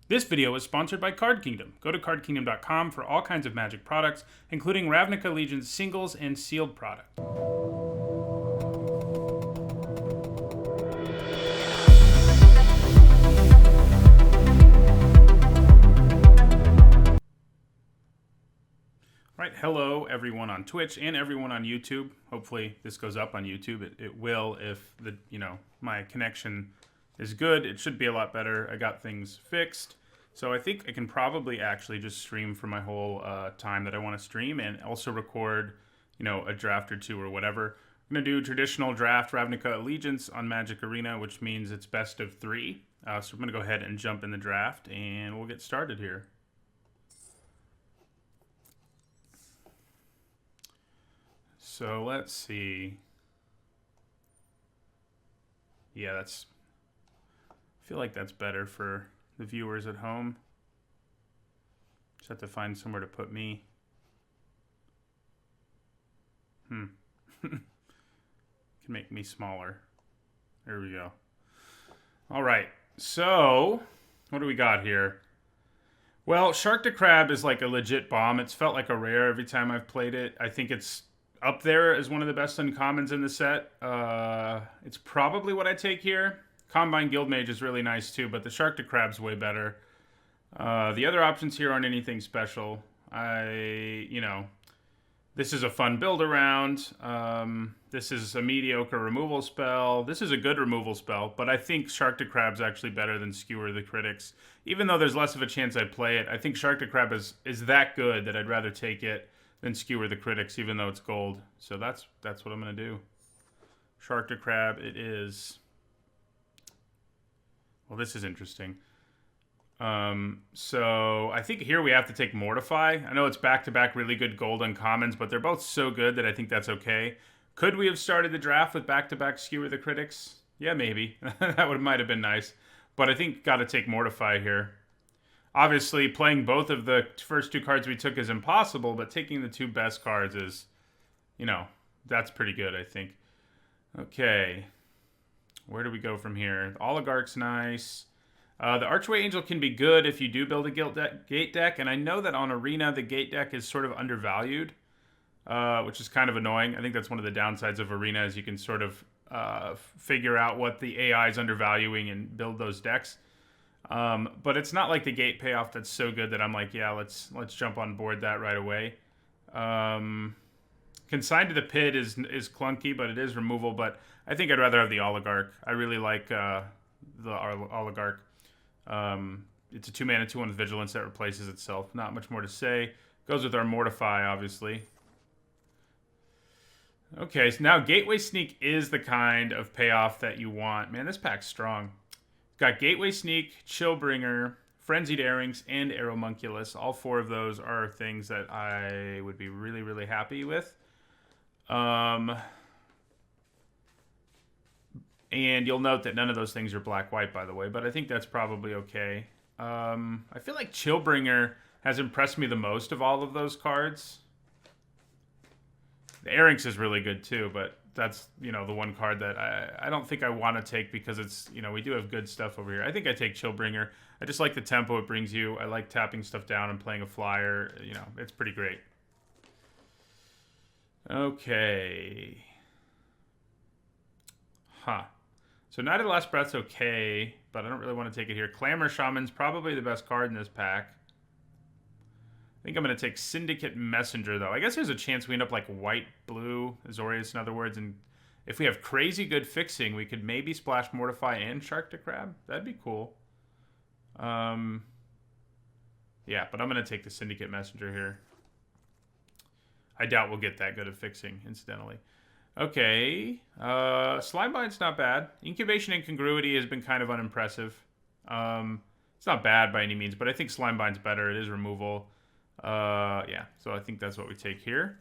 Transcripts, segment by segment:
This video is sponsored by Card Kingdom. Go to cardkingdom.com for all kinds of Magic products, including Ravnica Legion's singles and sealed products. Right, hello everyone on Twitch and everyone on YouTube. Hopefully this goes up on YouTube. It will if my connection is good. It should be a lot better. I got things fixed. So I think I can probably actually just stream for my whole time that I want to stream and also record, a draft or two or whatever. I'm going to do traditional draft Ravnica Allegiance on Magic Arena, which means it's best of 3. So I'm going to go ahead and jump in the draft and we'll get started here. So let's see. Yeah, I feel like that's better for the viewers at home. Just have to find somewhere to put me. Can make me smaller. There we go. All right. So, what do we got here? Well, Shark to Crab is like a legit bomb. It's felt like a rare every time I've played it. I think it's up there as one of the best uncommons in the set. It's probably what I take here. Combine Guildmage is really nice too, but the Shark to Crab's way better. The other options here aren't anything special. This is a fun build around. This is a mediocre removal spell. This is a good removal spell, but I think Shark to Crab's actually better than Skewer the Critics. Even though there's less of a chance I'd play it, I think Shark to Crab is that good that I'd rather take it than Skewer the Critics, even though it's gold. So that's what I'm going to do. Shark to Crab it is. Well, this is interesting. So I think here we have to take Mortify. I know it's back-to-back really good gold uncommons, but they're both so good that I think that's okay. Could we have started the draft with back-to-back Skewer the Critics? Yeah, maybe. That might have been nice. But I think got to take Mortify here. Obviously, playing both of the first 2 cards we took is impossible, but taking the 2 best cards is, that's pretty good, I think. Okay. Where do we go from here? The Oligarch's nice. The Archway Angel can be good if you do build a gate deck, and I know that on Arena, the gate deck is sort of undervalued, which is kind of annoying. I think that's one of the downsides of Arena is you can sort of figure out what the AI is undervaluing and build those decks. But it's not like the gate payoff that's so good that I'm like, yeah, let's jump on board that right away. Consigned to the Pit is clunky, but it is removal. But I think I'd rather have the Oligarch. I really like the Oligarch. It's a 2-mana 2/1 Vigilance that replaces itself. Not much more to say. Goes with our Mortify, obviously. Okay, so now Gateway Sneak is the kind of payoff that you want. Man, this pack's strong. Got Gateway Sneak, Chillbringer, Frenzied Airings, and Aeromunculus. All 4 of those are things that I would be really, really happy with. And you'll note that none of those things are black-white, by the way, but I think that's probably okay. I feel like Chillbringer has impressed me the most of all of those cards. The Airings is really good too, but that's, the one card that I don't think I want to take because it's, we do have good stuff over here. I think I take Chillbringer. I just like the tempo it brings you. I like tapping stuff down and playing a flyer. It's pretty great. Okay. So Night of the Last Breath's okay, but I don't really want to take it here. Clamor Shaman's probably the best card in this pack. I think I'm going to take Syndicate Messenger, though. I guess there's a chance we end up like white-blue, Azorius, in other words, and if we have crazy good fixing, we could maybe splash Mortify and Shark to Crab. That'd be cool. Yeah, but I'm going to take the Syndicate Messenger here. I doubt we'll get that good of fixing, incidentally. Okay, Slimebind's not bad. Incubation Incongruity has been kind of unimpressive. It's not bad by any means, but I think Slimebind's better. It is removal. Yeah, so I think that's what we take here.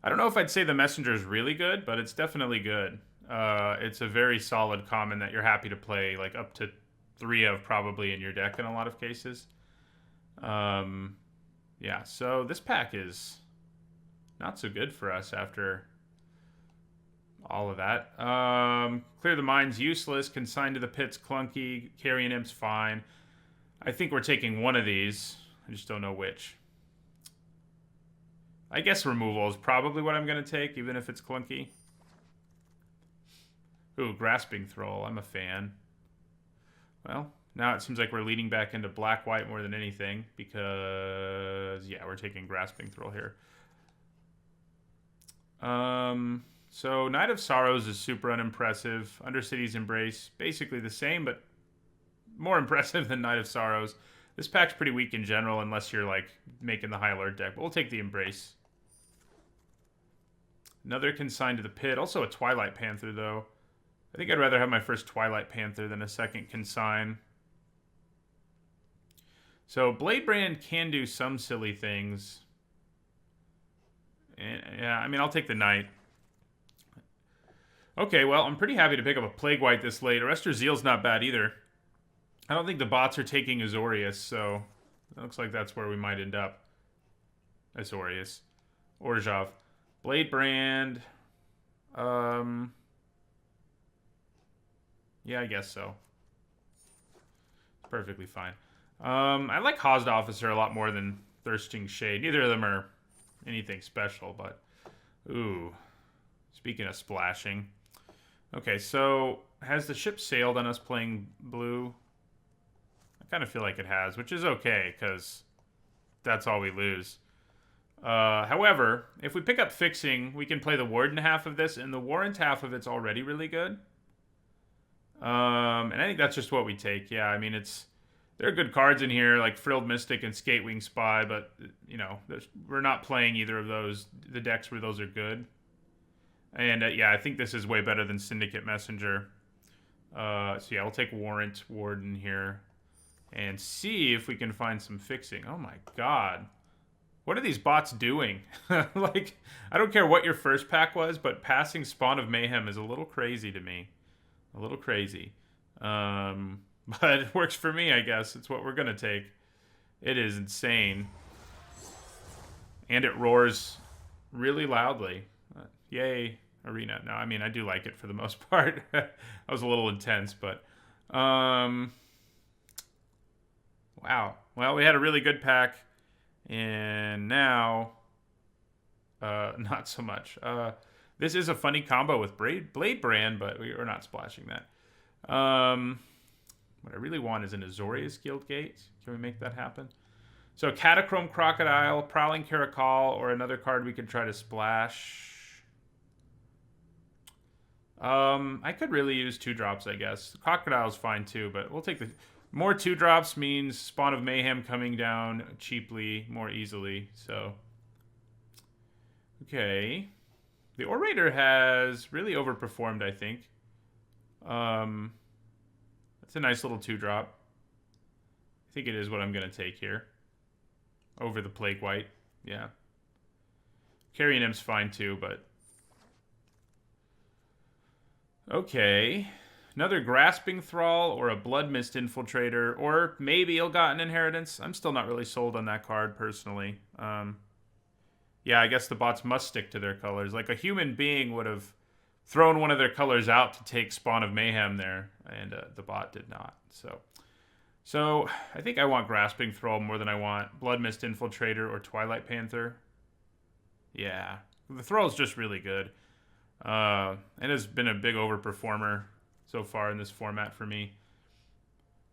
I don't know if I'd say the Messenger is really good, but it's definitely good. It's a very solid common that you're happy to play, like up to 3 of probably in your deck in a lot of cases. Yeah, so this pack is not so good for us after All of that. Clear the Mind's useless. Consign to the Pit's clunky. Carrion Imp's fine. I think we're taking one of these. I just don't know which. I guess removal is probably what I'm going to take, even if it's clunky. Ooh, Grasping Thrall. I'm a fan. Well, now it seems like we're leading back into black-white more than anything, because, yeah, we're taking Grasping Thrall here. So Night of Sorrows is super unimpressive. Undercity's Embrace, basically the same, but more impressive than Night of Sorrows. This pack's pretty weak in general, unless you're, like, making the high alert deck, but we'll take the Embrace. Another Consign to the Pit. Also a Twilight Panther, though. I think I'd rather have my first Twilight Panther than a second Consign. So Blade Brand can do some silly things. And, yeah, I mean, I'll take the Knight. Okay, well, I'm pretty happy to pick up a Plague White this late. Arrestor Zeal's not bad either. I don't think the bots are taking Azorius, so it looks like that's where we might end up. Azorius. Orzhov. Blade Brand. Yeah, I guess so. Perfectly fine. I like Hosd Officer a lot more than Thirsting Shade. Neither of them are anything special, but... Ooh. Speaking of splashing. Okay, so has the ship sailed on us playing blue? I kind of feel like it has, which is okay, because that's all we lose. However, if we pick up Fixing, we can play the Warden half of this, and the Warrant half of it's already really good. And I think that's just what we take. Yeah, I mean, there are good cards in here, like Frilled Mystic and Skatewing Spy, but, you know, we're not playing either of those, the decks where those are good. And, yeah, I think this is way better than Syndicate Messenger. So, yeah, we'll take Warrant Warden here and see if we can find some Fixing. Oh, my God. What are these bots doing? Like, I don't care what your first pack was, but passing Spawn of Mayhem is a little crazy to me. A little crazy. But it works for me, I guess. It's what we're going to take. It is insane. And it roars really loudly. Yay, Arena. No, I mean, I do like it for the most part. That was a little intense, but... wow. Well, we had a really good pack. And now... not so much. This is a funny combo with Blade Brand, but we're not splashing that. What I really want is an Azorius Guildgate. Can we make that happen? So Catachrome Crocodile, Prowling Caracal, or another card we could try to splash. I could really use 2-drops, I guess. Crocodile's fine too, but we'll take the... More 2-drops means Spawn of Mayhem coming down cheaply, more easily, so... Okay... The Orator has really overperformed, I think. That's a nice little 2-drop. I think it is what I'm going to take here. Over the Plague White. Yeah. Carrion Imp's fine too, but... Okay. Another Grasping Thrall or a Blood Mist Infiltrator. Or maybe Ill-Gotten Inheritance. I'm still not really sold on that card, personally. Yeah, I guess the bots must stick to their colors. Like, a human being would have thrown one of their colors out to take Spawn of Mayhem there, and the bot did not. So I think I want Grasping Thrall more than I want Blood Mist Infiltrator or Twilight Panther. Yeah, the Thrall's just really good. It has been a big overperformer so far in this format for me.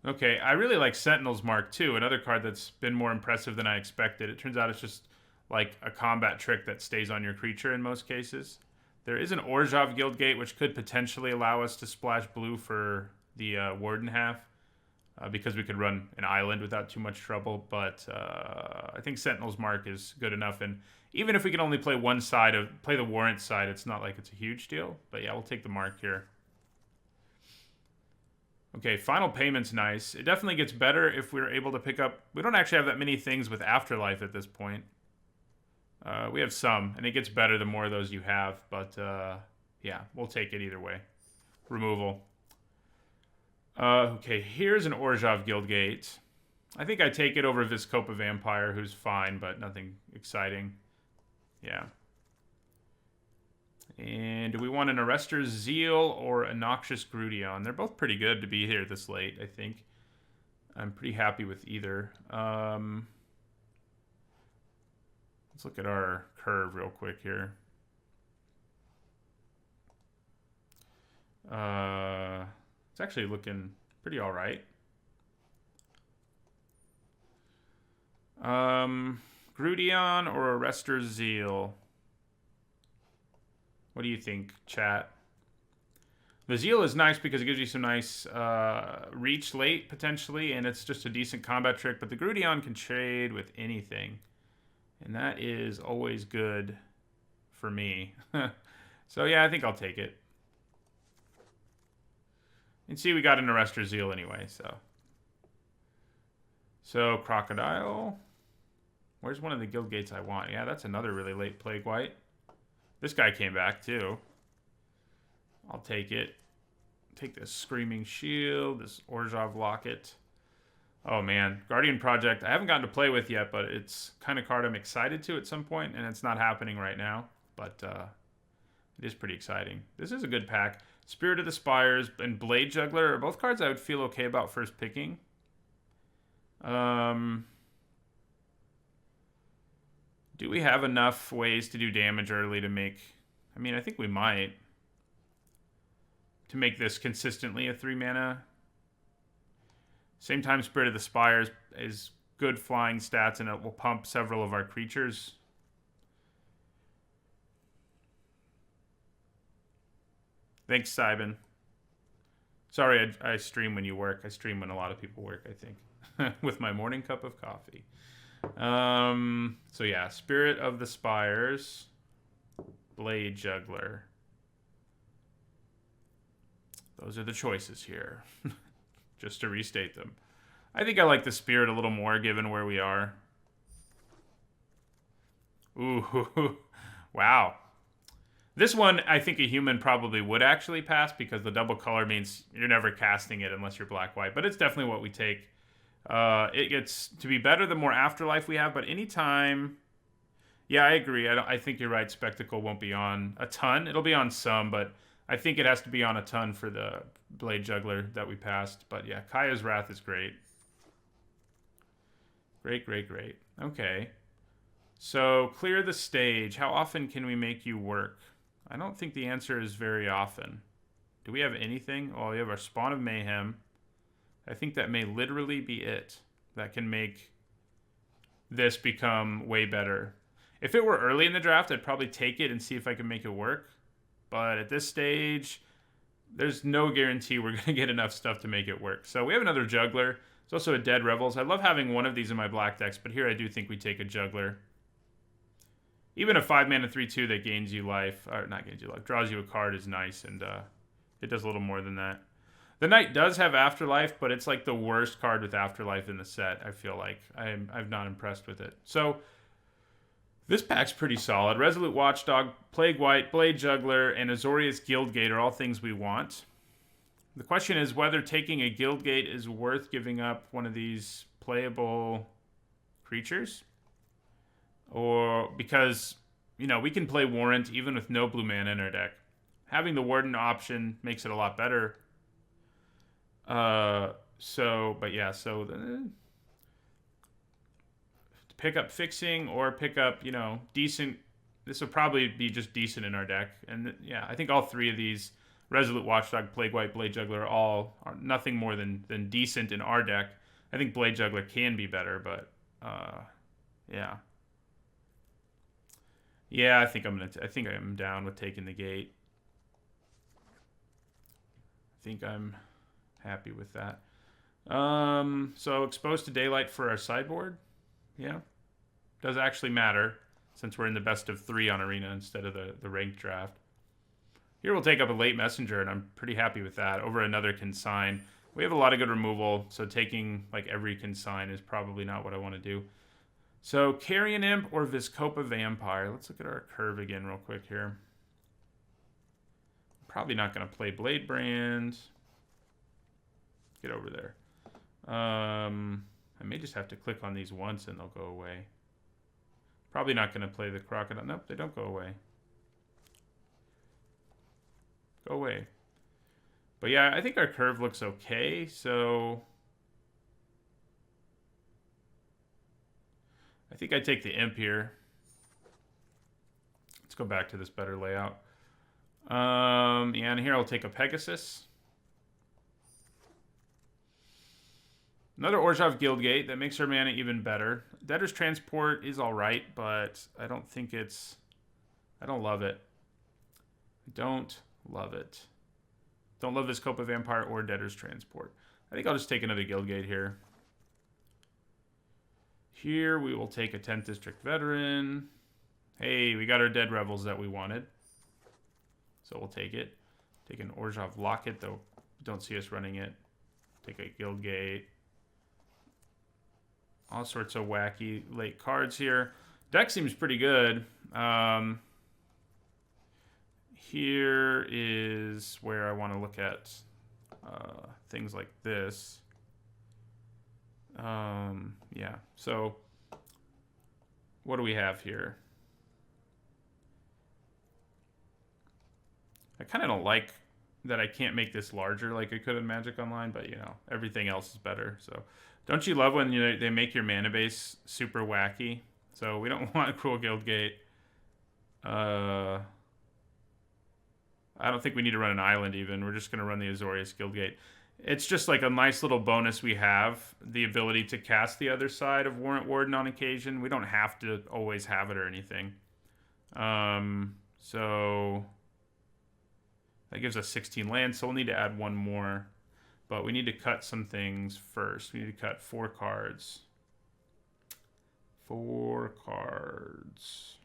Okay, I really like Sentinel's Mark too, another card that's been more impressive than I expected. It turns out it's just... like a combat trick that stays on your creature in most cases. There is an Orzhov Guildgate, which could potentially allow us to splash blue for the Warden half, because we could run an island without too much trouble, but I think Sentinel's Mark is good enough, and even if we can only play one side, play the Warrant side, it's not like it's a huge deal, but yeah, we'll take the Mark here. Okay, Final Payment's nice. It definitely gets better if we're able to pick up... We don't actually have that many things with Afterlife at this point. We have some, and it gets better the more of those you have, but yeah, we'll take it either way. Removal. Okay, here's an Orzhov Guildgate. I think I take it over Viscopa Vampire, who's fine, but nothing exciting. Yeah. And do we want an Arrester's Zeal or a Noxious Grudion? They're both pretty good to be here this late, I think. I'm pretty happy with either. Let's look at our curve real quick here. It's actually looking pretty all right. Grudion or Arrester's Zeal? What do you think, chat? The Zeal is nice because it gives you some nice reach late, potentially, and it's just a decent combat trick, but the Grudion can trade with anything, and that is always good for me. So, yeah, I think I'll take it. And see, we got an Arrestor Zeal anyway, so. So, Crocodile. Where's one of the guild gates I want? Yeah, that's another really late Plague White. This guy came back, too. I'll take it. Take this Screaming Shield, this Orzhov Locket. Oh, man. Guardian Project, I haven't gotten to play with yet, but it's kind of card I'm excited to at some point, and it's not happening right now. But it is pretty exciting. This is a good pack. Spirit of the Spires and Blade Juggler are both cards I would feel okay about first picking. Do we have enough ways to do damage early to make... I mean, I think we might. To make this consistently a 3-mana. Same time, Spirit of the Spires is good flying stats, and it will pump several of our creatures. Thanks, Simon. Sorry, I stream when you work. I stream when a lot of people work, I think. With my morning cup of coffee. So yeah, Spirit of the Spires, Blade Juggler. Those are the choices here. Just to restate them. I think I like the Spirit a little more given where we are. Ooh, wow. This one, I think a human probably would actually pass because the double color means you're never casting it unless you're black-white. But it's definitely what we take. It gets to be better the more Afterlife we have, but anytime... Yeah, I agree. I think you're right. Spectacle won't be on a ton. It'll be on some, but I think it has to be on a ton for the Blade Juggler that we passed. But yeah, Kaya's Wrath is great. Great, great, great. Okay. So, clear the stage. How often can we make you work? I don't think the answer is very often. Do we have anything? Oh, we have our Spawn of Mayhem. I think that may literally be it. That can make this become way better. If it were early in the draft, I'd probably take it and see if I can make it work. But at this stage, there's no guarantee we're going to get enough stuff to make it work. So we have another Juggler. There's also a Dead Revels. I love having one of these in my black decks, but here I do think we take a Juggler. Even a 5-mana 3/2 that gains you life, or not gains you life, draws you a card is nice, and it does a little more than that. The Knight does have Afterlife, but it's like the worst card with Afterlife in the set, I feel like. I'm not impressed with it. So, this pack's pretty solid. Resolute Watchdog, Plague White, Blade Juggler, and Azorius Guildgate are all things we want. The question is whether taking a Guildgate is worth giving up one of these playable creatures. Or because, you know, we can play Warrant even with no blue mana in our deck. Having the Warden option makes it a lot better. To pick up Fixing or pick up, you know, decent. This will probably be just decent in our deck. And yeah, I think all three of these, Resolute Watchdog, Plague White, Blade Juggler, are nothing more than decent in our deck. I think Blade Juggler can be better, but yeah. Yeah, I think I'm down with taking the gate. I think I'm happy with that. So Exposed to Daylight for our sideboard. Yeah. Does actually matter since we're in the best of 3 on Arena instead of the ranked draft. Here we'll take up a Late Messenger, and I'm pretty happy with that, over another Consign. We have a lot of good removal, so taking like every Consign is probably not what I want to do. So Carrion Imp or Vizkopa Vampire. Let's look at our curve again real quick here. Probably not going to play Blade Brand. Get over there. I may just have to click on these once and they'll go away. Probably not going to play the Crocodile. Nope, they don't go away. Go away. But yeah, I think our curve looks okay, so I think I take the imp here. Let's go back to this better layout. Yeah, and here I'll take a Pegasus. Another Orzhov Guildgate. That makes our mana even better. Debtor's Transport is alright, but I don't think it's... I don't love it. I don't love it. Don't love this Copa Vampire or Debtor's Transport. I think I'll just take another Guildgate here. Here we will take a 10th District Veteran. Hey, we got our Dead Rebels that we wanted. So we'll take it. Take an Orzhov Locket, though don't see us running it. Take a Guildgate. All sorts of wacky late cards here. Deck seems pretty good. Here is where I want to look at things like this. Yeah, so what do we have here? I kind of don't like that I can't make this larger like I could in Magic Online, but you know, everything else is better. So don't you love when they make your mana base super wacky? So we don't want a Cruel Guildgate. I don't think we need to run an island even. We're just going to run the Azorius Guildgate. It's just like a nice little bonus we have. The ability to cast the other side of Warrant Warden on occasion. We don't have to always have it or anything. So that gives us 16 lands. So we'll need to add one more. But we need to cut some things first. We need to cut 4 cards. 4 cards.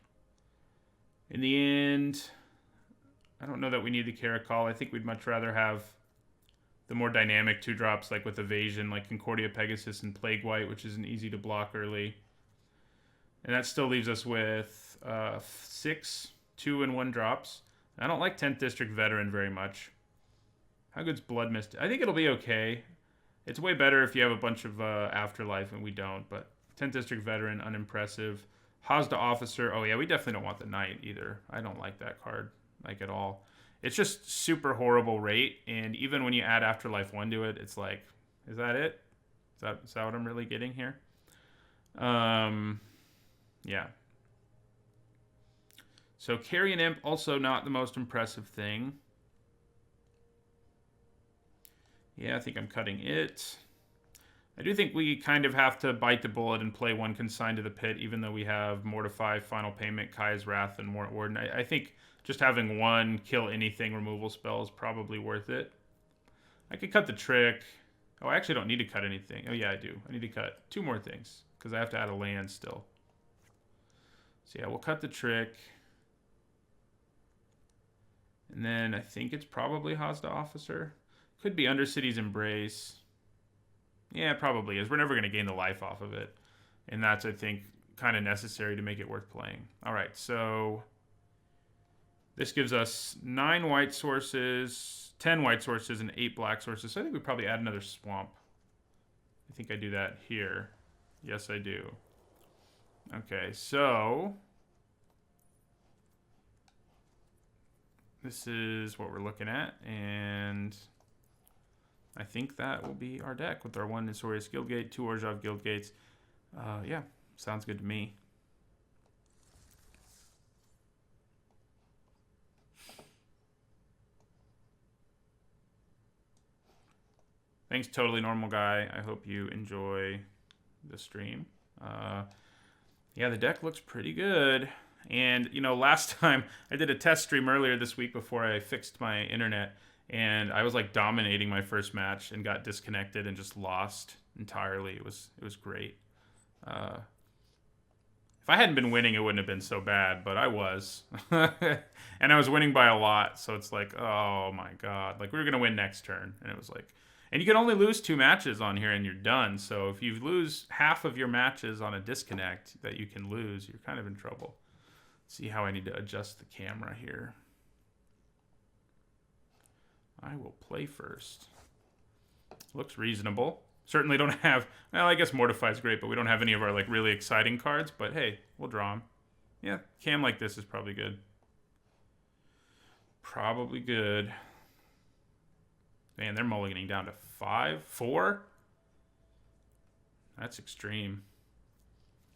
In the end, I don't know that we need the Caracal. I think we'd much rather have the more dynamic 2-drops, like with Evasion, like Concordia Pegasus and Plague White, which isn't easy to block early. And that still leaves us with 6 2 and 1 drops. I don't like 10th District Veteran very much. How good's Blood Mist? I think it'll be okay. It's way better if you have a bunch of Afterlife, and we don't. But 10th District Veteran, unimpressive. Hazda Officer. Oh, yeah, we definitely don't want the Knight either. I don't like that card, like, at all. It's just super horrible rate, and even when you add Afterlife 1 to it, it's like, is that it? Is that what I'm really getting here? Yeah. So Carrion Imp, also not the most impressive thing. Yeah, I think I'm cutting it. I do think we kind of have to bite the bullet and play one Consigned to the Pit, even though we have Mortify, Final Payment, Kai's Wrath, and Warrant Warden. I think just having one kill anything removal spell is probably worth it. I could cut the Trick. Oh, I actually don't need to cut anything. Oh, yeah, I do. I need to cut 2 more things, because I have to add a land still. So, yeah, we'll cut the Trick. And then I think it's probably Hazda Officer. Could be Undercity's Embrace. Yeah, it probably is. We're never going to gain the life off of it. And that's, I think, kind of necessary to make it worth playing. All right, so this gives us 9 white sources, 10 white sources, and 8 black sources. So I think we probably add another Swamp. I think I do that here. Yes, I do. Okay, so this is what we're looking at, and I think that will be our deck with our 1 Azorius Guildgate, 2 Orzhov Guildgates. Yeah, sounds good to me. Thanks, Totally Normal Guy. I hope you enjoy the stream. Yeah, the deck looks pretty good. And, you know, last time I did a test stream earlier this week before I fixed my internet, and I was like dominating my first match and got disconnected and just lost entirely. It was great. If I hadn't been winning, it wouldn't have been so bad, but I was. And I was winning by a lot, so it's like, oh my god. Like, we were going to win next turn, and it was like... And you can only lose 2 matches on here and you're done. So if you lose half of your matches on a disconnect that you can lose, you're kind of in trouble. Let's see how I need to adjust the camera here. I will play first. Looks reasonable. Certainly don't have... Well, I guess Mortify's great, but we don't have any of our like really exciting cards. But hey, we'll draw them. Yeah, cam like this is probably good. Probably good. Man, they're mulliganing down to 5? 4? That's extreme.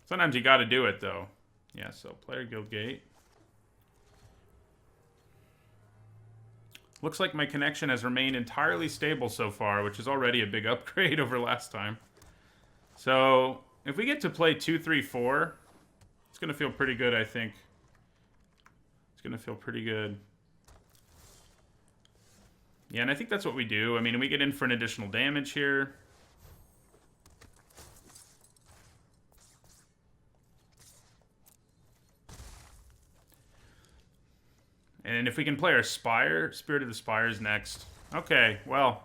Sometimes you got to do it, though. Yeah, so player guild gate. Looks like my connection has remained entirely stable so far, which is already a big upgrade over last time. So, if we get to play 2, 3, 4, it's going to feel pretty good, I think. It's going to feel pretty good. Yeah, and I think that's what we do. I mean, we get in for an additional damage here. And if we can play our Spire, Spirit of the Spire is next. Okay, well.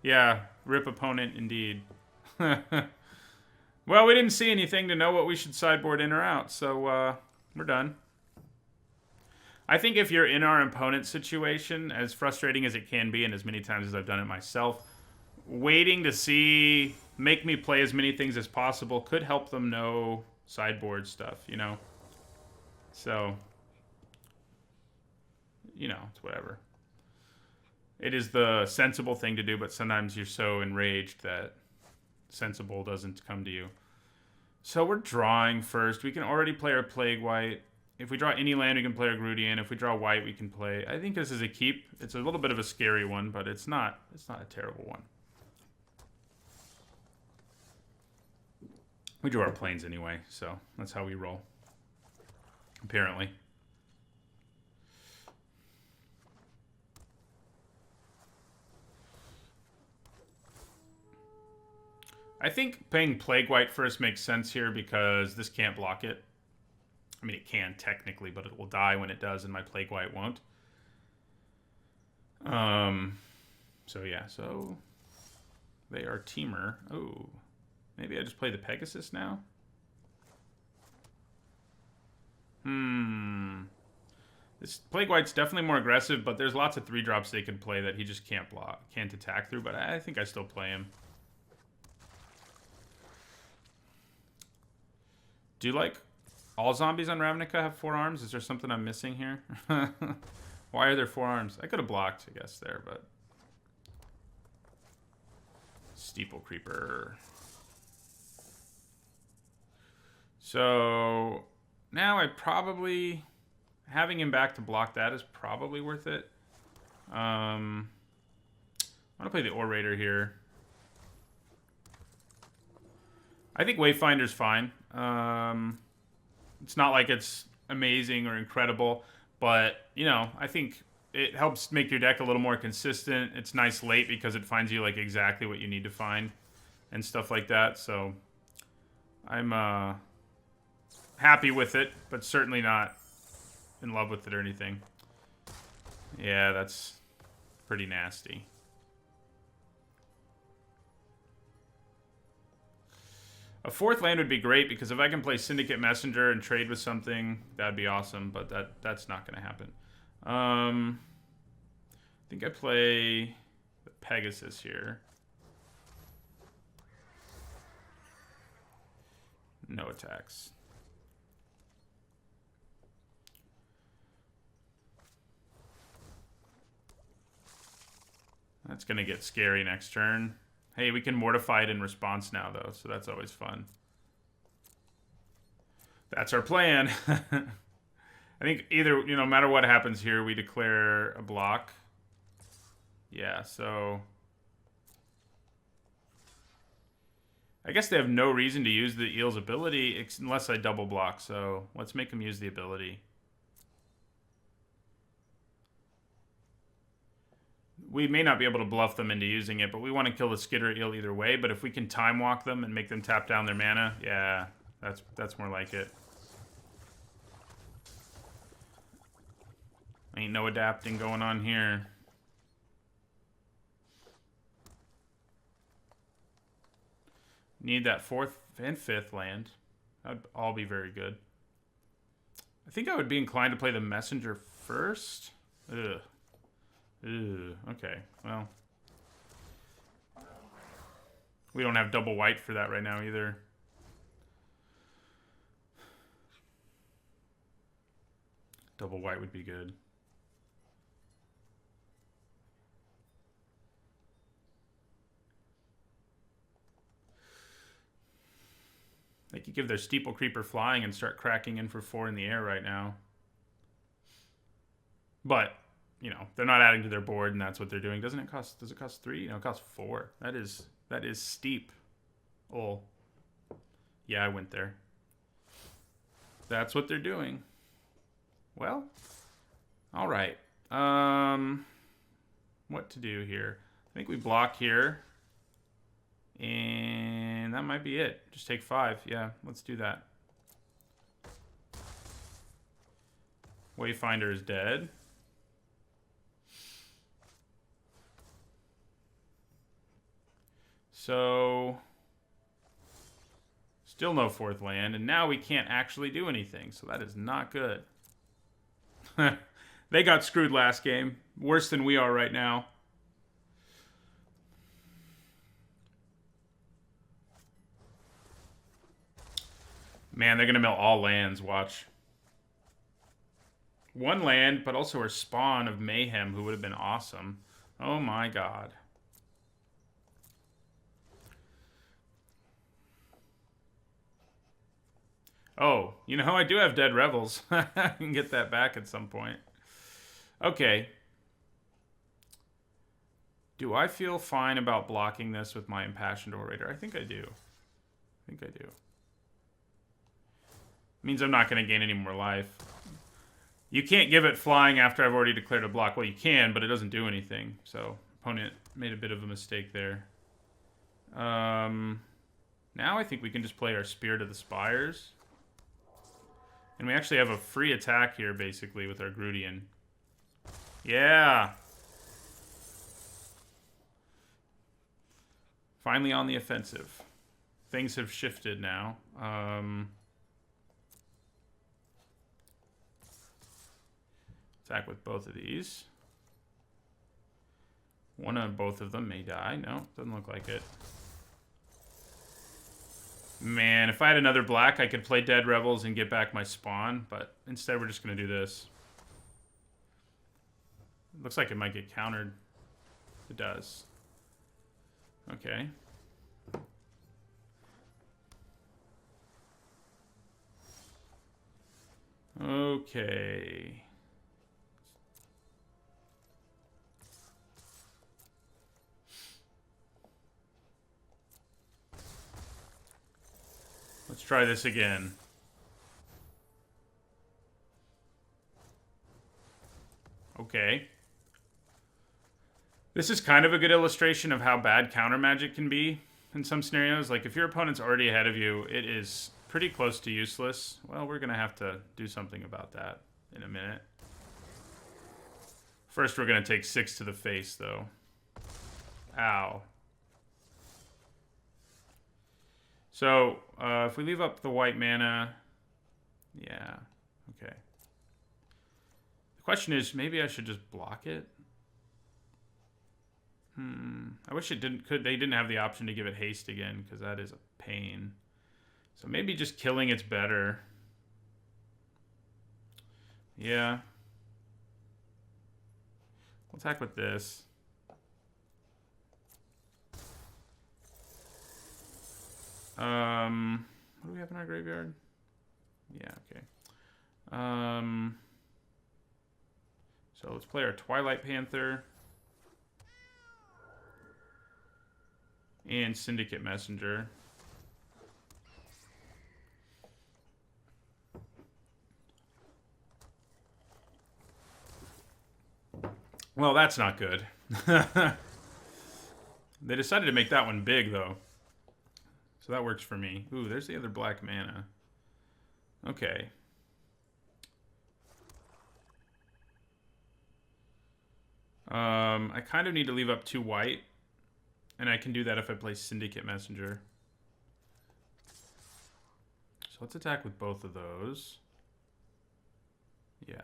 Yeah, rip opponent indeed. Well, we didn't see anything to know what we should sideboard in or out, so we're done. I think if you're in our opponent's situation, as frustrating as it can be, and as many times as I've done it myself, waiting to see, make me play as many things as possible could help them know sideboard stuff, you know? So, you know, it's whatever. It is the sensible thing to do, but sometimes you're so enraged that sensible doesn't come to you. So we're drawing first. We can already play our Plague White. If we draw any land, we can play our Grudian. If we draw white, we can play... I think this is a keep. It's a little bit of a scary one, but it's not a terrible one. We drew our planes anyway, so that's how we roll. Apparently. I think playing Plague White first makes sense here because this can't block it. I mean, it can technically, but it will die when it does, and my Plague White won't. So yeah, so they are Teamer. Oh, maybe I just play the Pegasus now? This Plague White's definitely more aggressive, but there's lots of 3-drops they could play that he just can't block, can't attack through, but I think I still play him. Do you like all zombies on Ravnica have 4 arms? Is there something I'm missing here? Why are there 4 arms? I could have blocked, I guess, there, but... Steeple Creeper. So... Now I probably... Having him back to block that is probably worth it. I'm going to play the Orator here. I think Wayfinder's fine. It's not like it's amazing or incredible, but, you know, I think it helps make your deck a little more consistent. It's nice late because it finds you, like, exactly what you need to find and stuff like that, so I'm happy with it, but certainly not in love with it or anything. Yeah, that's pretty nasty. A 4th land would be great because if I can play Syndicate Messenger and trade with something, that'd be awesome, but that's not going to happen. I think I play the Pegasus here. No attacks. That's going to get scary next turn. Hey, we can mortify it in response now, though, so that's always fun. That's our plan. I think either, you know, no matter what happens here, we declare a block. Yeah, so... I guess they have no reason to use the eel's ability unless I double block, so let's make them use the ability. We may not be able to bluff them into using it, but we want to kill the Skitter Eel either way. But if we can time walk them and make them tap down their mana, yeah, that's more like it. Ain't no adapting going on here. Need that 4th and 5th land. That'd all be very good. I think I would be inclined to play the Messenger first. Ugh. Ooh, okay, well. We don't have double white for that right now either. Double white would be good. They could give their Steeple Creeper flying and start cracking in for 4 in the air right now. But, you know, they're not adding to their board, and that's what they're doing. Does it cost 3? No, it costs 4. That is steep. Oh. Yeah, I went there. That's what they're doing. Well, all right. What to do here? I think we block here. And that might be it. Just take 5. Yeah, let's do that. Wayfinder is dead. So, still no 4th land, and now we can't actually do anything, so that is not good. They got screwed last game. Worse than we are right now. Man, they're going to mill all lands, watch. 1 land, but also her spawn of Mayhem, who would have been awesome. Oh my god. Oh, you know, I do have Dead Revels. I can get that back at some point. Okay. Do I feel fine about blocking this with my Impassioned Orator? I think I do. Means I'm not going to gain any more life. You can't give it flying after I've already declared a block. Well, you can, but it doesn't do anything. So, opponent made a bit of a mistake there. Now I think we can just play our Spirit of the Spires. And we actually have a free attack here, basically, with our Grudian. Yeah! Finally on the offensive. Things have shifted now. Attack with both of these. One of both of them may die. No, doesn't look like it. Man, if I had another black, I could play Dead Revels and get back my spawn, but instead we're just going to do this. Looks like it might get countered. It does. Okay. Okay. Let's try this again. Okay. This is kind of a good illustration of how bad counter magic can be in some scenarios. Like, if your opponent's already ahead of you, it is pretty close to useless. Well, we're going to have to do something about that in a minute. First, we're going to take 6 to the face, though. Ow. So, if we leave up the white mana... Yeah, okay. The question is, maybe I should just block it? I wish it didn't. They didn't have the option to give it haste again, because that is a pain. So maybe just killing it's better. Yeah. We'll attack with this. What do we have in our graveyard? Yeah, okay. So let's play our Twilight Panther. And Syndicate Messenger. Well, that's not good. They decided to make that one big, though. So that works for me. Ooh, there's the other black mana. Okay. I kind of need to leave up 2 white. And I can do that if I play Syndicate Messenger. So let's attack with both of those. Yeah.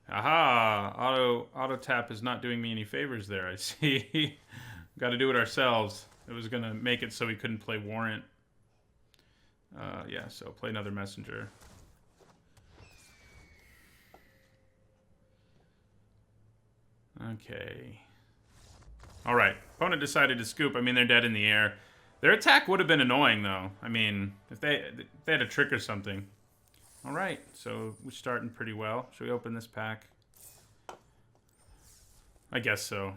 Aha! Auto tap is not doing me any favors there, I see. Got to do it ourselves. It was going to make it so we couldn't play Warrant. Yeah, so play another Messenger. Okay. All right. Opponent decided to scoop. I mean, they're dead in the air. Their attack would have been annoying, though. I mean, if they had a trick or something. All right. So we're starting pretty well. Should we open this pack? I guess so.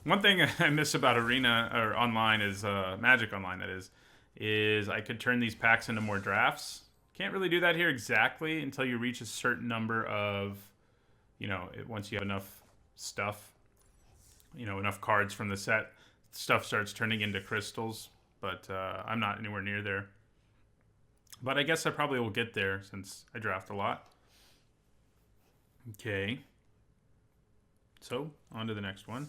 One thing I miss about Arena, or online, is Magic Online, that is I could turn these packs into more drafts. Can't really do that here exactly until you reach a certain number of, once you have enough stuff, enough cards from the set, stuff starts turning into crystals. But I'm not anywhere near there. But I guess I probably will get there since I draft a lot. Okay. So, on to the next one.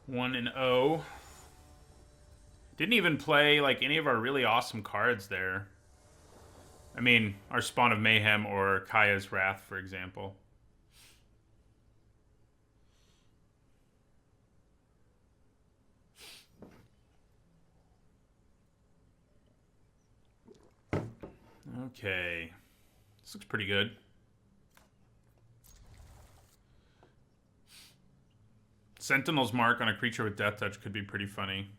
1-0. Didn't even play like any of our really awesome cards there. I mean, our Spawn of Mayhem or Kaya's Wrath, for example. Okay. This looks pretty good. Sentinel's Mark on a creature with Death Touch could be pretty funny.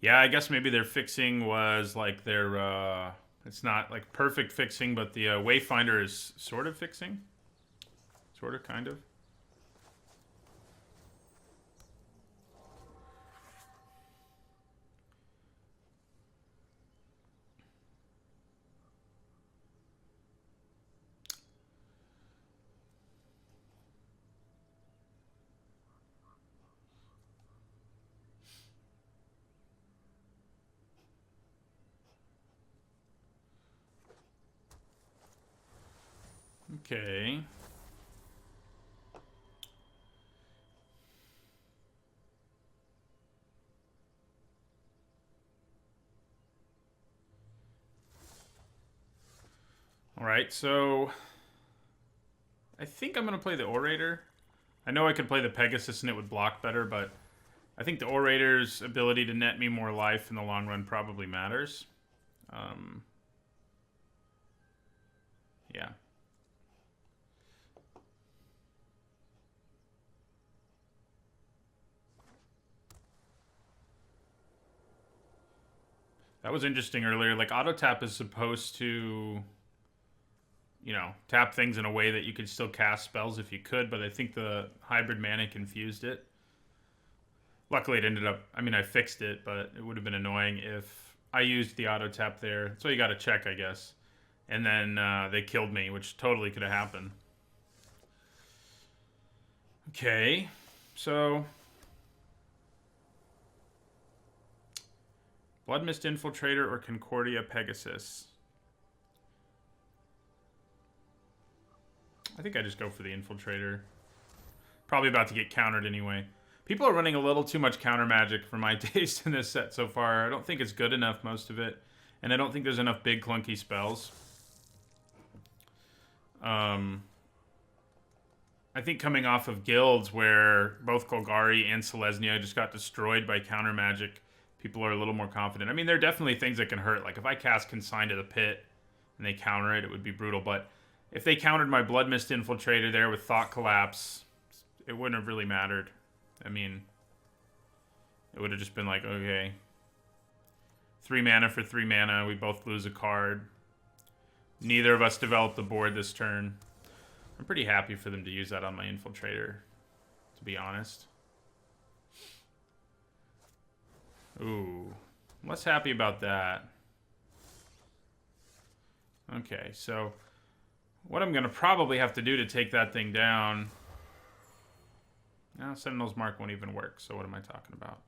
Yeah, I guess maybe their fixing was like their, it's not like perfect fixing, but the Wayfinder is sort of fixing. Sort of, kind of. Okay. All right, so I think I'm going to play the Orator. I know I could play the Pegasus and it would block better, but I think the Orator's ability to net me more life in the long run probably matters. Yeah. That was interesting earlier. Like, auto tap is supposed to, tap things in a way that you could still cast spells if you could, but I think the hybrid mana confused it. Luckily, it ended up, I fixed it, but it would have been annoying if I used the auto tap there. So you got to check, I guess. And then they killed me, which totally could have happened. Okay, so Bloodmist Infiltrator or Concordia Pegasus? I think I just go for the Infiltrator. Probably about to get countered anyway. People are running a little too much counter magic for my taste in this set so far. I don't think it's good enough, most of it. And I don't think there's enough big clunky spells. I think coming off of guilds where both Golgari and Selesnya just got destroyed by counter magic, people are a little more confident. I mean, there are definitely things that can hurt. Like, if I cast Consign to the Pit and they counter it, it would be brutal. But if they countered my Bloodmist Infiltrator there with Thought Collapse, it wouldn't have really mattered. I mean, it would have just been like, okay, 3 mana for 3 mana. We both lose a card. Neither of us developed the board this turn. I'm pretty happy for them to use that on my Infiltrator, to be honest. Ooh, I'm less happy about that. Okay, so what I'm going to probably have to do to take that thing down... Now, Sentinel's Mark won't even work, so what am I talking about?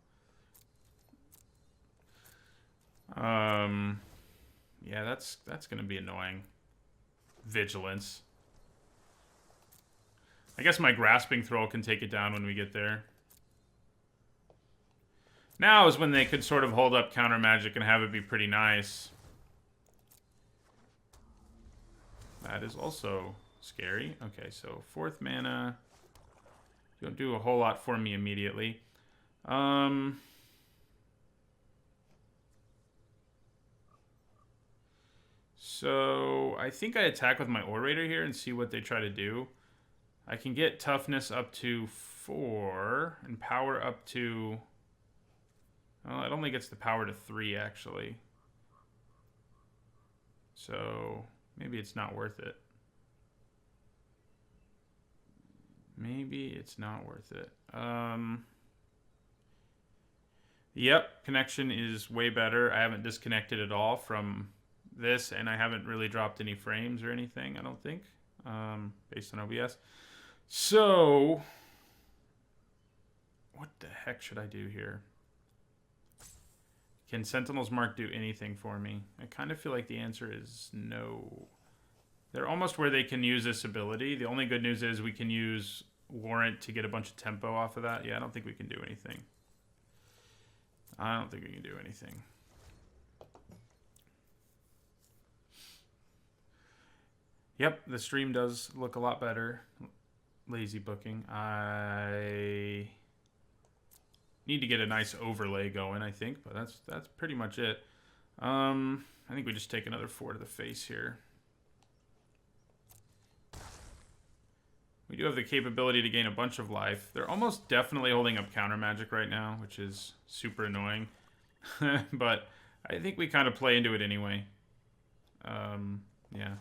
Yeah, that's going to be annoying. Vigilance. I guess my Grasping Thrall can take it down when we get there. Now is when they could sort of hold up counter magic and have it be pretty nice. That is also scary. Okay, so 4th mana. Don't do a whole lot for me immediately. So I think I attack with my Orator here and see what they try to do. I can get toughness up to 4 and power up to... Well, it only gets the power to 3, actually. So maybe it's not worth it. Maybe it's not worth it. Yep, connection is way better. I haven't disconnected at all from this, and I haven't really dropped any frames or anything, I don't think, based on OBS. So, what the heck should I do here? Can Sentinel's Mark do anything for me? I kind of feel like the answer is no. They're almost where they can use this ability. The only good news is we can use Warrant to get a bunch of tempo off of that. Yeah, I don't think we can do anything. I don't think we can do anything. Yep, the stream does look a lot better. Lazy booking. I need to get a nice overlay going, I think, but that's pretty much it. I think we just take another 4 to the face here. We do have the capability to gain a bunch of life. They're almost definitely holding up counter magic right now, which is super annoying. But I think we kind of play into it anyway. Yeah.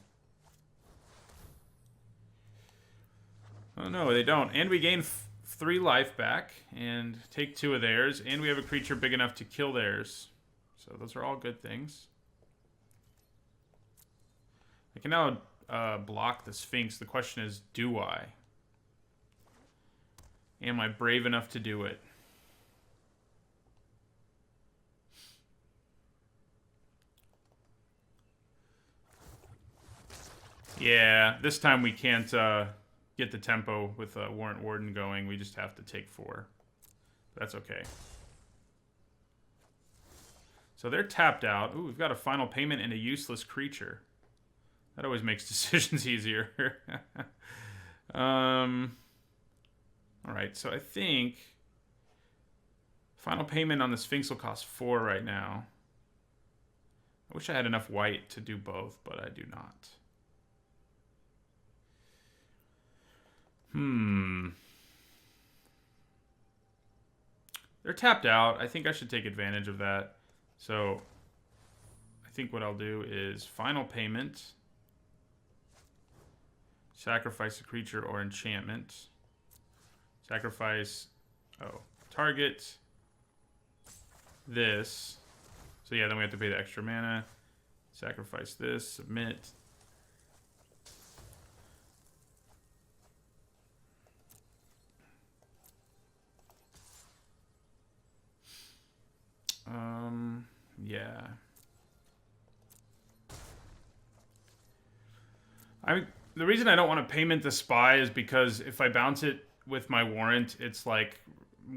Oh no, they don't. And we gain 3 life back and take 2 of theirs. And we have a creature big enough to kill theirs. So those are all good things. I can now block the Sphinx. The question is, do I? Am I brave enough to do it? Yeah, this time we can't get the tempo with Warrant Warden going. We just have to take 4. That's okay. So they're tapped out. Ooh, we've got a final payment and a useless creature. That always makes decisions easier. Alright, so I think final payment on the Sphinx will cost 4 right now. I wish I had enough white to do both, but I do not. They're tapped out. I think I should take advantage of that. So I think what I'll do is final payment, sacrifice a creature or enchantment, sacrifice, target this. So yeah, then we have to pay the extra mana, sacrifice this, submit. Yeah. The reason I don't want to payment the spy is because if I bounce it with my warrant, it's like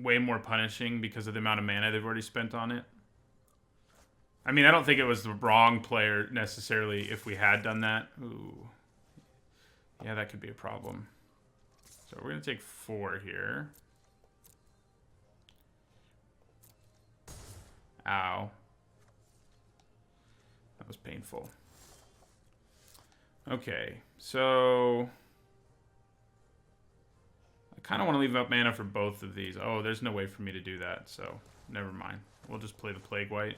way more punishing because of the amount of mana they've already spent on it. I mean, I don't think it was the wrong player necessarily if we had done that. Ooh. Yeah, that could be a problem. So we're going to take 4 here. Ow. That was painful. Okay, so I kind of want to leave up mana for both of these. Oh, there's no way for me to do that, so never mind. We'll just play the Plague White.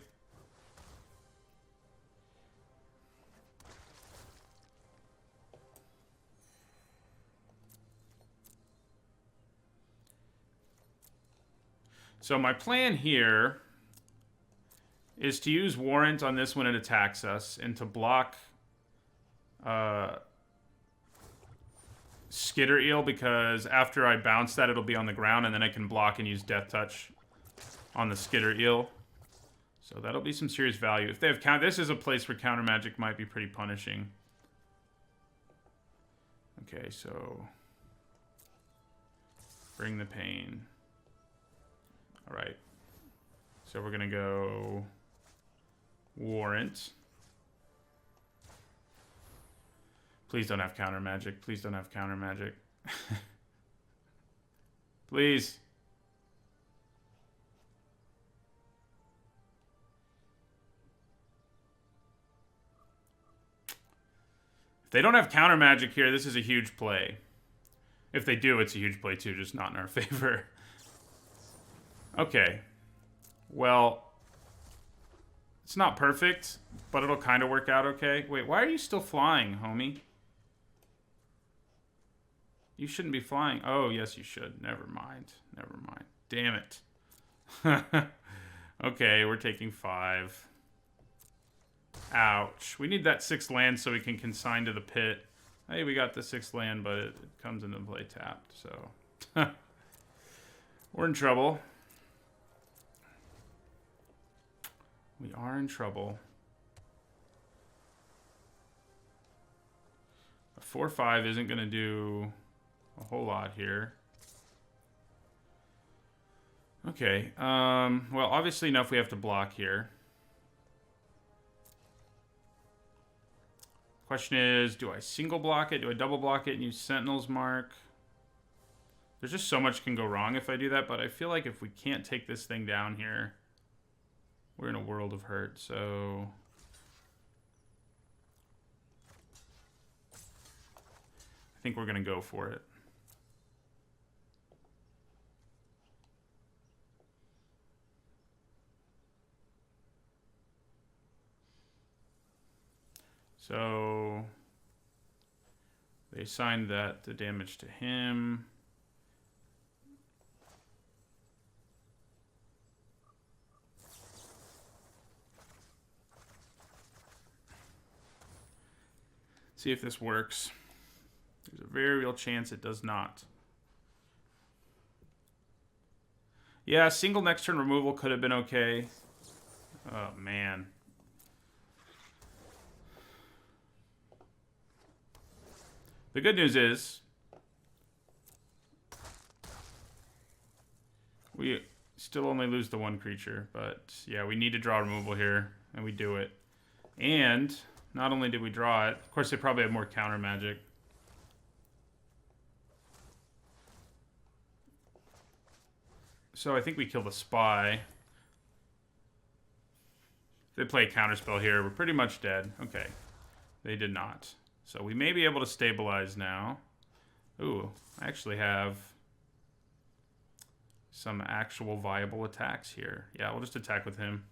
So my plan here is to use Warrant on this when it attacks us and to block Skitter Eel, because after I bounce that, it'll be on the ground, and then I can block and use Death Touch on the Skitter Eel. So that'll be some serious value. If they have counter, this is a place where counter magic might be pretty punishing. Okay, so bring the pain. All right. So we're gonna go Warrant. Please don't have counter magic. Please don't have counter magic. Please. If they don't have counter magic here, this is a huge play. If they do, it's a huge play too, just not in our favor. Okay. Well, it's not perfect, but it'll kind of work out okay. Wait, why are you still flying, homie? You shouldn't be flying. Oh, yes, you should. Never mind. Never mind. Damn it. Okay, we're taking 5. Ouch. We need that 6th land so we can consign to the pit. Hey, we got the 6th land, but it comes into play tapped, so... We're in trouble. We are in trouble. A 4/5 isn't going to do a whole lot here. Okay, well, obviously enough we have to block here. Question is, do I single block it? Do I double block it and use Sentinel's Mark? There's just so much can go wrong if I do that, but I feel like if we can't take this thing down here, we're in a world of hurt, so... I think we're going to go for it. So... They assigned that the damage to him. See if this works. There's a very real chance it does not. Yeah, single next turn removal could have been okay. Oh, man. The good news is we still only lose the 1 creature, but yeah, we need to draw removal here, and we do it. And not only did we draw it, of course they probably have more counter magic. So I think we kill the spy. If they play a counterspell here, we're pretty much dead. Okay, they did not. So we may be able to stabilize now. Ooh, I actually have some actual viable attacks here. Yeah, we'll just attack with him.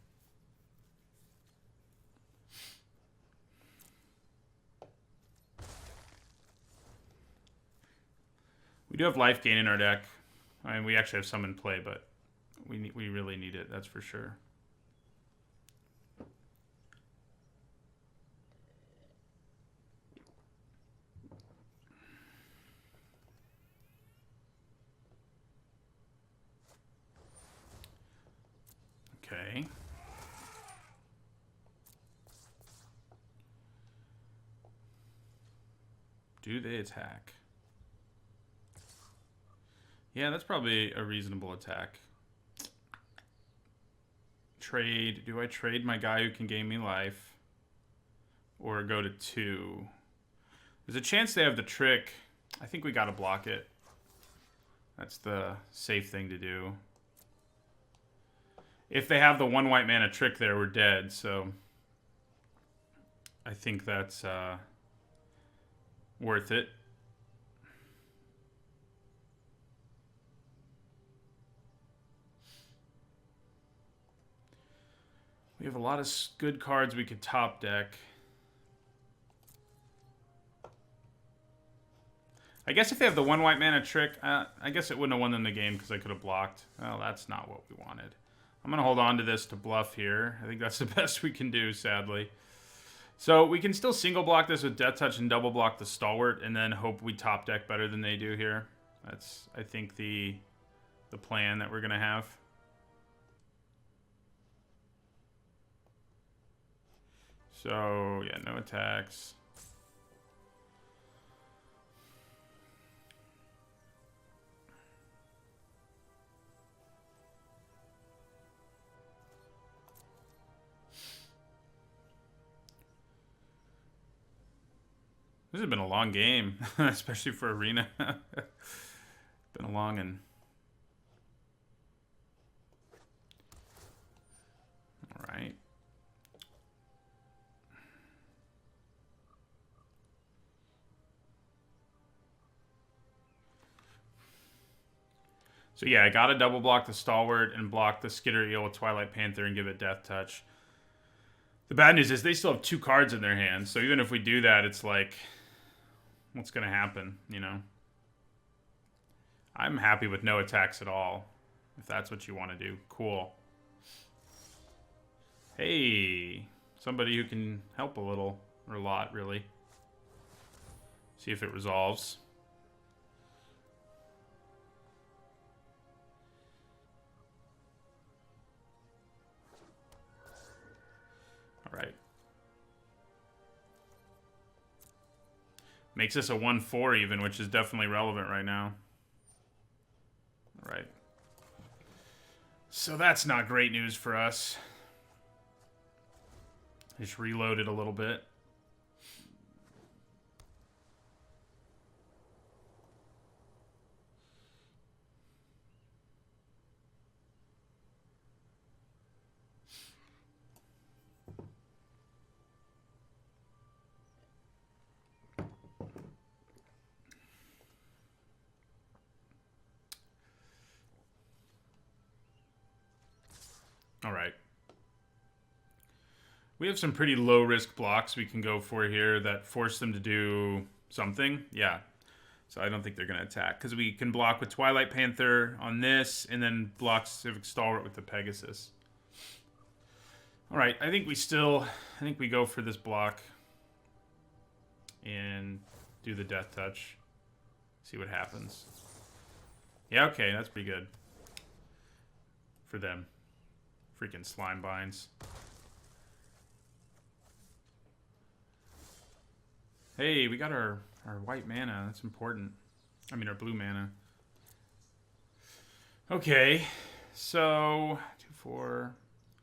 We do have life gain in our deck. I mean, we actually have some in play, but we really need it, that's for sure. Okay. Do they attack? Yeah, that's probably a reasonable attack. Trade. Do I trade my guy who can gain me life? Or go to 2? There's a chance they have the trick. I think we gotta block it. That's the safe thing to do. If they have the 1 white mana trick there, we're dead, so... I think that's worth it. We have a lot of good cards we could top deck. I guess if they have the 1 white mana trick, I guess it wouldn't have won them the game because I could have blocked. Well, that's not what we wanted. I'm going to hold on to this to bluff here. I think that's the best we can do, sadly. So we can still single block this with Death Touch and double block the Stalwart and then hope we top deck better than they do here. That's, I think, the plan that we're going to have. So, yeah, no attacks. This has been a long game, especially for Arena. Been a long and... All right. So yeah, I gotta double block the Stalwart and block the Skitter Eel with Twilight Panther and give it Death Touch. The bad news is they still have 2 cards in their hands, so even if we do that, it's like, what's gonna happen, you know? I'm happy with no attacks at all, if that's what you want to do. Cool. Hey, somebody who can help a little, or a lot, really. See if it resolves. All right. Makes us a 1-4 even, which is definitely relevant right now. All right. So that's not great news for us. Just reloaded a little bit. All right. We have some pretty low risk blocks we can go for here that force them to do something. Yeah. So I don't think they're going to attack because we can block with Twilight Panther on this and then block Civic Stalwart with the Pegasus. All right. I think we go for this block and do the Death Touch. See what happens. Yeah, okay. That's pretty good for them. Freaking slime binds. Hey, we got our white mana. That's important. I mean, our blue mana. Okay, so 2-4.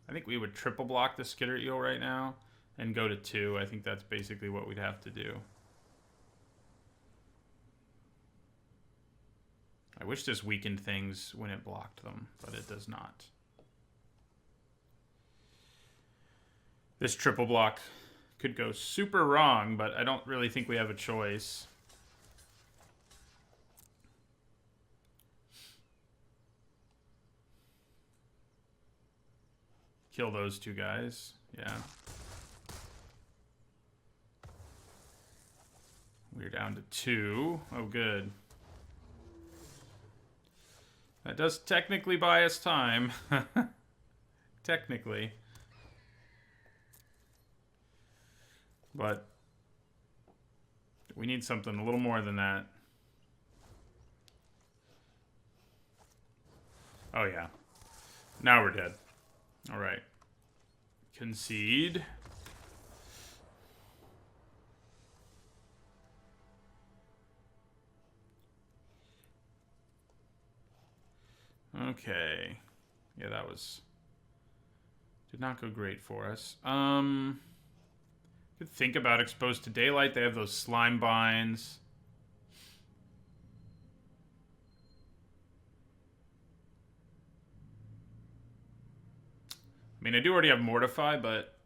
I think we would triple block the Skitter Eel right now and go to 2. I think that's basically what we'd have to do. I wish this weakened things when it blocked them, but it does not. This triple block could go super wrong, but I don't really think we have a choice. Kill those 2 guys. Yeah. We're down to 2. Oh, good. That does technically buy us time. Technically. But we need something a little more than that. Oh, yeah. Now we're dead. All right. Concede. Okay. Yeah, that was... did not go great for us. Could think about Exposed to Daylight. They have those slime binds. I mean, I do already have Mortify, but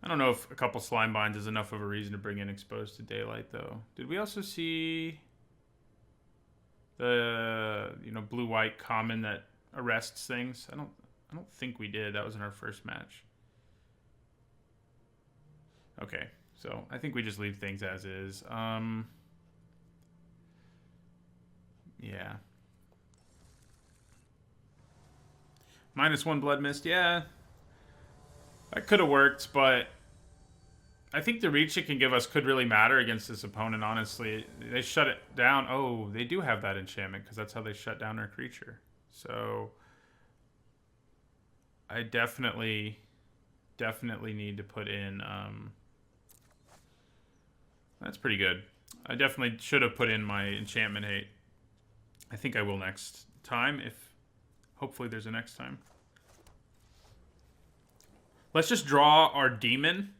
I don't know if a couple slime binds is enough of a reason to bring in Exposed to Daylight, though. Did we also see the, you know, blue-white common that arrests things? I don't think we did. That was in our first match. Okay, so I think we just leave things as is. Yeah. -1 Blood Mist, yeah. That could have worked, but I think the reach it can give us could really matter against this opponent, honestly. They shut it down. Oh, they do have that enchantment, because that's how they shut down their creature. So I definitely need to put in... that's pretty good. I definitely should have put in my enchantment hate. I think I will next time, if hopefully there's a next time. Let's just draw our demon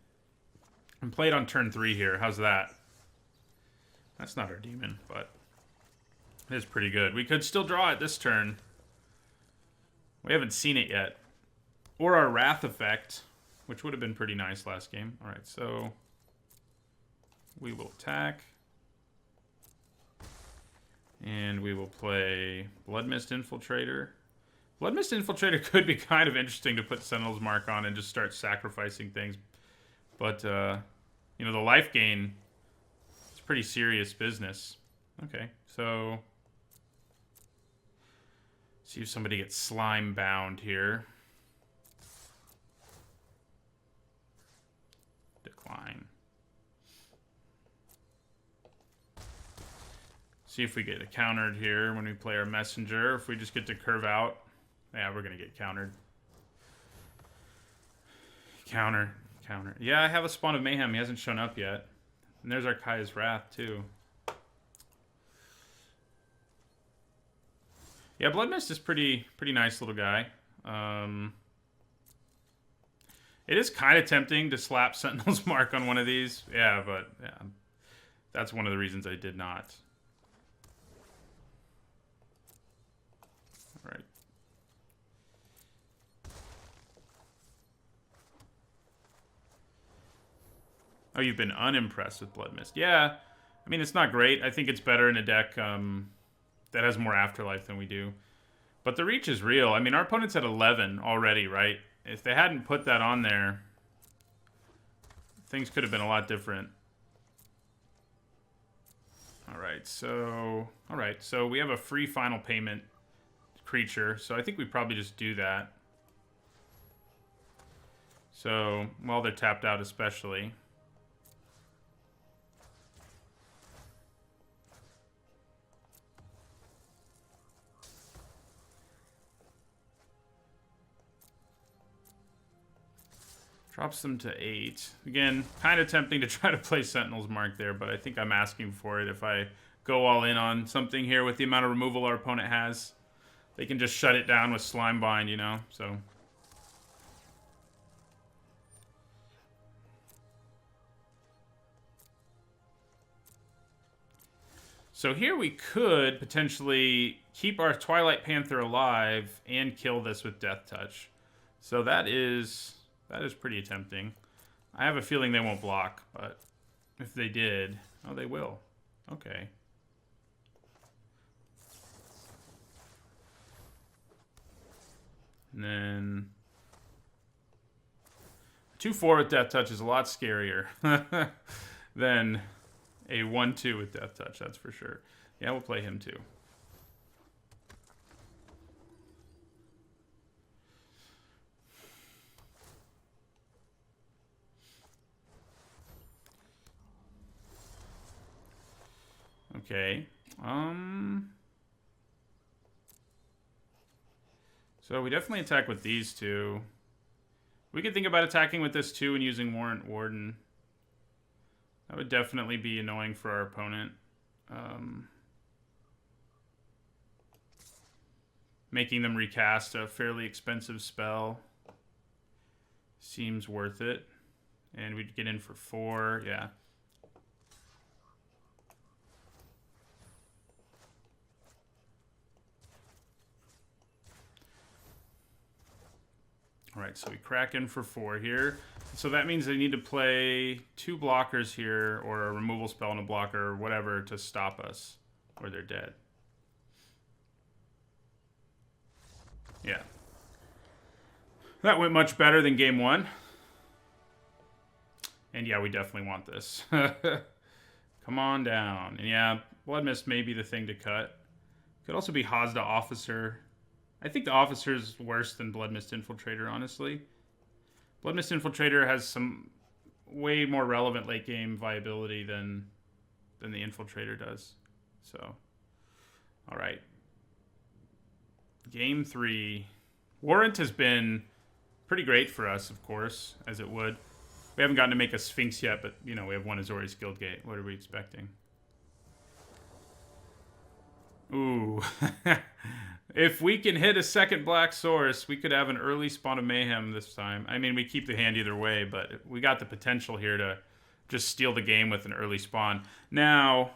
and play it on turn 3 here. How's that? That's not our demon, but it is pretty good. We could still draw it this turn. We haven't seen it yet. Or our Wrath effect, which would have been pretty nice last game. All right, so... we will attack. And we will play Bloodmist Infiltrator. Bloodmist Infiltrator could be kind of interesting to put Sentinel's Mark on and just start sacrificing things. But, you know, the life gain is pretty serious business. Okay, so... see if somebody gets slime bound here. Decline. See if we get it countered here when we play our messenger. If we just get to curve out. Yeah, we're going to get countered. Counter. Counter. Yeah, I have a Spawn of Mayhem. He hasn't shown up yet. And there's our Kaya's Wrath, too. Yeah, Bloodmist is pretty nice little guy. It is kind of tempting to slap Sentinel's Mark on one of these. Yeah, but yeah, that's one of the reasons I did not. All right. Oh, you've been unimpressed with Bloodmist. Yeah, I mean, it's not great. I think it's better in a deck that has more afterlife than we do. But the reach is real. I mean, our opponent's at 11 already, right? If they hadn't put that on there, things could have been a lot different. All right, so we have a free final payment creature, so I think we probably just do that. So, while they're tapped out especially. Drops them to 8. Again, kind of tempting to try to play Sentinel's Mark there, but I think I'm asking for it. If I go all in on something here with the amount of removal our opponent has, they can just shut it down with Slime Bind, you know? So here we could potentially keep our Twilight Panther alive and kill this with Death Touch. So that is pretty tempting. I have a feeling they won't block, but if they did... oh, they will. Okay. And then... 2-4 with Death Touch is a lot scarier than a 1-2 with Death Touch, that's for sure. Yeah, we'll play him too. Okay. So we definitely attack with these two. We could think about attacking with this too and using Warrant Warden. That would definitely be annoying for our opponent. Making them recast a fairly expensive spell seems worth it. And we'd get in for 4, yeah. All right, so we crack in for 4 here. So that means they need to play 2 blockers here, or a removal spell and a blocker, or whatever, to stop us, or they're dead. Yeah. That went much better than game 1. And yeah, we definitely want this. Come on down. And yeah, Bloodmist may be the thing to cut. Could also be Hazda Officer. I think the Officer is worse than Bloodmist Infiltrator, honestly. Bloodmist Infiltrator has some way more relevant late game viability than the Infiltrator does. So, all right. Game 3. Warrant has been pretty great for us, of course, as it would. We haven't gotten to make a Sphinx yet, but, you know, we have one Azorius Guildgate. What are we expecting? Ooh. If we can hit a second Black Source, we could have an early Spawn of Mayhem this time. I mean, we keep the hand either way, but we got the potential here to just steal the game with an early Spawn. Now,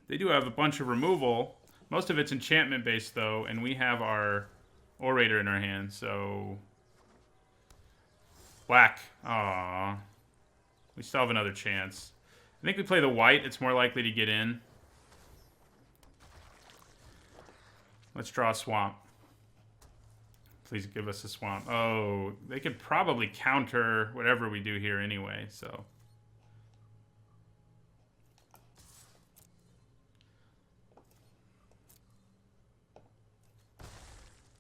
they do have a bunch of removal. Most of it's enchantment-based, though, and we have our Orator in our hand, so... Black. Aww. We still have another chance. I think we play the white. It's more likely to get in. Let's draw a swamp. Please give us a swamp. Oh, they could probably counter whatever we do here anyway, so.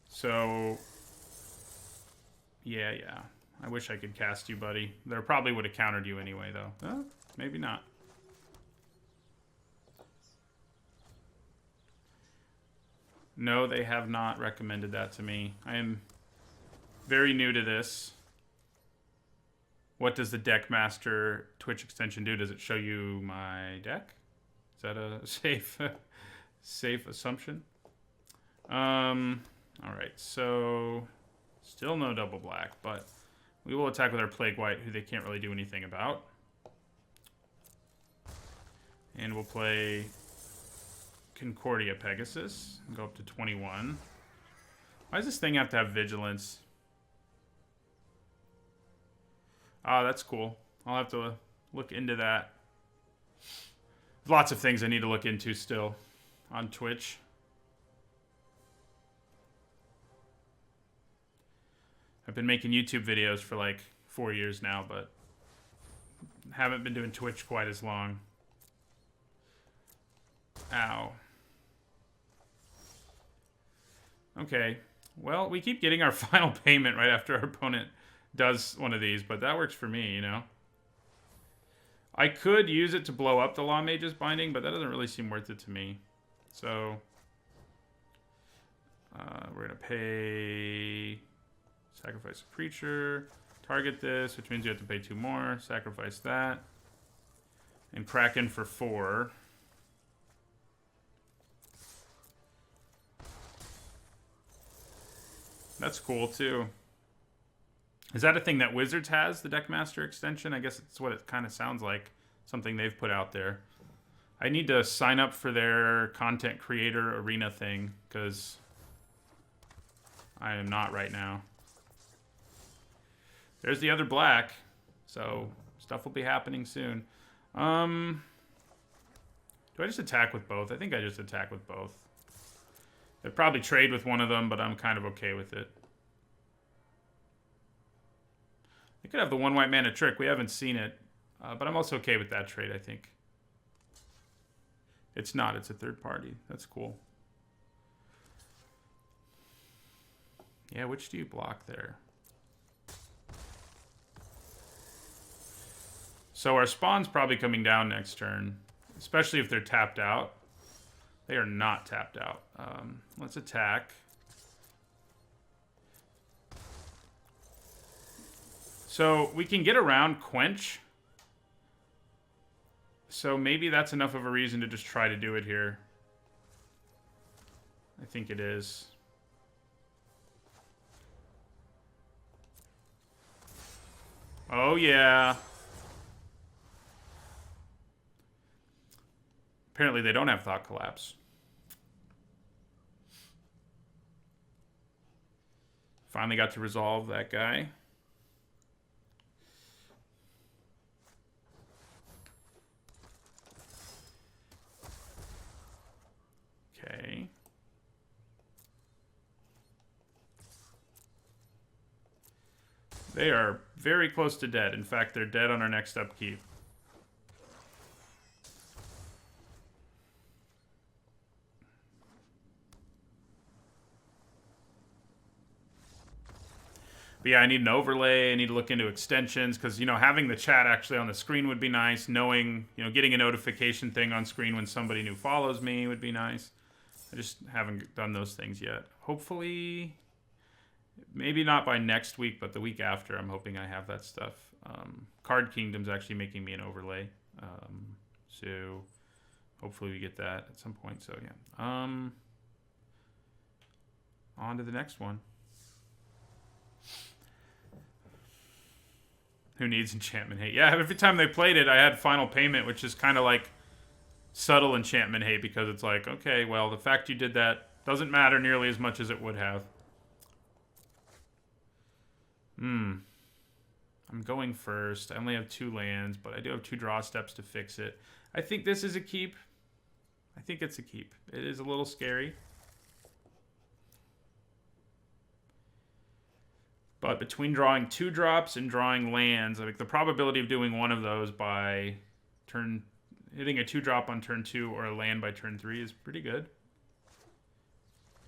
So, yeah. I wish I could cast you, buddy. They probably would have countered you anyway, though. Oh, maybe not. No, they have not recommended that to me. I am very new to this. What does the Deckmaster Twitch extension do? Does it show you my deck? Is that a safe assumption? Alright, so still no double black, but we will attack with our Plague White, who they can't really do anything about. And we'll play Concordia Pegasus and go up to 21. Why does this thing have to have vigilance? Ah, that's cool. I'll have to look into that. Lots of things I need to look into still on Twitch. I've been making YouTube videos for like 4 years now, but haven't been doing Twitch quite as long. Ow. Okay. Well, we keep getting our final payment right after our opponent does one of these, but that works for me, you know? I could use it to blow up the Law Mage's Binding, but that doesn't really seem worth it to me. So, we're going to pay... Sacrifice a creature. Target this, which means you have to pay 2 more. Sacrifice that. And Kraken for 4. That's cool, too. Is that a thing that Wizards has, the Deckmaster extension? I guess it's what it kind of sounds like. Something they've put out there. I need to sign up for their content creator arena thing, because I am not right now. There's the other black, so stuff will be happening soon. Do I just attack with both? I think I just attack with both. I'd probably trade with one of them, but I'm kind of okay with it. They could have the 1 white mana trick. We haven't seen it, but I'm also okay with that trade, I think. It's not. It's a third party. That's cool. Yeah, which do you block there? So our spawn's probably coming down next turn, especially if they're tapped out. They are not tapped out. Let's attack. So we can get around Quench. So maybe that's enough of a reason to just try to do it here. I think it is. Oh, yeah. Apparently they don't have Thought Collapse. Finally got to resolve that guy. Okay. They are very close to dead. In fact, they're dead on our next upkeep. But yeah, I need an overlay. I need to look into extensions because, you know, having the chat actually on the screen would be nice. Knowing, you know, getting a notification thing on screen when somebody new follows me would be nice. I just haven't done those things yet. Hopefully, maybe not by next week, but the week after, I'm hoping I have that stuff. Card Kingdom's actually making me an overlay. So hopefully we get that at some point. So yeah. On to the next one. Who needs enchantment hate? Yeah, every time they played it, I had final payment, which is kind of like subtle enchantment hate because it's like, okay, well, the fact you did that doesn't matter nearly as much as it would have. I'm going first. I only have 2 lands, but I do have 2 draw steps to fix it. I think this is a keep. I think it's a keep. It is a little scary. But between drawing 2 drops and drawing lands, like the probability of doing one of those by hitting a 2-drop on turn 2 or a land by turn 3 is pretty good.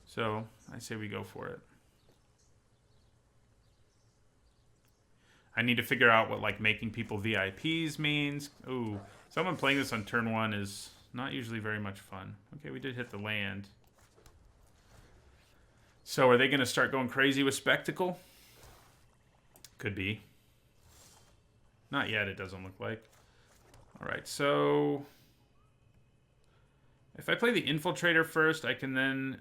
So I say we go for it. I need to figure out what like making people VIPs means. Ooh, someone playing this on turn 1 is not usually very much fun. Okay, we did hit the land. So are they going to start going crazy with Spectacle? Could be. Not yet, it doesn't look like. Alright, so if I play the Infiltrator first, I can then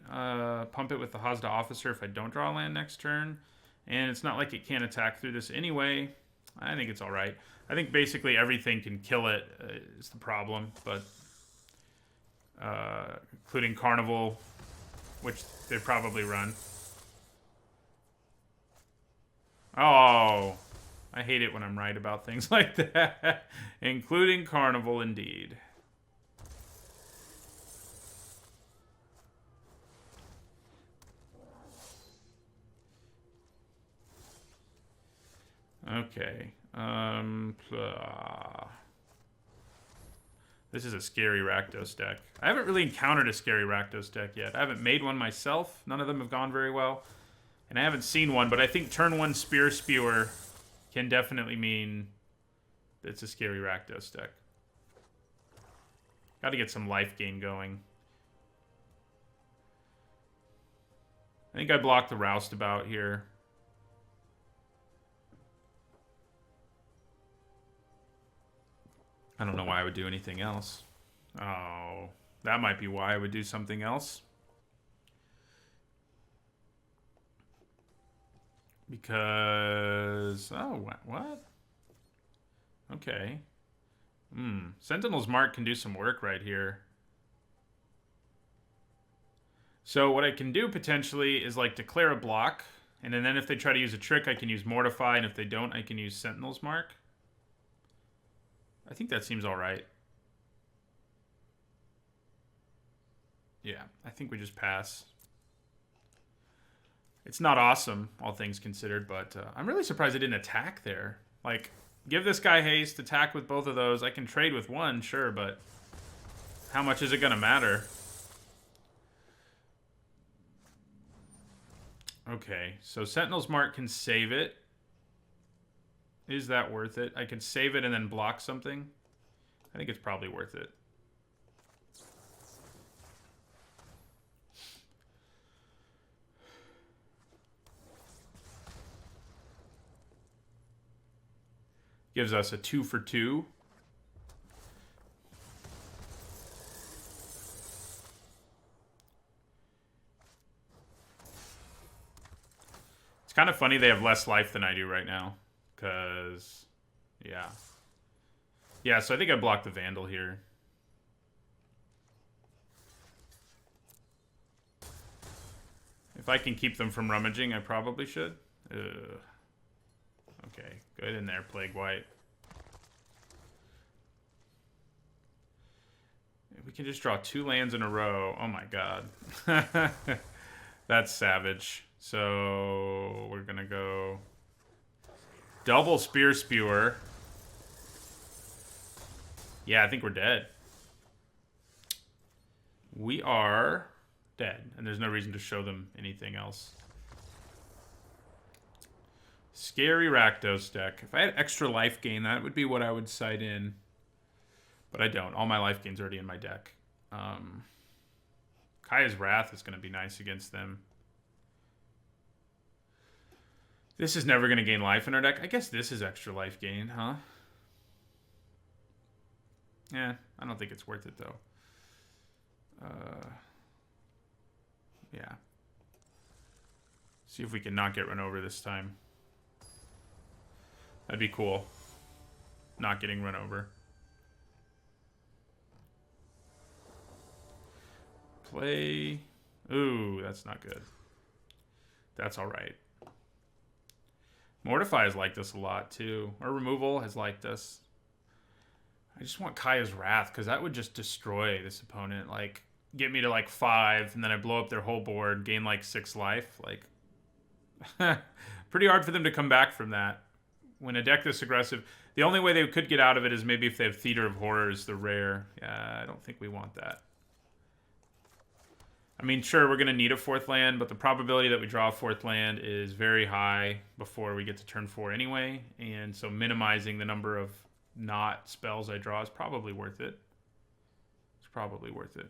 pump it with the Hazda Officer if I don't draw a land next turn. And it's not like it can't attack through this anyway. I think it's alright. I think basically everything can kill it is the problem, but including Carnival, which they probably run. Oh, I hate it when I'm right about things like that. Including Carnival, indeed. Okay. This is a scary Rakdos deck. I haven't really encountered a scary Rakdos deck yet. I haven't made one myself. None of them have gone very well. And I haven't seen one, but I think turn 1 Spear Spewer can definitely mean it's a scary Rakdos deck. Got to get some life gain going. I think I blocked the Roustabout here. I don't know why I would do anything else. Oh, that might be why I would do something else. Because... Oh, what? Okay. Sentinel's Mark can do some work right here. So what I can do potentially is like declare a block. And then if they try to use a trick, I can use Mortify. And if they don't, I can use Sentinel's Mark. I think that seems alright. Yeah, I think we just pass. It's not awesome, all things considered, but I'm really surprised I didn't attack there. Like, give this guy haste, attack with both of those. I can trade with one, sure, but how much is it going to matter? Okay, so Sentinel's Mark can save it. Is that worth it? I can save it and then block something. I think it's probably worth it. Gives us a 2 for 2. It's kind of funny they have less life than I do right now. Because, yeah. Yeah, so I think I blocked the Vandal here. If I can keep them from rummaging, I probably should. Ugh. Okay, good in there, Plague White. We can just draw 2 lands in a row. Oh my god. That's savage. So we're gonna go double Spear Spewer. Yeah, I think we're dead. We are dead, and there's no reason to show them anything else. Scary Rakdos deck. If I had extra life gain, that would be what I would side in. But I don't. All my life gain's already in my deck. Kaya's Wrath is going to be nice against them. This is never going to gain life in our deck. I guess this is extra life gain, huh? Yeah, I don't think it's worth it, though. Yeah. See if we can not get run over this time. That'd be cool. Not getting run over. Play. Ooh, that's not good. That's alright. Mortify has liked us a lot, too. Or Removal has liked us. I just want Kaya's Wrath, because that would just destroy this opponent. Like, get me to, like, 5, and then I blow up their whole board, gain, like, 6 life. Like, Pretty hard for them to come back from that. When a deck this aggressive, the only way they could get out of it is maybe if they have Theater of Horrors, the rare. Yeah, I don't think we want that. I mean, sure, we're going to need a 4th land, but the probability that we draw a 4th land is very high before we get to turn 4 anyway, and so minimizing the number of not spells I draw is probably worth it. It's probably worth it.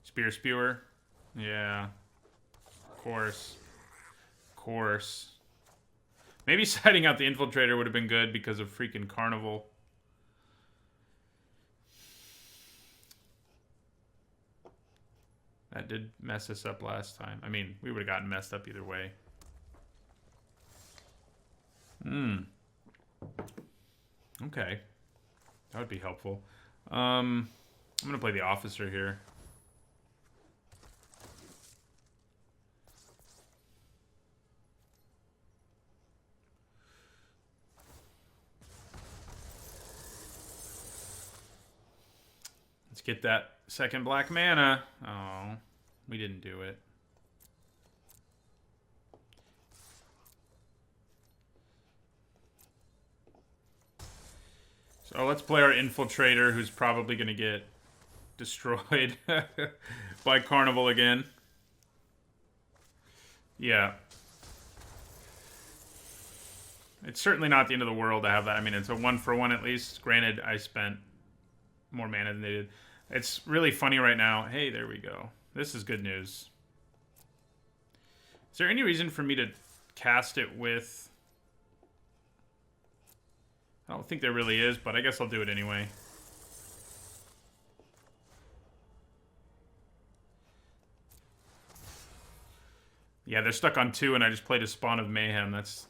Spear Spewer. Yeah. Of course. Of course. Maybe siding out the Infiltrator would have been good because of freaking Carnival. That did mess us up last time. I mean, we would have gotten messed up either way. Okay. That would be helpful. I'm going to play the Officer here. Let's get that second black mana. Oh, we didn't do it. So let's play our Infiltrator, who's probably going to get destroyed by Carnival again. Yeah. It's certainly not the end of the world to have that. I mean, it's a 1-for-1 at least. Granted, I spent more mana than they did. It's really funny right now. Hey, there we go. This is good news. Is there any reason for me to cast it with... I don't think there really is, but I guess I'll do it anyway. Yeah, they're stuck on 2, and I just played a Spawn of Mayhem. That's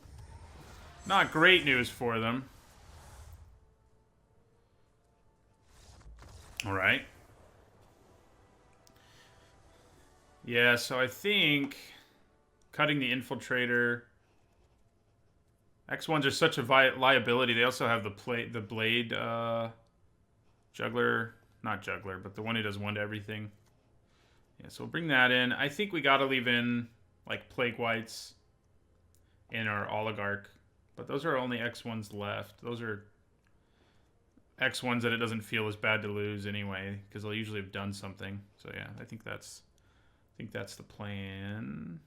not great news for them. All right. Yeah, so I think cutting the Infiltrator... X1s are such a liability. They also have the Blade Juggler. Not Juggler, but the one who does 1 to everything. Yeah, so we'll bring that in. I think we got to leave in, like, Plague Whites in our Oligarch. But those are only X1s left. Those are X1s that it doesn't feel as bad to lose anyway, because they'll usually have done something. So yeah, I think that's the plan.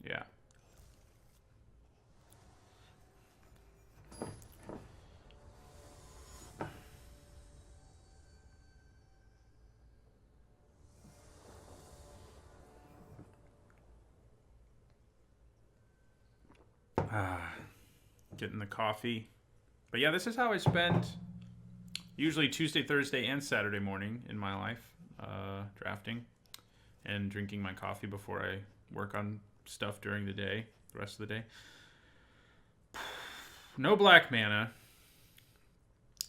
Yeah. Getting the coffee. But yeah, this is how I spend usually Tuesday, Thursday, and Saturday morning in my life. Drafting and drinking my coffee before I work on stuff during the day, the rest of the day. No black mana.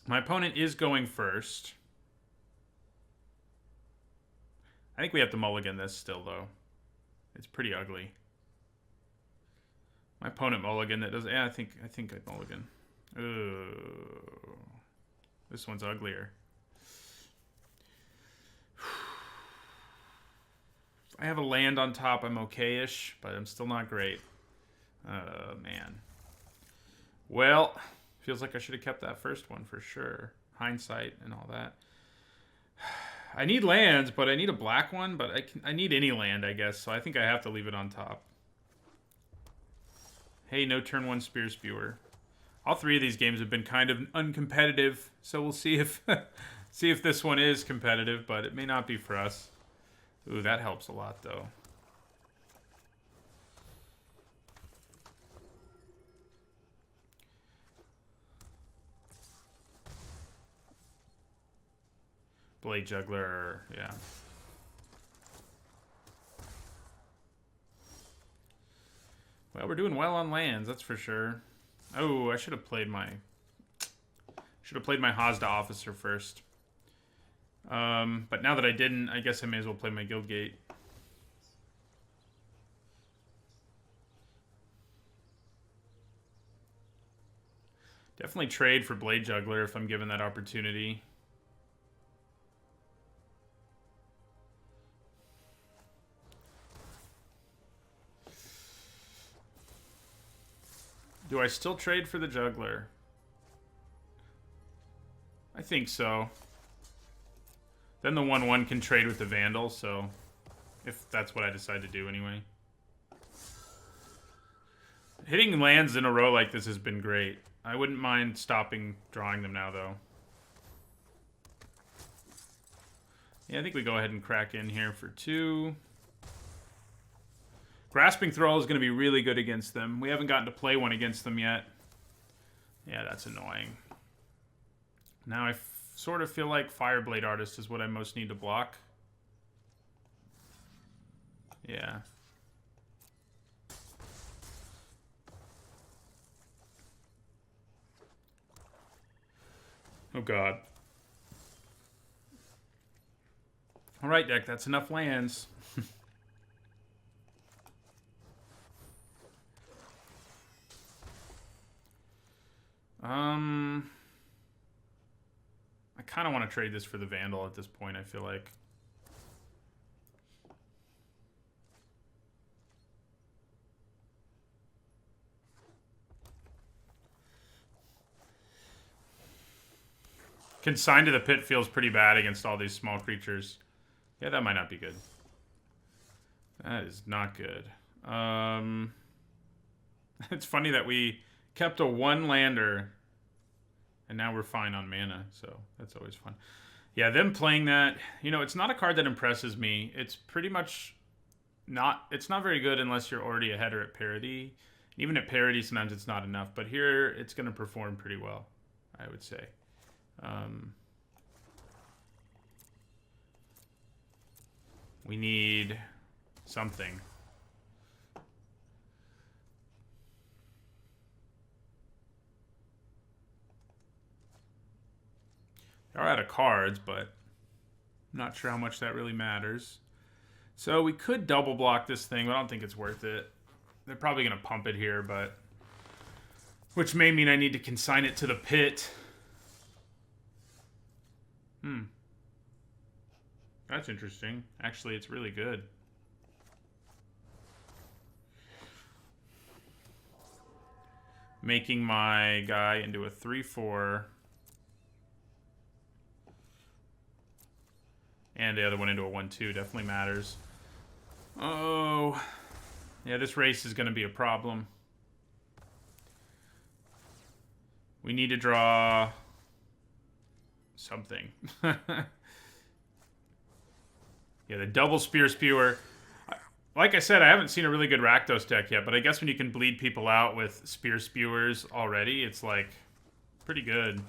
My opponent is going first. I think we have to mulligan this still, though. It's pretty ugly. My opponent mulligan that does... Yeah, I think I'd mulligan. Ooh. This one's uglier. If I have a land on top, I'm okay-ish, but I'm still not great. Man. Well, feels like I should have kept that first one for sure. Hindsight and all that. I need lands, but I need a black one, but I need any land, I guess, so I think I have to leave it on top. Hey, no turn 1 Spear Spewer. All 3 of these games have been kind of uncompetitive, so we'll see if see if this one is competitive, but it may not be for us. Ooh, that helps a lot, though. Blade Juggler, yeah. Well, we're doing well on lands, that's for sure. Oh, I should have played my Hazda Officer first. But now that I didn't, I guess I may as well play my Guildgate. Definitely trade for Blade Juggler if I'm given that opportunity. Do I still trade for the Juggler? I think so. Then the 1/1 can trade with the Vandal, so if that's what I decide to do anyway. Hitting lands in a row like this has been great. I wouldn't mind stopping drawing them now, though. Yeah, I think we go ahead and crack in here for 2. Grasping Thrall is going to be really good against them. We haven't gotten to play one against them yet. Yeah, that's annoying. Now I sort of feel like Fireblade Artist is what I most need to block. Yeah. Oh, God. All right, deck. That's enough lands. I kind of want to trade this for the Vandal at this point, I feel like. Consigned to the Pit feels pretty bad against all these small creatures. Yeah, that might not be good. That is not good. It's funny that we kept a 1-lander and now we're fine on mana, so that's always fun. Yeah, them playing that, you know, it's not a card that impresses me. It's pretty much not, it's not very good unless you're already ahead or at parity. Even at parity, sometimes it's not enough, but here it's going to perform pretty well, I would say. We need something. They are out of cards, but I'm not sure how much that really matters. So we could double block this thing, but I don't think it's worth it. They're probably going to pump it here, but which may mean I need to consign it to the pit. That's interesting. Actually, it's really good. Making my guy into a 3/4. And the other one into a 1/2 definitely matters. Oh. Yeah, this race is going to be a problem. We need to draw something. Yeah, the double Spear Spewer. Like I said, I haven't seen a really good Rakdos deck yet, but I guess when you can bleed people out with Spear Spewers already, it's like pretty good.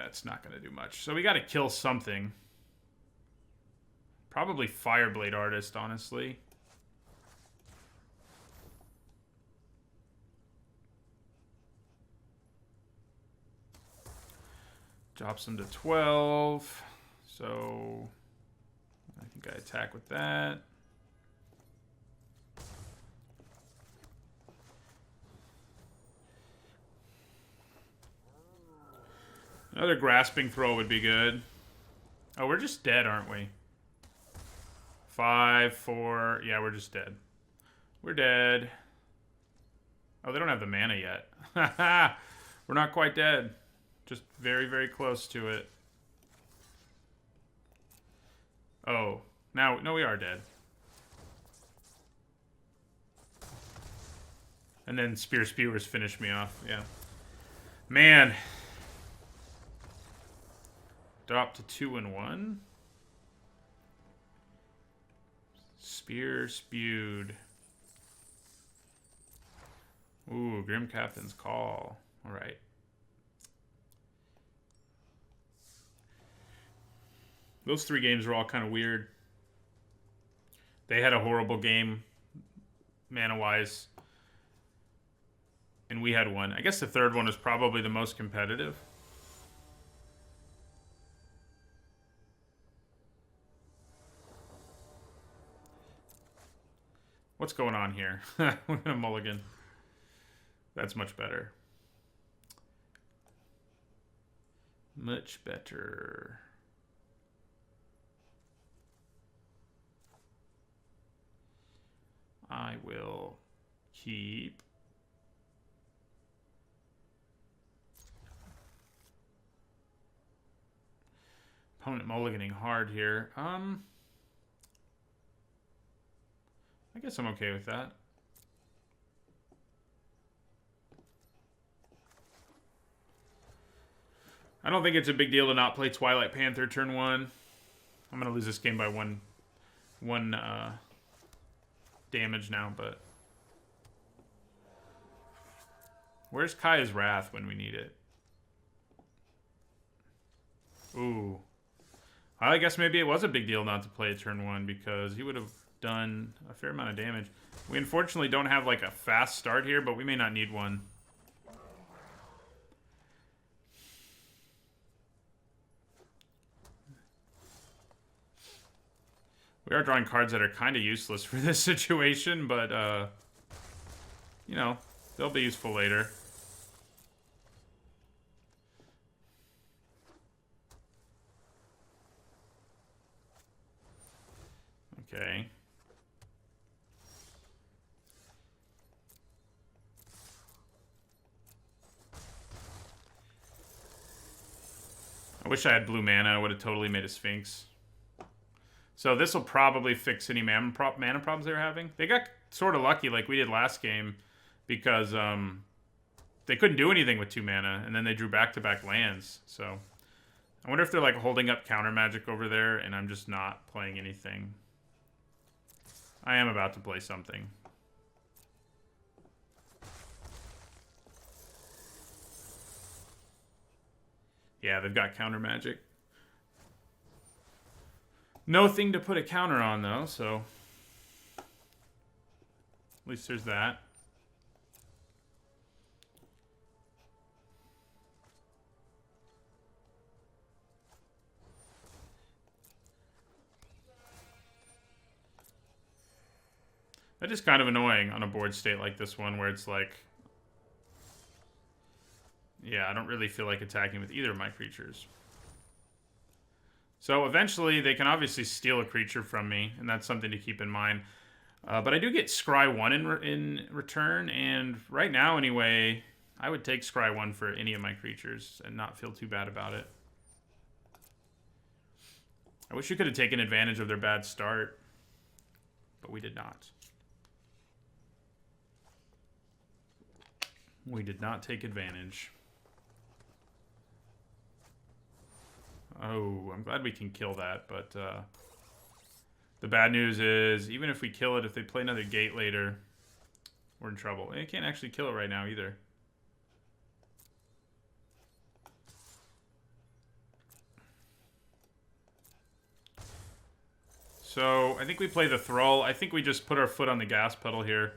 It's not going to do much. So we got to kill something. Probably Fireblade Artist, honestly. Drops them to 12. So I think I attack with that. Another Grasping Throw would be good. Oh, we're just dead, aren't we? 5, 4. Yeah, we're just dead. We're dead. Oh, they don't have the mana yet. We're not quite dead. Just very, very close to it. Oh, now, no, we are dead. And then Spear Spewers finish me off. Yeah. Man. Drop to 2 and 1. Spear Spewed. Ooh, Grim Captain's Call. All right. Those 3 games were all kind of weird. They had a horrible game, mana-wise. And we had one. I guess the third one was probably the most competitive. What's going on here? We're gonna mulligan. That's much better. Much better. I will keep. Opponent mulliganing hard here. I guess I'm okay with that. I don't think it's a big deal to not play Twilight Panther turn 1. I'm going to lose this game by one damage now, but... Where's Kaya's Wrath when we need it? Ooh. I guess maybe it was a big deal not to play turn 1 because he would have done a fair amount of damage. We unfortunately don't have like a fast start here, but we may not need one. We are drawing cards that are kind of useless for this situation, but, you know, they'll be useful later. Okay. I wish I had blue mana. I would have totally made a Sphinx. So this will probably fix any mana problems they were having. They got sort of lucky like we did last game because they couldn't do anything with 2 mana, and then they drew back-to-back lands. So I wonder if they're like holding up counter magic over there, and I'm just not playing anything. I am about to play something. Yeah, they've got counter magic. No thing to put a counter on, though, so... At least there's that. That is kind of annoying on a board state like this one, where it's like... Yeah, I don't really feel like attacking with either of my creatures. So eventually, they can obviously steal a creature from me, and that's something to keep in mind. But I do get Scry 1 in return, and right now, anyway, I would take Scry 1 for any of my creatures and not feel too bad about it. I wish you could have taken advantage of their bad start, but we did not. We did not take advantage. Oh, I'm glad we can kill that, but the bad news is, even if we kill it, if they play another gate later, we're in trouble. And you can't actually kill it right now either. So, I think we play the Thrall. I think we just put our foot on the gas pedal here.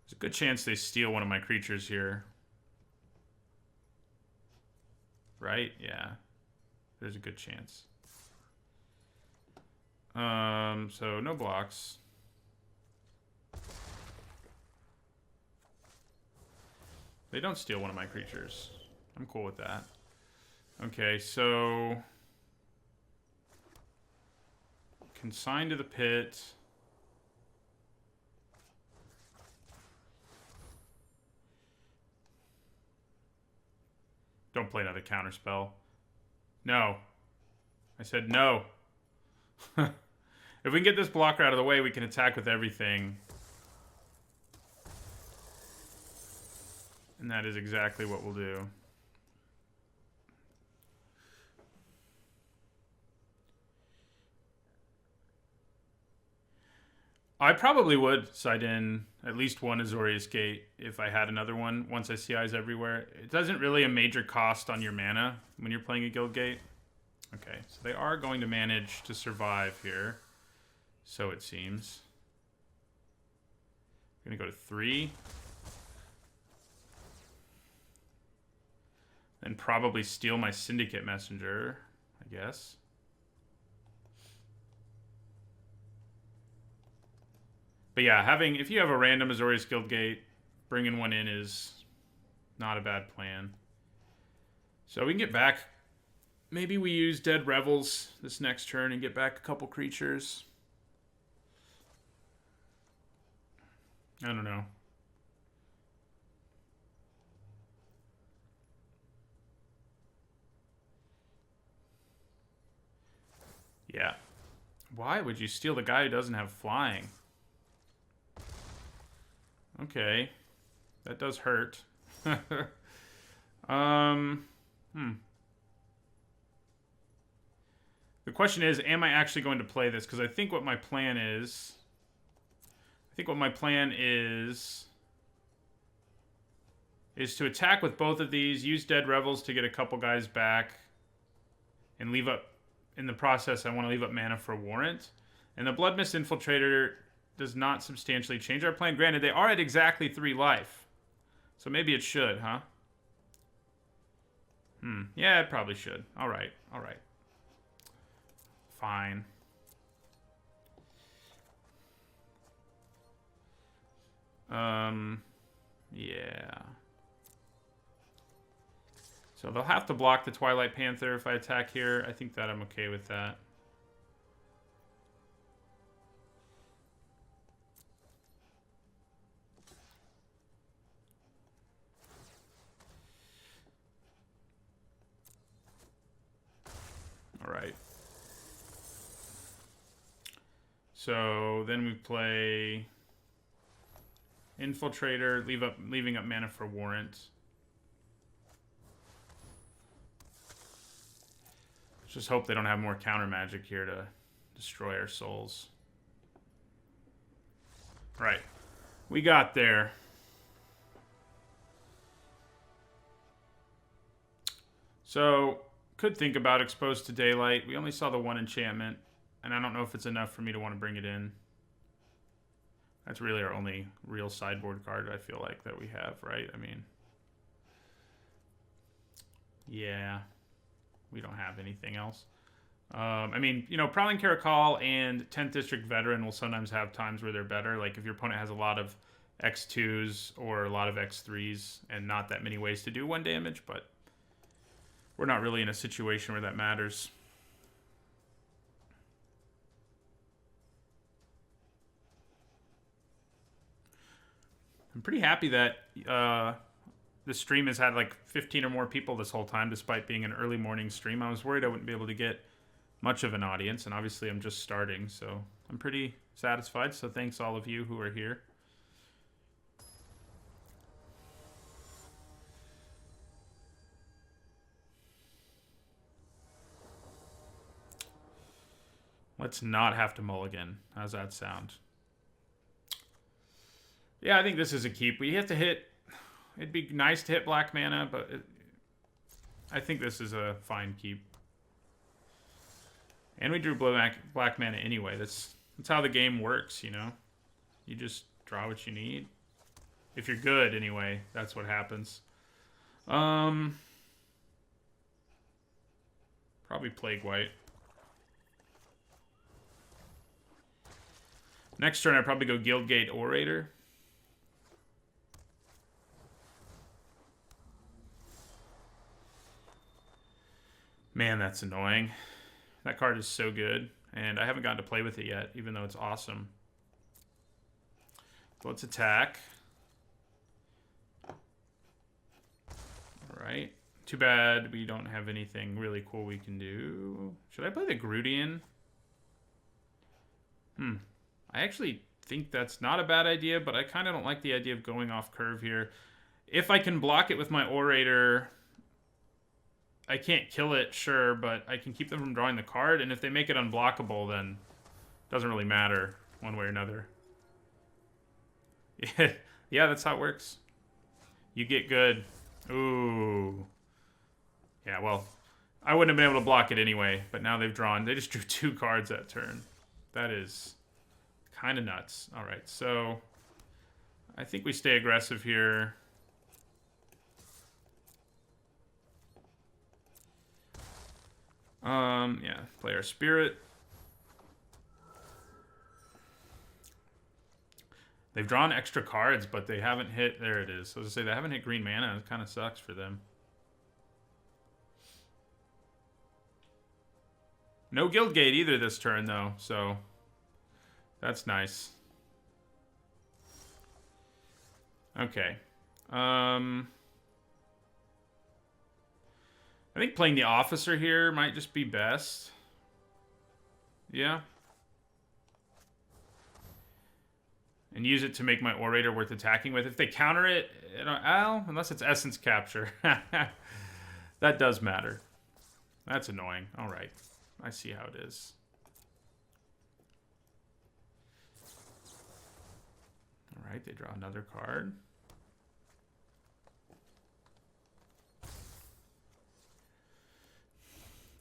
There's a good chance they steal one of my creatures here. Right? Yeah. There's a good chance. So no blocks. They don't steal one of my creatures. I'm cool with that. Okay, so... Consign to the pit. Don't play another counterspell. No. I said no. If we can get this blocker out of the way, we can attack with everything. And that is exactly what we'll do. I probably would side in at least one Azorius Gate if I had another one once I see eyes everywhere. It doesn't really a major cost on your mana when you're playing a Guild Gate. Okay, so they are going to manage to survive here. So it seems. I'm going to go to 3. Then probably steal my Syndicate Messenger, I guess. But yeah, having if you have a random Azorius Guildgate, bringing one in is not a bad plan. So we can get back. Maybe we use Dead Revels this next turn and get back a couple creatures. I don't know. Yeah. Why would you steal the guy who doesn't have flying? Okay. That does hurt. The question is, am I actually going to play this? Because I think what my plan is... is to attack with both of these, use Dead Revels to get a couple guys back, and leave up... In the process, I want to leave up mana for Warrant. And the Blood Mist Infiltrator does not substantially change our plan. Granted, they are at exactly 3 life. So maybe it should, huh? Yeah, it probably should. Alright, alright. Fine. Yeah. So they'll have to block the Twilight Panther if I attack here. I think that I'm okay with that. Alright. So then we play Infiltrator, leaving up mana for Warrant. Just hope they don't have more counter magic here to destroy our souls. Right. We got there. So, could think about Exposed to Daylight. We only saw the 1 enchantment, and I don't know if it's enough for me to want to bring it in. That's really our only real sideboard card, I feel like, that we have, right? I mean... Yeah... We don't have anything else. I mean, you know, Prowling Caracal and 10th District Veteran will sometimes have times where they're better. Like if your opponent has a lot of X2s or a lot of X3s and not that many ways to do 1 damage, but we're not really in a situation where that matters. I'm pretty happy that the stream has had like 15 or more people this whole time, despite being an early morning stream. I was worried I wouldn't be able to get much of an audience, and obviously I'm just starting, so I'm pretty satisfied. So thanks all of you who are here. Let's not have to mulligan. How's that sound? Yeah, I think this is a keep. We have to hit... It'd be nice to hit black mana, but I think this is a fine keep. And we drew black mana anyway. That's how the game works, you know? You just draw what you need. If you're good, anyway, that's what happens. Probably Plague White. Next turn, I'd probably go Guildgate Orator. Man, that's annoying. That card is so good, and I haven't gotten to play with it yet, even though it's awesome. So let's attack. Alright. Too bad we don't have anything really cool we can do. Should I play the Grudian? I actually think that's not a bad idea, but I kind of don't like the idea of going off curve here. If I can block it with my Orator... I can't kill it, sure, but I can keep them from drawing the card, and if they make it unblockable, then it doesn't really matter one way or another. Yeah, that's how it works. You get good. Ooh. Yeah, well, I wouldn't have been able to block it anyway, but now they've drawn. They just drew 2 cards that turn. That is kind of nuts. All right, so I think we stay aggressive here. Yeah, play our Spirit. They've drawn extra cards, but they haven't hit... There it is. So I was going to say, they haven't hit green mana. It kind of sucks for them. No Guild Gate either this turn, though. So that's nice. Okay. I think playing the Officer here might just be best. Yeah. And use it to make my Orator worth attacking with. If they counter it, unless it's Essence Capture. That does matter. That's annoying. All right. I see how it is. All right, they draw another card.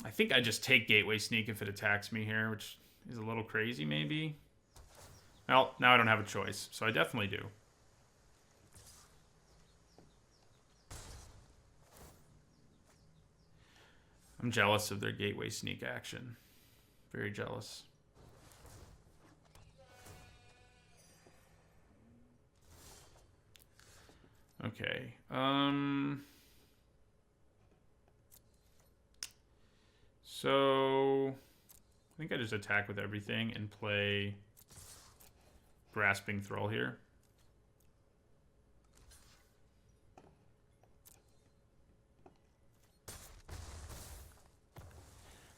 I think I just take Gateway Sneak if it attacks me here, which is a little crazy, maybe. Well, now I don't have a choice, so I definitely do. I'm jealous of their Gateway Sneak action. Very jealous. Okay. So I think I just attack with everything and play Grasping Thrall here.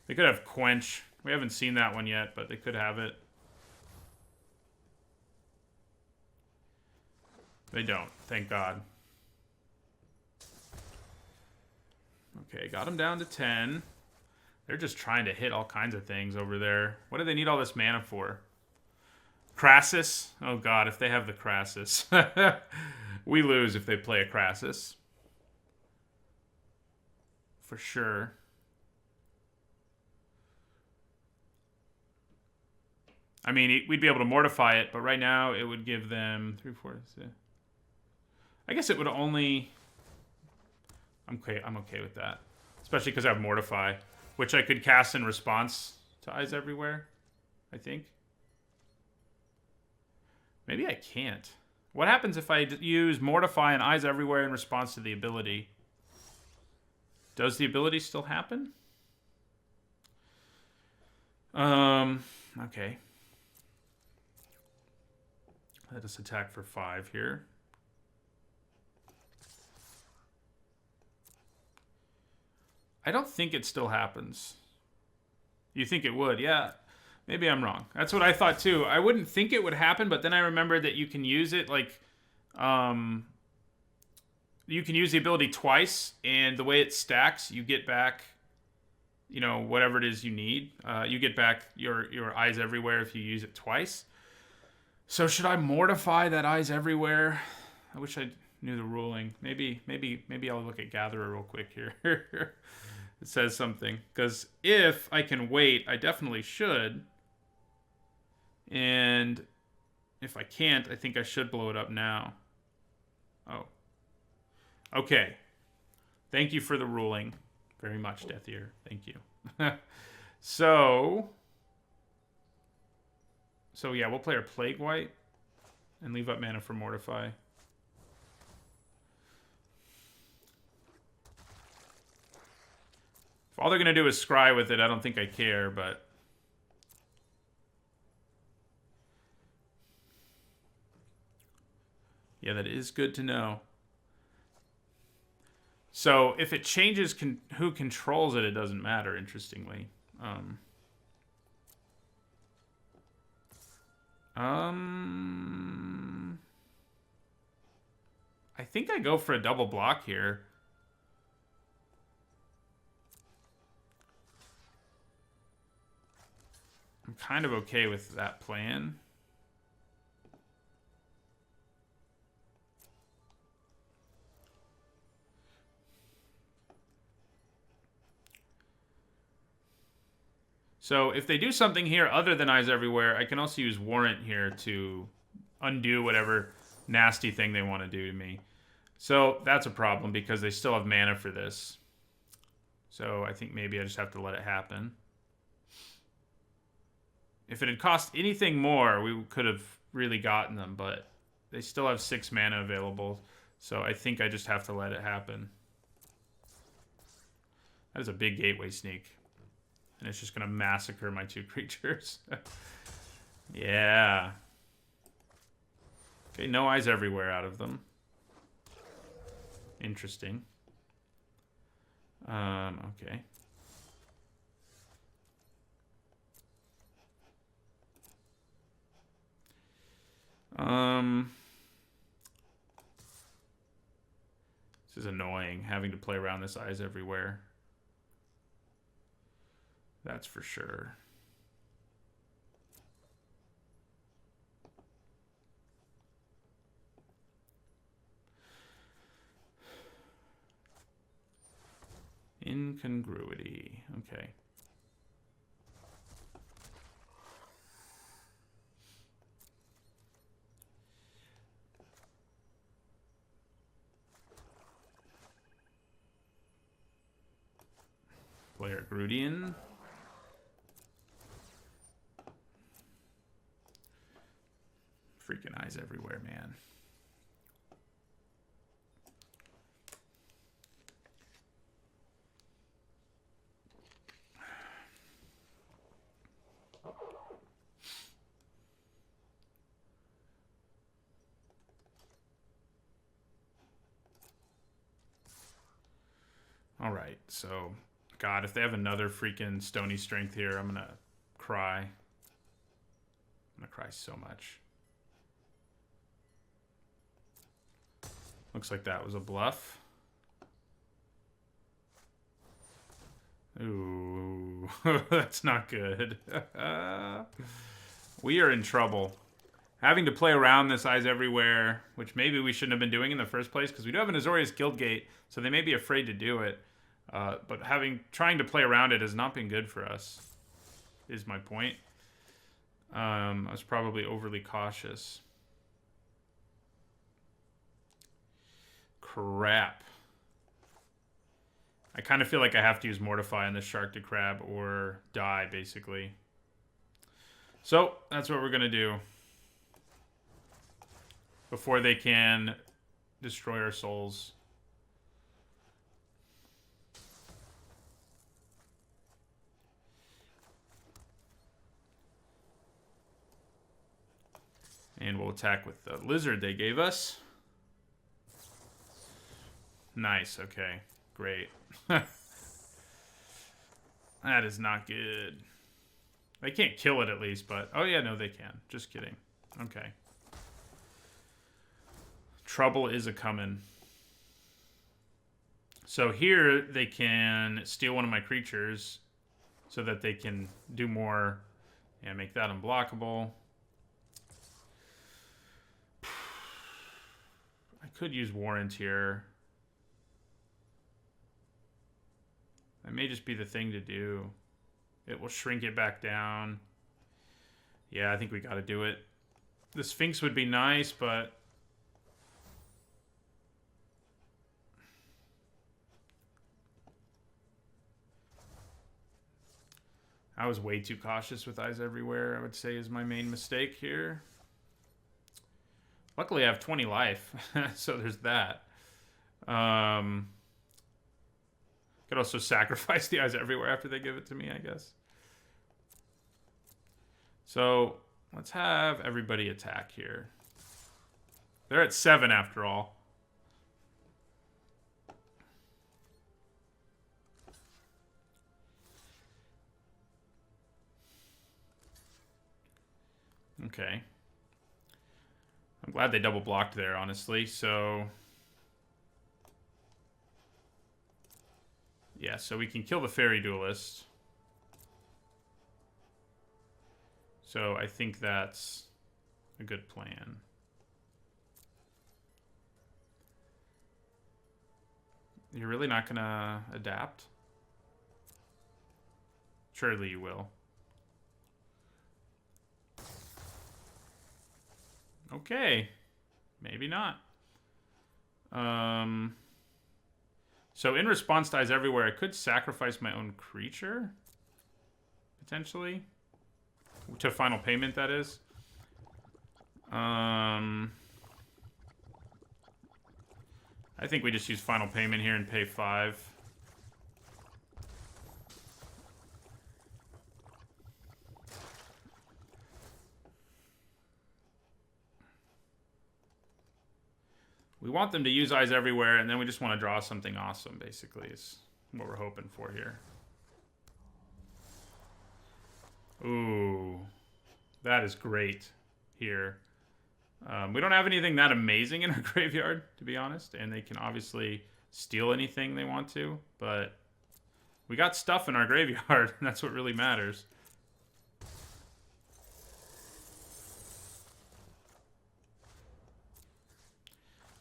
They could have Quench. We haven't seen that one yet, but they could have it. They don't, thank God. Okay, got him down to 10. They're just trying to hit all kinds of things over there. What do they need all this mana for? Crassus? Oh God, if they have the Crassus. We lose if they play a Crassus. For sure. I mean, we'd be able to mortify it, but right now it would give them 3, 4, 6. I guess it would only... I'm okay with that. Especially because I have Mortify, which I could cast in response to Eyes Everywhere, I think. Maybe I can't. What happens if I use Mortify and Eyes Everywhere in response to the ability? Does the ability still happen? Okay. Let us attack for 5 here. I don't think it still happens. You think it would? Yeah. Maybe I'm wrong. That's what I thought too. I wouldn't think it would happen, but then I remembered that you can use it like... you can use the ability twice, and the way it stacks, you get back... You know, whatever it is you need. You get back your Eyes Everywhere if you use it twice. So should I mortify that Eyes Everywhere? I wish I knew the ruling. Maybe I'll look at Gatherer real quick here. It says something. Because if I can wait, I definitely should. And if I can't, I think I should blow it up now. Oh. Okay. Thank you for the ruling. Very much, Death Ear. Thank you. So yeah, we'll play our Plague White and leave up mana for Mortify. If all they're going to do is scry with it, I don't think I care, but... Yeah, that is good to know. So if it changes who controls it, it doesn't matter, interestingly. I think I go for a double block here. I'm kind of okay with that plan. So if they do something here other than Eyes Everywhere, I can also use Warrant here to undo whatever nasty thing they want to do to me. So that's a problem because they still have mana for this. So I think maybe I just have to let it happen. If it had cost anything more, we could have really gotten them, but they still have 6 mana available. So I think I just have to let it happen. That is a big gateway sneak. And it's just going to massacre my 2 creatures. Yeah. Okay, no eyes everywhere out of them. Interesting. Okay. This is annoying, having to play around this eyes everywhere. That's for sure. Incongruity. Okay. Player Grudian. Freaking eyes everywhere, man. All right, so, God, if they have another freaking Stony Strength here, I'm gonna cry. I'm gonna cry so much. Looks like that was a bluff. Ooh, that's not good. We are in trouble. Having to play around this eyes everywhere, which maybe we shouldn't have been doing in the first place, because we do have an Azorius Guildgate, so they may be afraid to do it. But trying to play around it has not been good for us, is my point. I was probably overly cautious. Crap. I kind of feel like I have to use Mortify on this Shark to Crab or die, basically. So, that's what we're going to do. Before they can destroy our souls. And we'll attack with the lizard they gave us. Nice, okay. Great. That is not good. They can't kill it at least, but... Oh yeah, no, they can. Just kidding. Okay. Trouble is a-coming. So here, they can steal one of my creatures so that they can do more... Yeah, make that unblockable. I could use Warrant here. That may just be the thing to do. It will shrink it back down. Yeah, I think we got to do it. The Sphinx would be nice, but... I was way too cautious with eyes everywhere, I would say, is my main mistake here. Luckily, I have 20 life, so there's that. Could also sacrifice the eyes everywhere after they give it to me, I guess. So, let's have everybody attack here. They're at 7 after all. Okay. I'm glad they double blocked there, honestly, so... Yeah, so we can kill the Fairy Duelist. So I think that's a good plan. You're really not gonna adapt? Surely you will. Okay. Maybe not. So in response to eyes everywhere, I could sacrifice my own creature. Potentially. To final payment, that is. I think we just use final payment here and pay 5. We want them to use Eyes Everywhere, and then we just want to draw something awesome, basically, is what we're hoping for here. Ooh. That is great here. We don't have anything that amazing in our graveyard, to be honest, and they can obviously steal anything they want to, but we got stuff in our graveyard, and that's what really matters.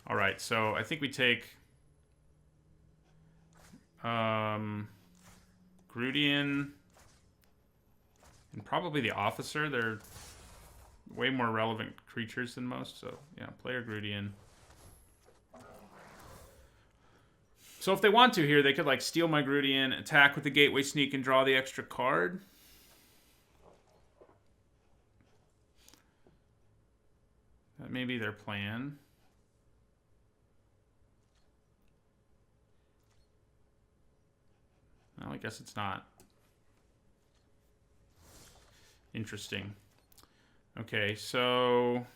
All right, so I think we take Grudian and probably the Officer. They're way more relevant creatures than most, so yeah, player Grudian. So if they want to here, they could like steal my Grudian, attack with the Gateway Sneak, and draw the extra card. That may be their plan. Well, I guess it's not. Interesting. Okay, so...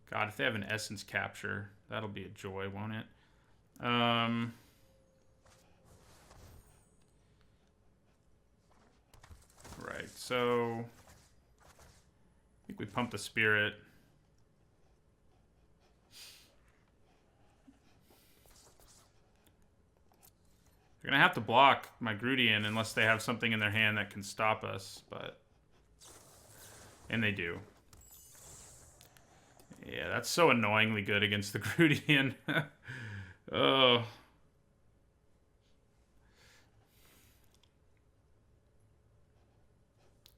God, if they have an Essence Capture, that'll be a joy, won't it? Right, so... I think we pump the Spirit. They're going to have to block my Grudian unless they have something in their hand that can stop us, but... And they do. Yeah, that's so annoyingly good against the Grudian. Oh.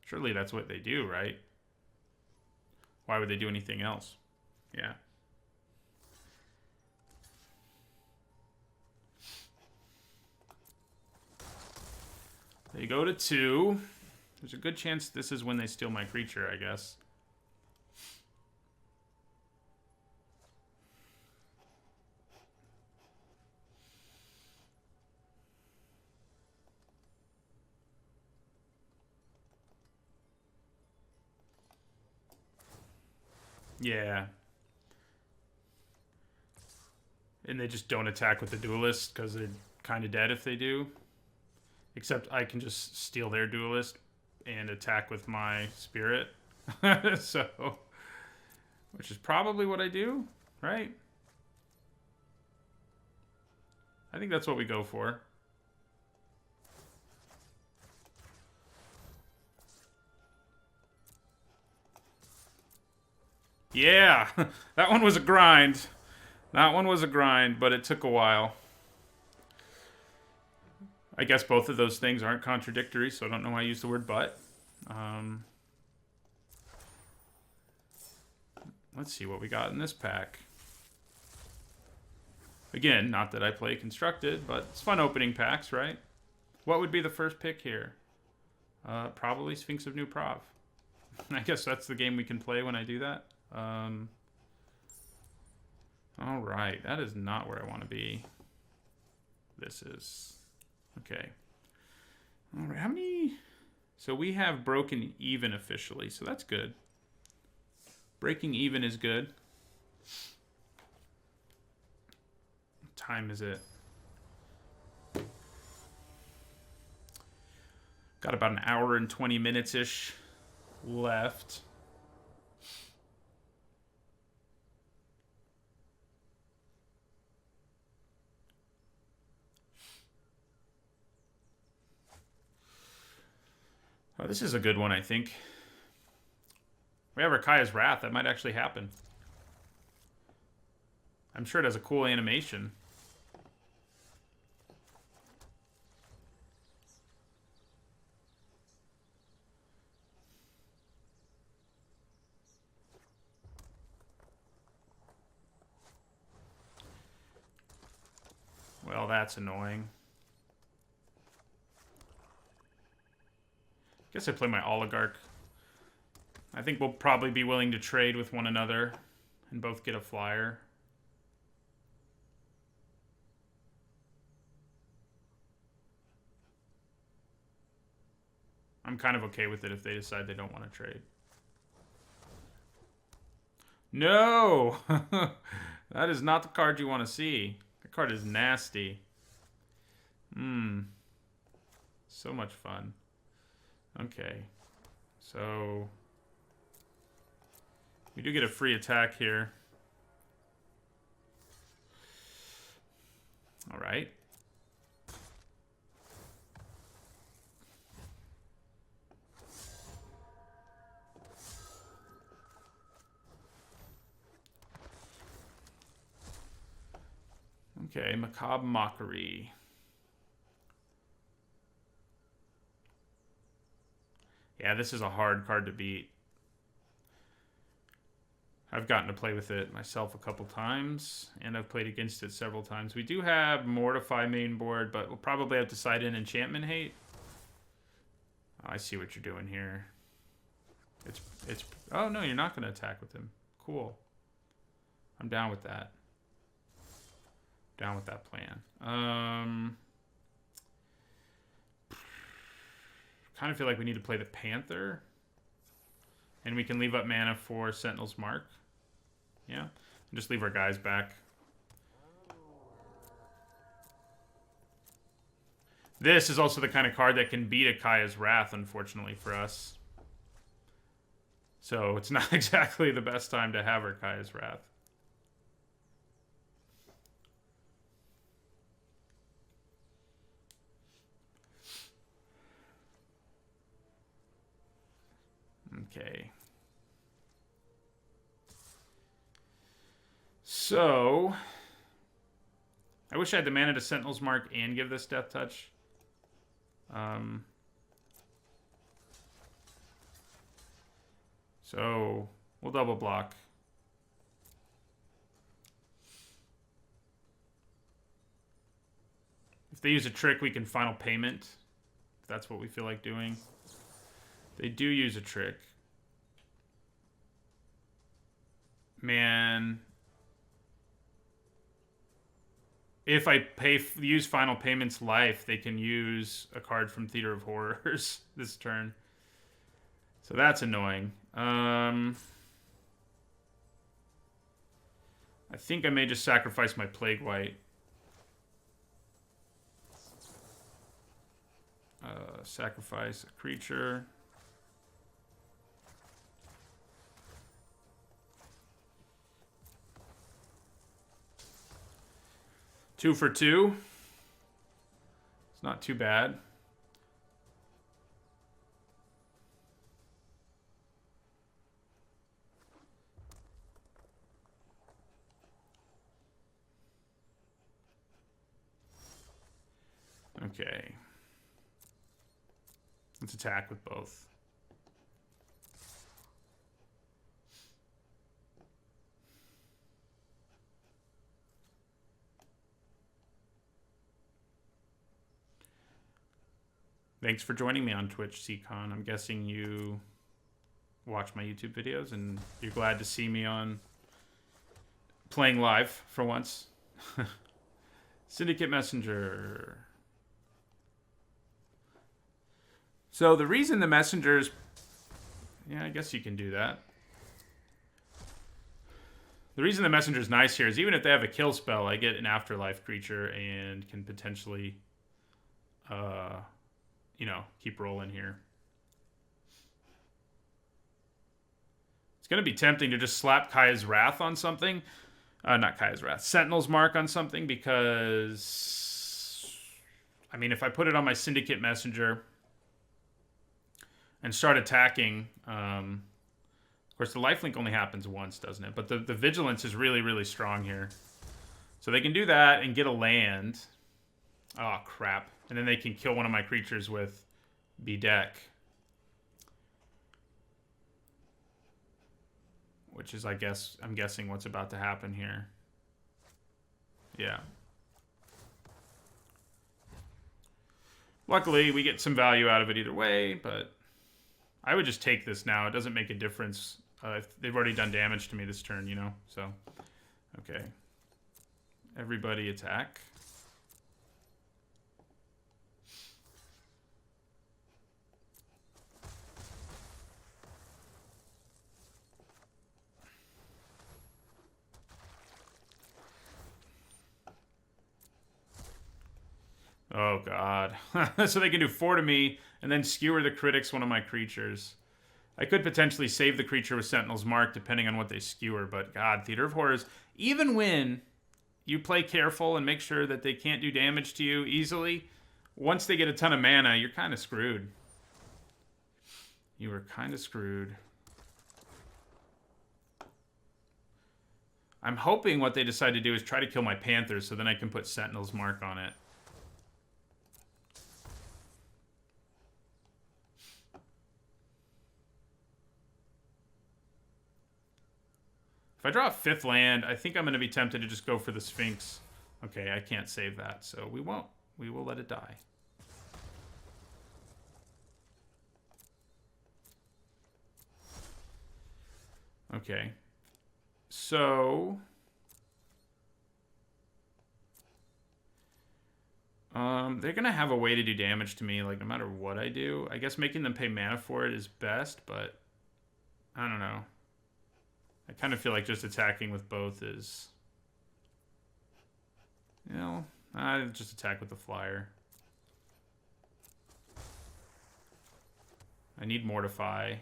Surely that's what they do, right? Why would they do anything else? Yeah. They go to 2. There's a good chance this is when they steal my creature, I guess. Yeah. And they just don't attack with the Duelist because they're kind of dead if they do. Except I can just steal their Duelist and attack with my Spirit. So, which is probably what I do, right? I think that's what we go for. Yeah, that one was a grind. That one was a grind, but it took a while. I guess both of those things aren't contradictory, so I don't know why I use the word but. Let's see what we got in this pack. Again, not that I play Constructed, but it's fun opening packs, right? What would be the first pick here? Probably Sphinx of New Prov. I guess that's the game we can play when I do that. All right, that is not where I want to be. This is... Okay. All right, how many... So we have broken even officially, so that's good. Breaking even is good. What time is it? Got about an hour and 20 minutes-ish left. Oh, this is a good one, I think. We have Archaea's Wrath. That might actually happen. I'm sure it has a cool animation. Well, that's annoying. Guess I play my Oligarch. I think we'll probably be willing to trade with one another and both get a flyer. I'm kind of okay with it if they decide they don't want to trade. No! That is not the card you want to see. That card is nasty. So much fun. Okay. So we do get a free attack here. All right. Okay, Macabre Mockery. Yeah, this is a hard card to beat. I've gotten to play with it myself a couple times, and I've played against it several times. We do have Mortify main board, but we'll probably have to side in Enchantment Hate. Oh, I see what you're doing here. It's. Oh no, you're not going to attack with him. Cool. I'm down with that. Down with that plan. Kind of feel like we need to play the Panther, and we can leave up mana for Sentinel's Mark. Yeah, and just leave our guys back. This is also the kind of card that can beat a Kaya's Wrath, unfortunately for us. So it's not exactly the best time to have our Kaya's Wrath. Okay. So I wish I had the mana to Sentinel's Mark and give this Death Touch. So we'll double block. If they use a trick, we can Final Payment. If that's what we feel like doing. They do use a trick. Man. If I use Final Payment's life, they can use a card from Theater of Horrors this turn. So that's annoying. I think I may just sacrifice my Plague White. Sacrifice a creature. Two for two. It's not too bad. Okay. Let's attack with both. Thanks for joining me on Twitch, CCon. I'm guessing you watch my YouTube videos and you're glad to see me on playing live for once. Syndicate Messenger. So the reason the Messengers... Yeah, I guess you can do that. The reason the Messenger's nice here is even if they have a kill spell, I get an Afterlife creature and can potentially... you know, keep rolling here. It's going to be tempting to just slap Kaya's Wrath on something. Not Kaya's Wrath. Sentinel's Mark on something because... I mean, if I put it on my Syndicate Messenger and start attacking... of course, the lifelink only happens once, doesn't it? But the Vigilance is really, really strong here. So they can do that and get a land. Oh, crap. And then they can kill one of my creatures with Bedeck. Which is, I'm guessing what's about to happen here. Yeah. Luckily, we get some value out of it either way, but I would just take this now. It doesn't make a difference. They've already done damage to me this turn, you know? So, okay. Everybody attack. Oh, God. So they can do 4 to me, and then skewer the critics one of my creatures. I could potentially save the creature with Sentinel's Mark, depending on what they skewer, but God, Theater of Horrors, even when you play careful and make sure that they can't do damage to you easily, once they get a ton of mana, you're kind of screwed. You were kind of screwed. I'm hoping what they decide to do is try to kill my Panthers so then I can put Sentinel's Mark on it. If I draw a 5th land, I think I'm going to be tempted to just go for the Sphinx. Okay, I can't save that, so we won't. We will let it die. Okay. So... they're going to have a way to do damage to me, like, no matter what I do. I guess making them pay mana for it is best, but... I don't know. I kind of feel like just attacking with both is... You know, I just attack with the flyer. I need Mortify.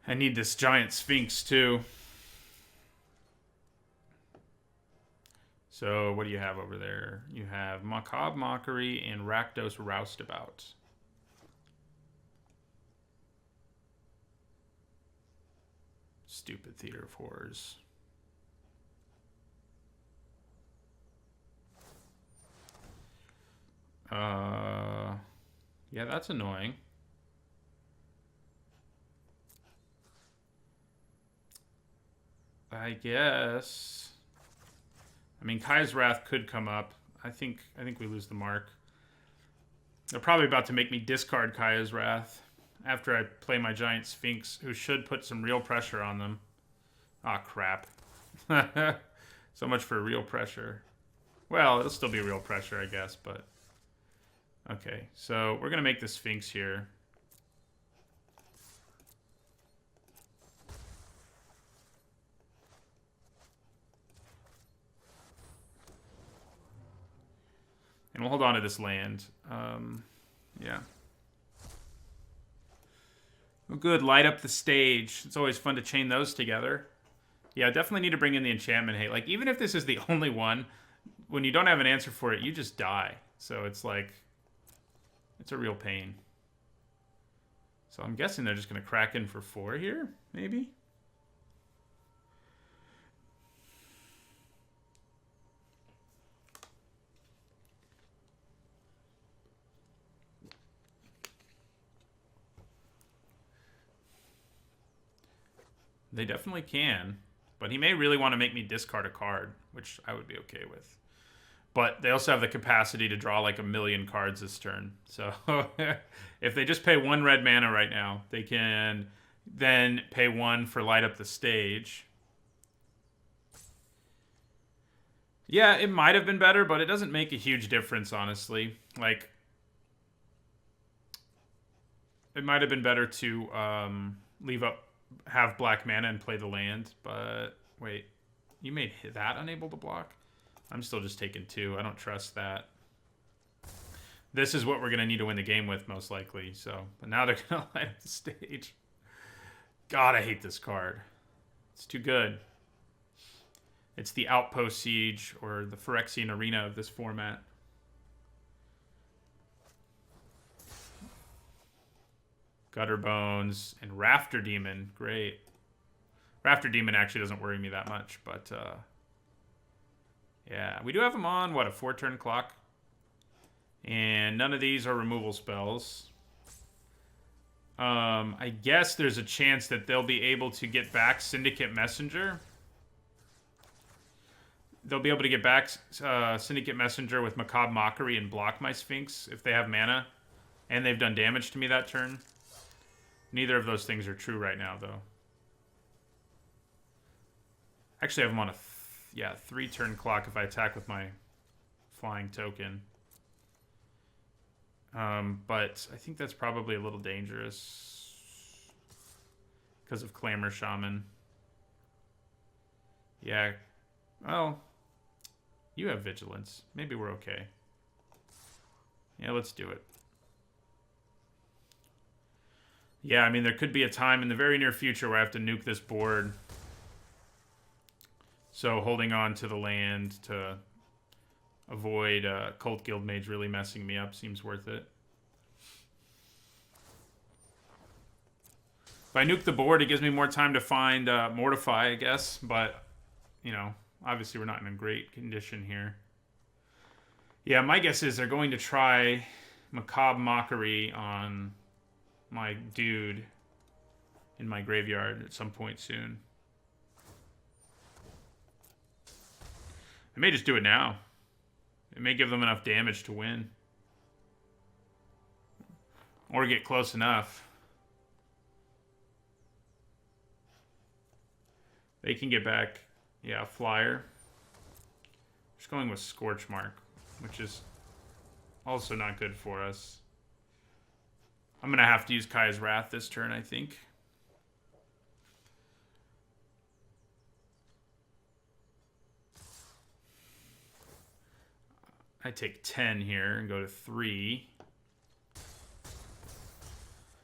I need this giant Sphinx, too. So, what do you have over there? You have Macabre Mockery and Rakdos Roustabout. Stupid Theater of Horrors. Yeah, that's annoying. I guess. I mean, Kai's Wrath could come up. I think we lose the mark. They're probably about to make me discard Kaya's Wrath after I play my giant Sphinx, who should put some real pressure on them. Aw, crap. So much for real pressure. Well, it'll still be real pressure, I guess, but... Okay, so we're going to make the Sphinx here. And we'll hold on to this land. Yeah. Well, good, light up the stage. It's always fun to chain those together. Yeah, definitely need to bring in the enchantment hate. Like, even if this is the only one, when you don't have an answer for it, you just die. So it's like... It's a real pain. So I'm guessing they're just going to crack in for 4 here, maybe? They definitely can. But he may really want to make me discard a card, which I would be okay with. But they also have the capacity to draw like 1,000,000 cards this turn. So if they just pay 1 red mana right now, they can then pay 1 for light up the stage. Yeah, it might have been better, but it doesn't make a huge difference, honestly. Like, it might have been better to have black mana and play the land. But wait, you made that unable to block? I'm still just taking 2. I don't trust that. This is what we're going to need to win the game with, most likely. So, but now they're going to light up the stage. God, I hate this card. It's too good. It's the Outpost Siege, or the Phyrexian Arena of this format. Gutter Bones and Rafter Demon. Great. Rafter Demon actually doesn't worry me that much, but... yeah, we do have them on, what, a 4-turn clock? And none of these are removal spells. I guess there's a chance that they'll be able to get back Syndicate Messenger. They'll be able to get back Syndicate Messenger with Macabre Mockery and block my Sphinx if they have mana. And they've done damage to me that turn. Neither of those things are true right now, though. Actually, I have them on a... 3-turn clock if I attack with my flying token. But I think that's probably a little dangerous because of Clamor Shaman. Yeah. Well, You have vigilance. Maybe we're okay. Yeah, let's do it. Yeah, I mean, there could be a time in the very near future where I have to nuke this board. So holding on to the land to avoid Cult Guild Mage really messing me up seems worth it. If I nuke the board, it gives me more time to find Mortify, I guess. But, you know, obviously we're not in a great condition here. Yeah, my guess is they're going to try Macabre Mockery on my dude in my graveyard at some point soon. I may just do it now. It may give them enough damage to win. Or get close enough. They can get back, yeah, Flyer. Just going with Scorch Mark, which is also not good for us. I'm going to have to use Kai's Wrath this turn, I think. I take 10 here and go to 3.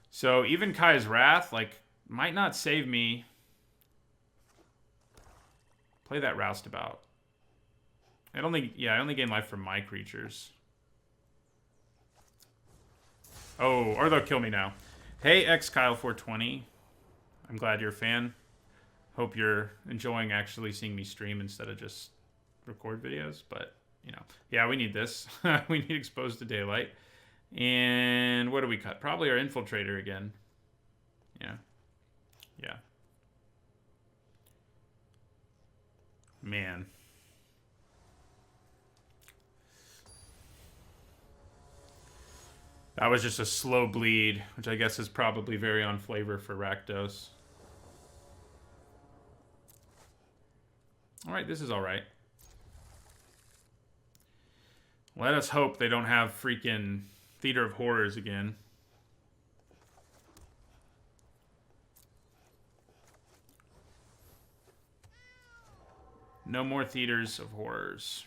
So even Kai's Wrath, like, might not save me. Play that Roustabout. I only gain life from my creatures. Oh, or they'll kill me now. Hey, XKyle420. I'm glad you're a fan. Hope you're enjoying actually seeing me stream instead of just record videos. But, you know, yeah, we need this. We need Exposed to Daylight. And what do we cut? Probably our Infiltrator again. Yeah. Yeah. Man. That was just a slow bleed, which I guess is probably very on flavor for Rakdos. Alright, this is alright. Let us hope they don't have freaking Theater of Horrors again. No more Theaters of Horrors.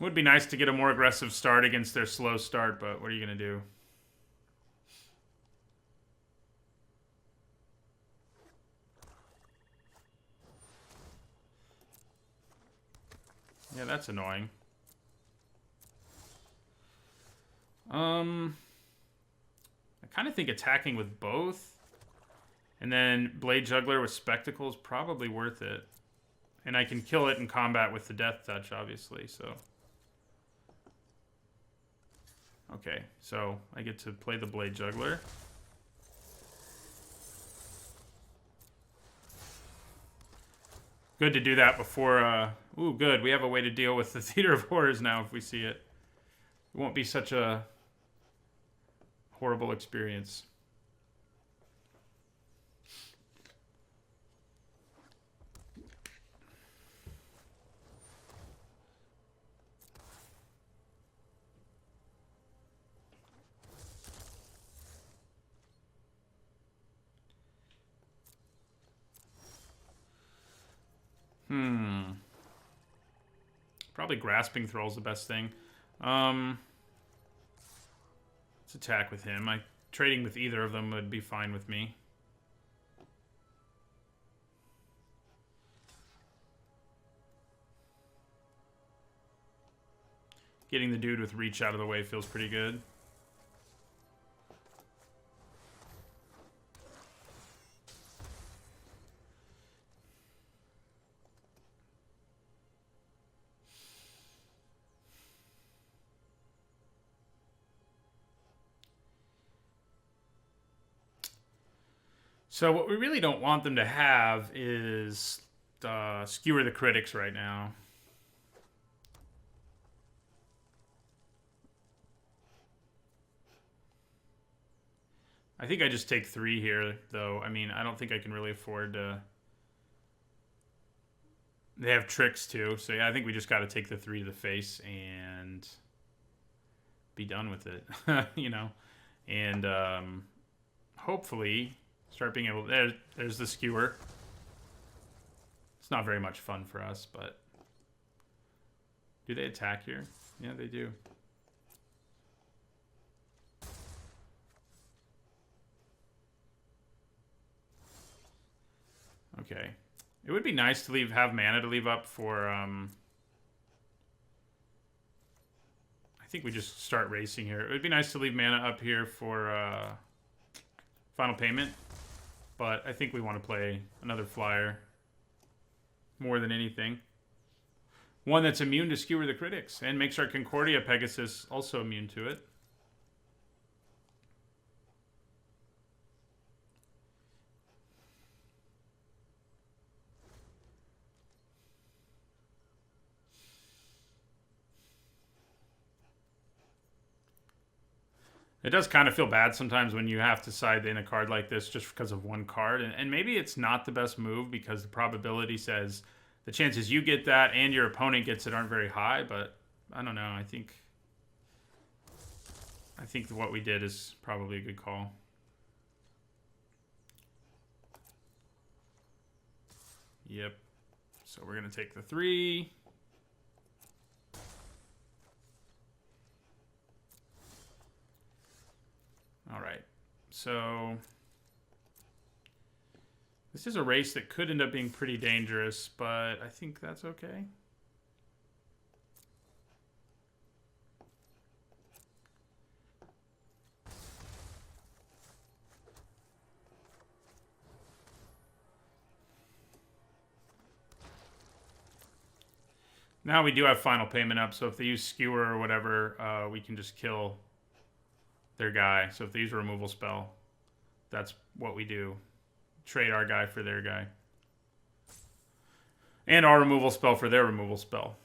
It would be nice to get a more aggressive start against their slow start, but what are you going to do? Yeah, that's annoying. I kind of think attacking with both and then Blade Juggler with Spectacle is probably worth it. And I can kill it in combat with the Death Touch, obviously, so... Okay, so I get to play the Blade Juggler. Good to do that before... Ooh, good. We have a way to deal with the Theater of Horrors now if we see it. It won't be such a horrible experience. Probably Grasping Thrall's the best thing. Let's attack with him. Trading with either of them would be fine with me. Getting the dude with reach out of the way feels pretty good. So what we really don't want them to have is Skewer the Critics right now. I think I just take 3 here, though. I mean, I don't think I can really afford to... They have tricks, too. So, yeah, I think we just got to take the 3 to the face and be done with it, you know? And hopefully start being able... There's the skewer. It's not very much fun for us, but... Do they attack here? Yeah, they do. Okay. It would be nice to have mana to leave up for... I think we just start racing here. It would be nice to leave mana up here for final payment. But I think we want to play another flyer more than anything. One that's immune to Skewer the Critics and makes our Concordia Pegasus also immune to it. It does kind of feel bad sometimes when you have to side in a card like this just because of one card. And maybe it's not the best move because the probability says the chances you get that and your opponent gets it aren't very high. But I don't know. I think what we did is probably a good call. Yep. So we're going to take the 3. All right, so this is a race that could end up being pretty dangerous, but I think that's okay. Now we do have final payment up, so if they use Skewer or whatever, we can just kill their guy. So if they use a removal spell, that's what we do. Trade our guy for their guy. And our removal spell for their removal spell.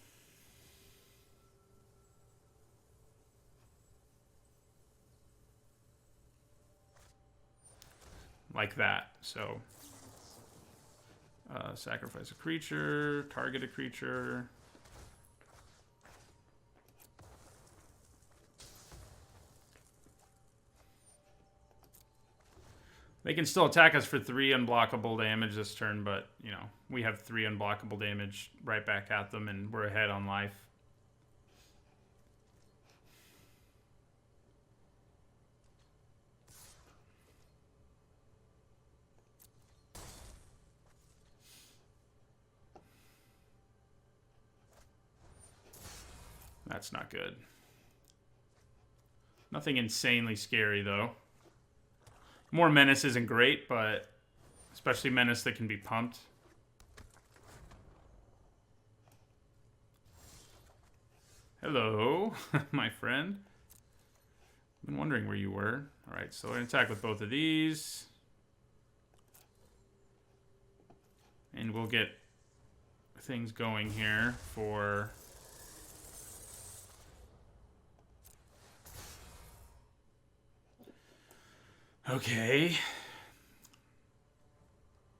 Like that. So sacrifice a creature, target a creature. They can still attack us for 3 unblockable damage this turn, but, you know, we have 3 unblockable damage right back at them, and we're ahead on life. That's not good. Nothing insanely scary, though. More Menace isn't great, but especially Menace that can be pumped. Hello, my friend. I've been wondering where you were. All right, so we're going to attack with both of these. And we'll get things going here for... Okay.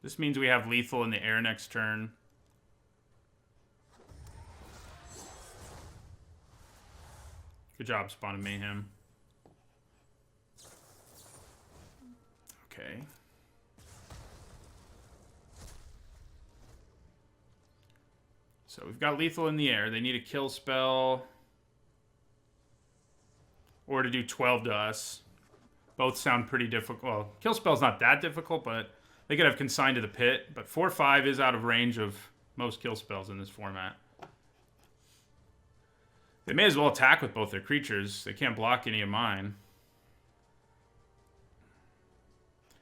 This means we have lethal in the air next turn. Good job, Spawn of Mayhem. Okay. So we've got lethal in the air. They need a kill spell. Or to do 12 to us. Both sound pretty difficult. Well, kill spell's not that difficult, but they could have consigned to the pit. But 4/5 is out of range of most kill spells in this format. They may as well attack with both their creatures. They can't block any of mine.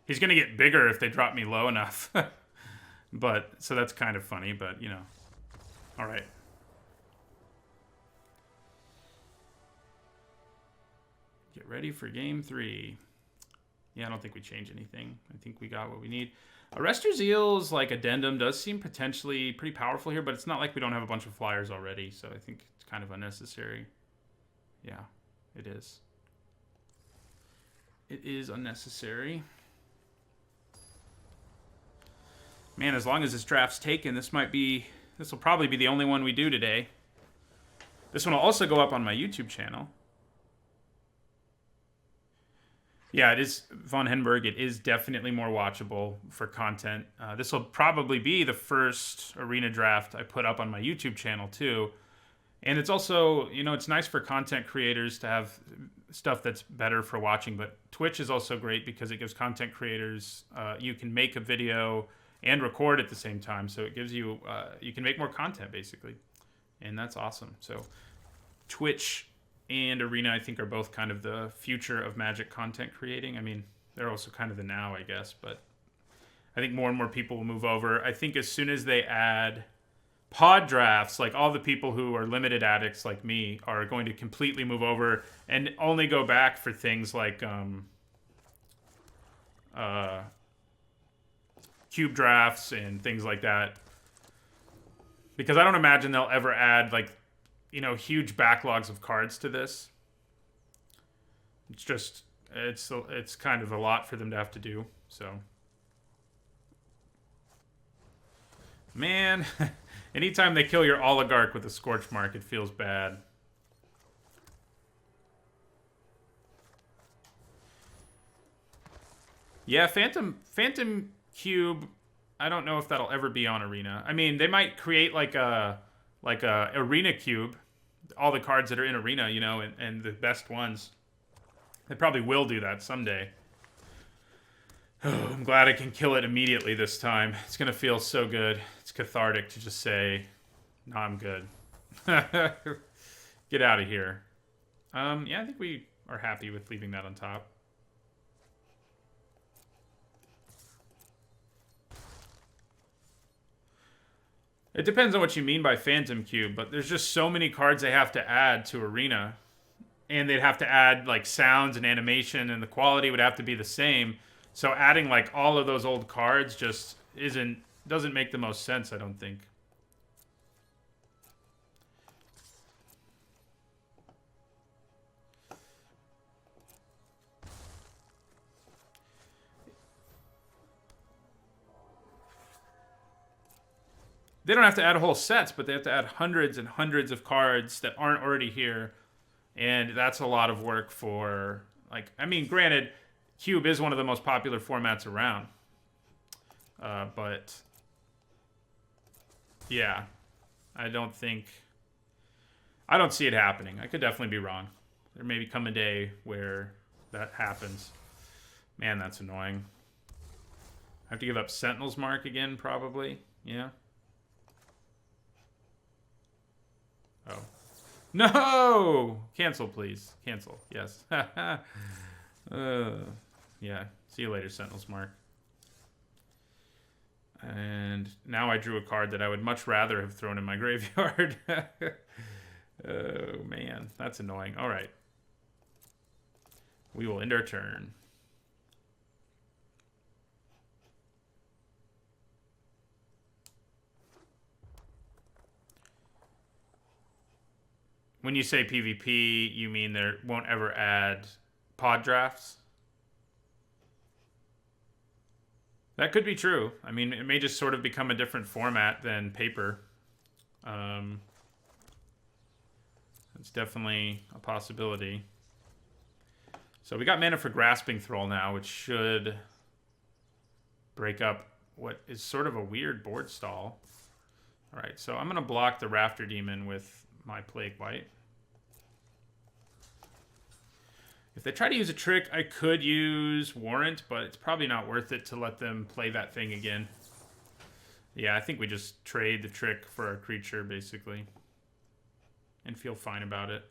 He's going to get bigger if they drop me low enough. But, so that's kind of funny, but, you know. All right. Get ready for game 3. Yeah, I don't think we change anything. I think we got what we need. Arrestor Zeal's like addendum does seem potentially pretty powerful here, but it's not like we don't have a bunch of flyers already, so I think it's kind of unnecessary. Yeah, it is. it is unnecessary. Man, as long as this draft's taken, this will probably be the only one we do today. This one will also go up on my YouTube channel. Yeah, it is Von Henberg. It is definitely more watchable for content. This will probably be the first arena draft I put up on my YouTube channel too. And it's also, it's nice for content creators to have stuff that's better for watching. But Twitch is also great because it gives content creators, you can make a video and record at the same time. So it gives you, you can make more content basically. And that's awesome. So Twitch and Arena, I think, are both kind of the future of Magic content creating. I mean, they're also kind of the now, I guess, but I think more and more people will move over. I think as soon as they add pod drafts, like all the people who are limited addicts like me are going to completely move over and only go back for things like cube drafts and things like that. Because I don't imagine they'll ever add like huge backlogs of cards to this. It's just, it's kind of a lot for them to have to do, so. Man, anytime they kill your Oligarch with a Scorch Mark, it feels bad. Yeah, Phantom Cube, I don't know if that'll ever be on Arena. I mean, they might create like a Arena Cube, all the cards that are in Arena, and the best ones. They probably will do that someday. Oh, I'm glad I can kill it immediately this time. It's going to feel so good. It's cathartic to just say, no, I'm good. Get out of here. Yeah, I think we are happy with leaving that on top. It depends on what you mean by Phantom Cube, but there's just so many cards they have to add to Arena. And they'd have to add like sounds and animation, and the quality would have to be the same. So adding like all of those old cards just doesn't make the most sense, I don't think. They don't have to add whole sets, but they have to add hundreds and hundreds of cards that aren't already here. And that's a lot of work for, like, I mean, granted, Cube is one of the most popular formats around. But, yeah, I don't see it happening. I could definitely be wrong. There may come a day where that happens. Man, that's annoying. I have to give up Sentinel's Mark again, probably. Yeah. Oh. No! Cancel, please. Cancel. Yes. Yeah. See you later, Sentinel's Mark. And now I drew a card that I would much rather have thrown in my graveyard. Oh, man. That's annoying. All right. We will end our turn. When you say PvP, you mean there won't ever add pod drafts? That could be true. I mean, it may just sort of become a different format than paper. It's definitely a possibility. So we got mana for Grasping Thrall now, which should break up what is sort of a weird board stall. All right, so I'm going to block the Rafter Demon with my Plague White. If they try to use a trick, I could use Warrant, but it's probably not worth it to let them play that thing again. Yeah, I think we just trade the trick for our creature, basically. And feel fine about it.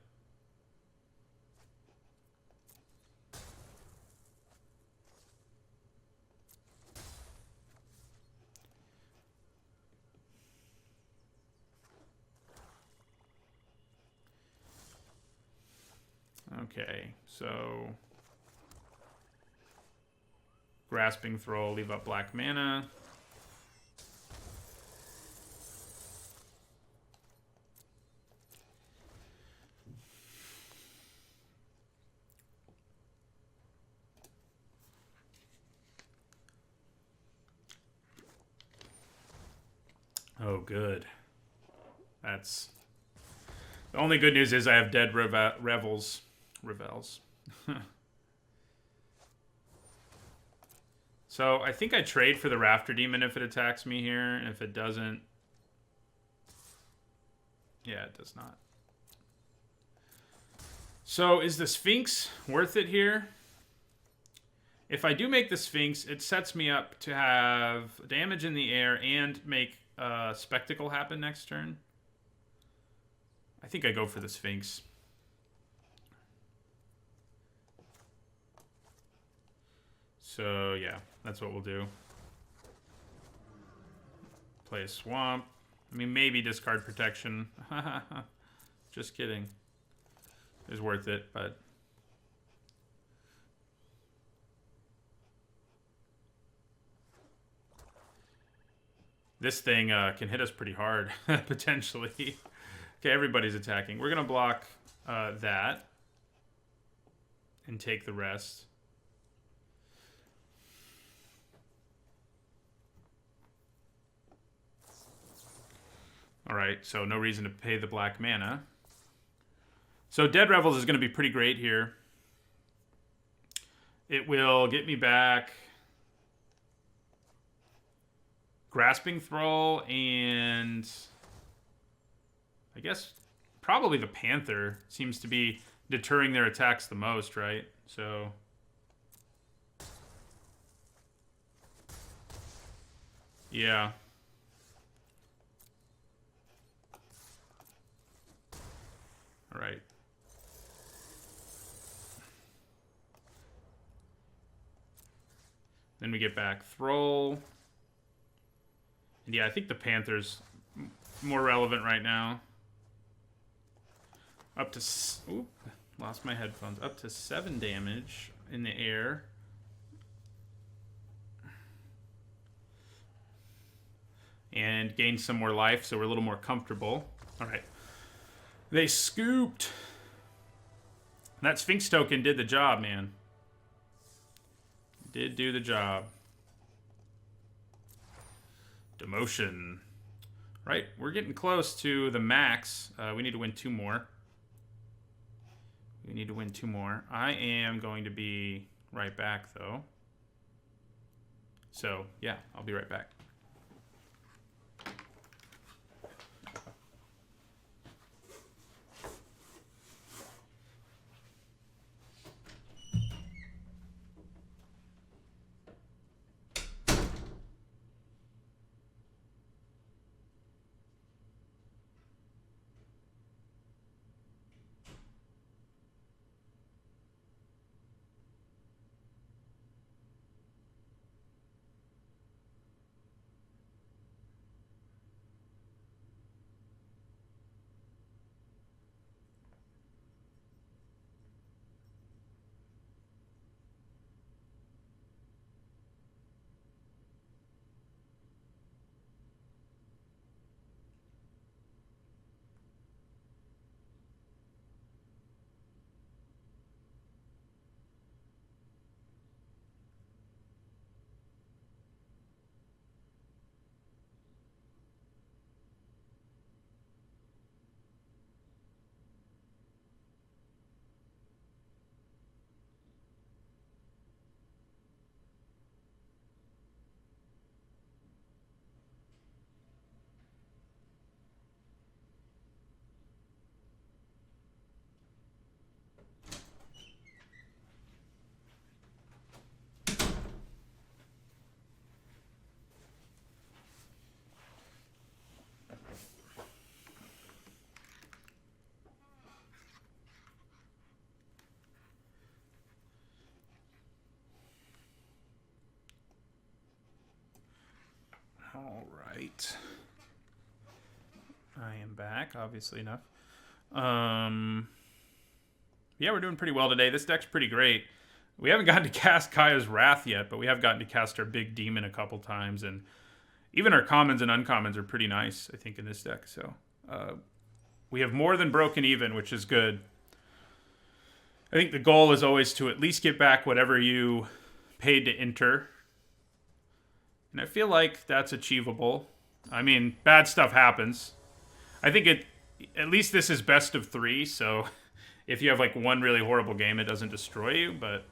Okay, so Grasping Thrall, leave up black mana. Oh, good. That's... The only good news is I have dead Revels. So I think I trade for the Rafter Demon if it attacks me here. And if it doesn't... Yeah, it does not. So is the Sphinx worth it here? If I do make the Sphinx, it sets me up to have damage in the air and make Spectacle happen next turn. I think I go for the Sphinx. So, yeah, that's what we'll do. Play a Swamp. I mean, maybe discard Protection. Just kidding. It's worth it, but... This thing can hit us pretty hard, potentially. Okay, everybody's attacking. We're going to block that and take the rest. All right, so no reason to pay the black mana. So Dead Revels is going to be pretty great here. It will get me back Grasping Thrall and I guess probably the Panther seems to be deterring their attacks the most, right? So yeah. All right. Then we get back Thrall. And yeah, I think the Panther's more relevant right now. Up to... Oop, lost my headphones. Up to 7 damage in the air. And gain some more life, so we're a little more comfortable. All right. They scooped. That Sphinx token did the job, man. Did do the job. Demotion. Right, we're getting close to the max. We need to win 2 more. We need to win 2 more. I am going to be right back, though. So, yeah, I'll be right back. All right. I am back, obviously enough. Yeah, we're doing pretty well today. This deck's pretty great. We haven't gotten to cast Kaya's Wrath yet, but we have gotten to cast our big demon a couple times, and even our commons and uncommons are pretty nice, I think, in this deck. So we have more than broken even, which is good. I think the goal is always to at least get back whatever you paid to enter. And I feel like that's achievable. I mean, bad stuff happens. I think at least this is best of 3, so if you have like one really horrible game, it doesn't destroy you, but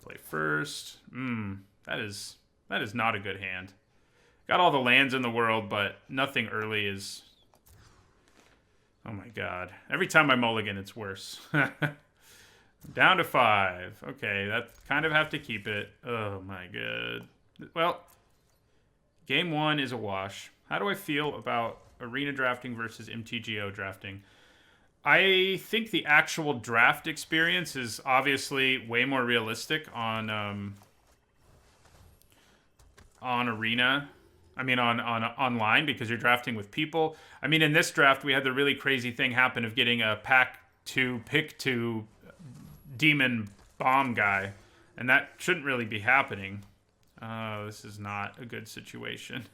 play first. That is not a good hand. Got all the lands in the world, but nothing early is... Oh my god. Every time I mulligan, it's worse. Down to 5. Okay, that kind of have to keep it. Oh my god. Well, game 1 is a wash. How do I feel about arena drafting versus MTGO drafting? I think the actual draft experience is obviously way more realistic on arena. I mean, on online, because you're drafting with people. I mean, in this draft, we had the really crazy thing happen of getting a pick 2 demon bomb guy, and that shouldn't really be happening. This is not a good situation.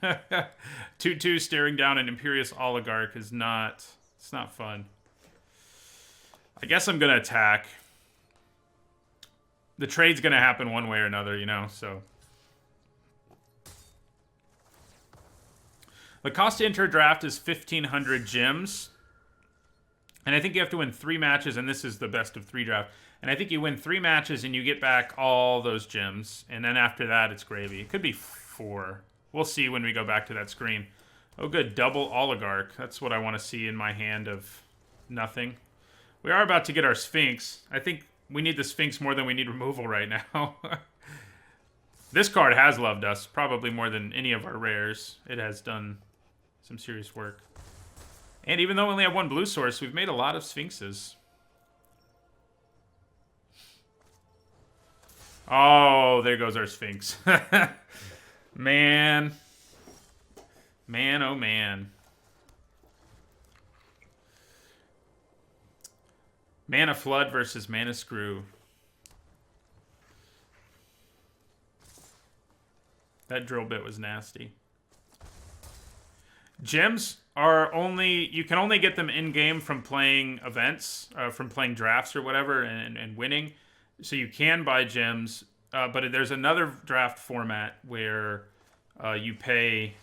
2/2 staring down an Imperious Oligarch is not... It's not fun. I guess I'm going to attack. The trade's going to happen one way or another, you know, so... The cost to enter a draft is 1,500 gems. And I think you have to win 3 matches, and this is the best of 3 draft. And I think you win 3 matches, and you get back all those gems. And then after that, it's gravy. It could be 4. We'll see when we go back to that screen. Oh, good. Double Oligarch. That's what I want to see in my hand of nothing. We are about to get our Sphinx. I think we need the Sphinx more than we need removal right now. This card has loved us, probably more than any of our rares. It has done some serious work. And even though we only have 1 blue source, we've made a lot of Sphinxes. Oh, there goes our Sphinx. Man. Man, oh man. Mana Flood versus Mana Screw. That drill bit was nasty. Gems are only... You can only get them in-game from playing events, from playing drafts or whatever, and winning. So you can buy gems, but there's another draft format where you pay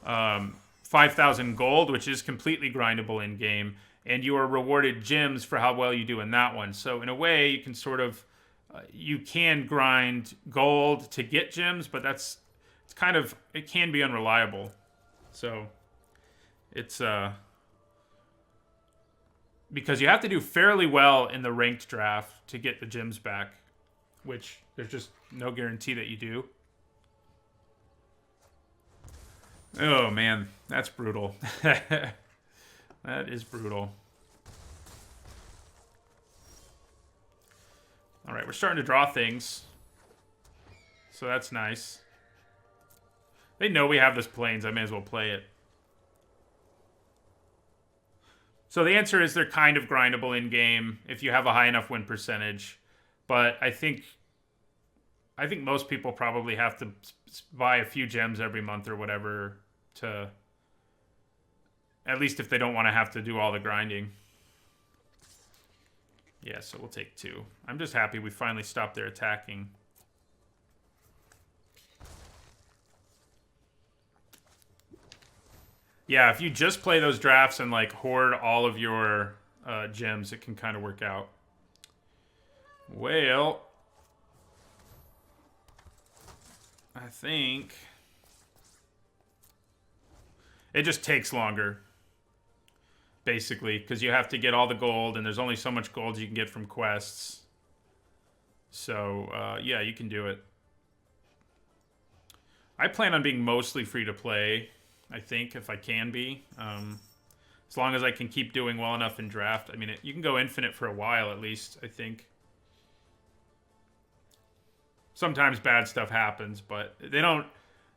5,000 gold, which is completely grindable in-game, and you are rewarded gems for how well you do in that one. So in a way, you can sort of... you can grind gold to get gems, but it's kind of... It can be unreliable. So it's... because you have to do fairly well in the ranked draft to get the gems back, which there's just no guarantee that you do. Oh, man. That's brutal. That is brutal. All right, we're starting to draw things. So that's nice. They know we have this Plains. I may as well play it. So the answer is they're kind of grindable in-game if you have a high enough win percentage. But I think most people probably have to buy a few gems every month or whatever to... At least if they don't want to have to do all the grinding. Yeah, so we'll take 2. I'm just happy we finally stopped their attacking. Yeah, if you just play those drafts and like hoard all of your gems, it can kind of work out. Well, I think it just takes longer, basically, because you have to get all the gold, and there's only so much gold you can get from quests. So, yeah, you can do it. I plan on being mostly free to play, I think, if I can be. As long as I can keep doing well enough in draft. I mean, you can go infinite for a while, at least, I think. Sometimes bad stuff happens, but they don't...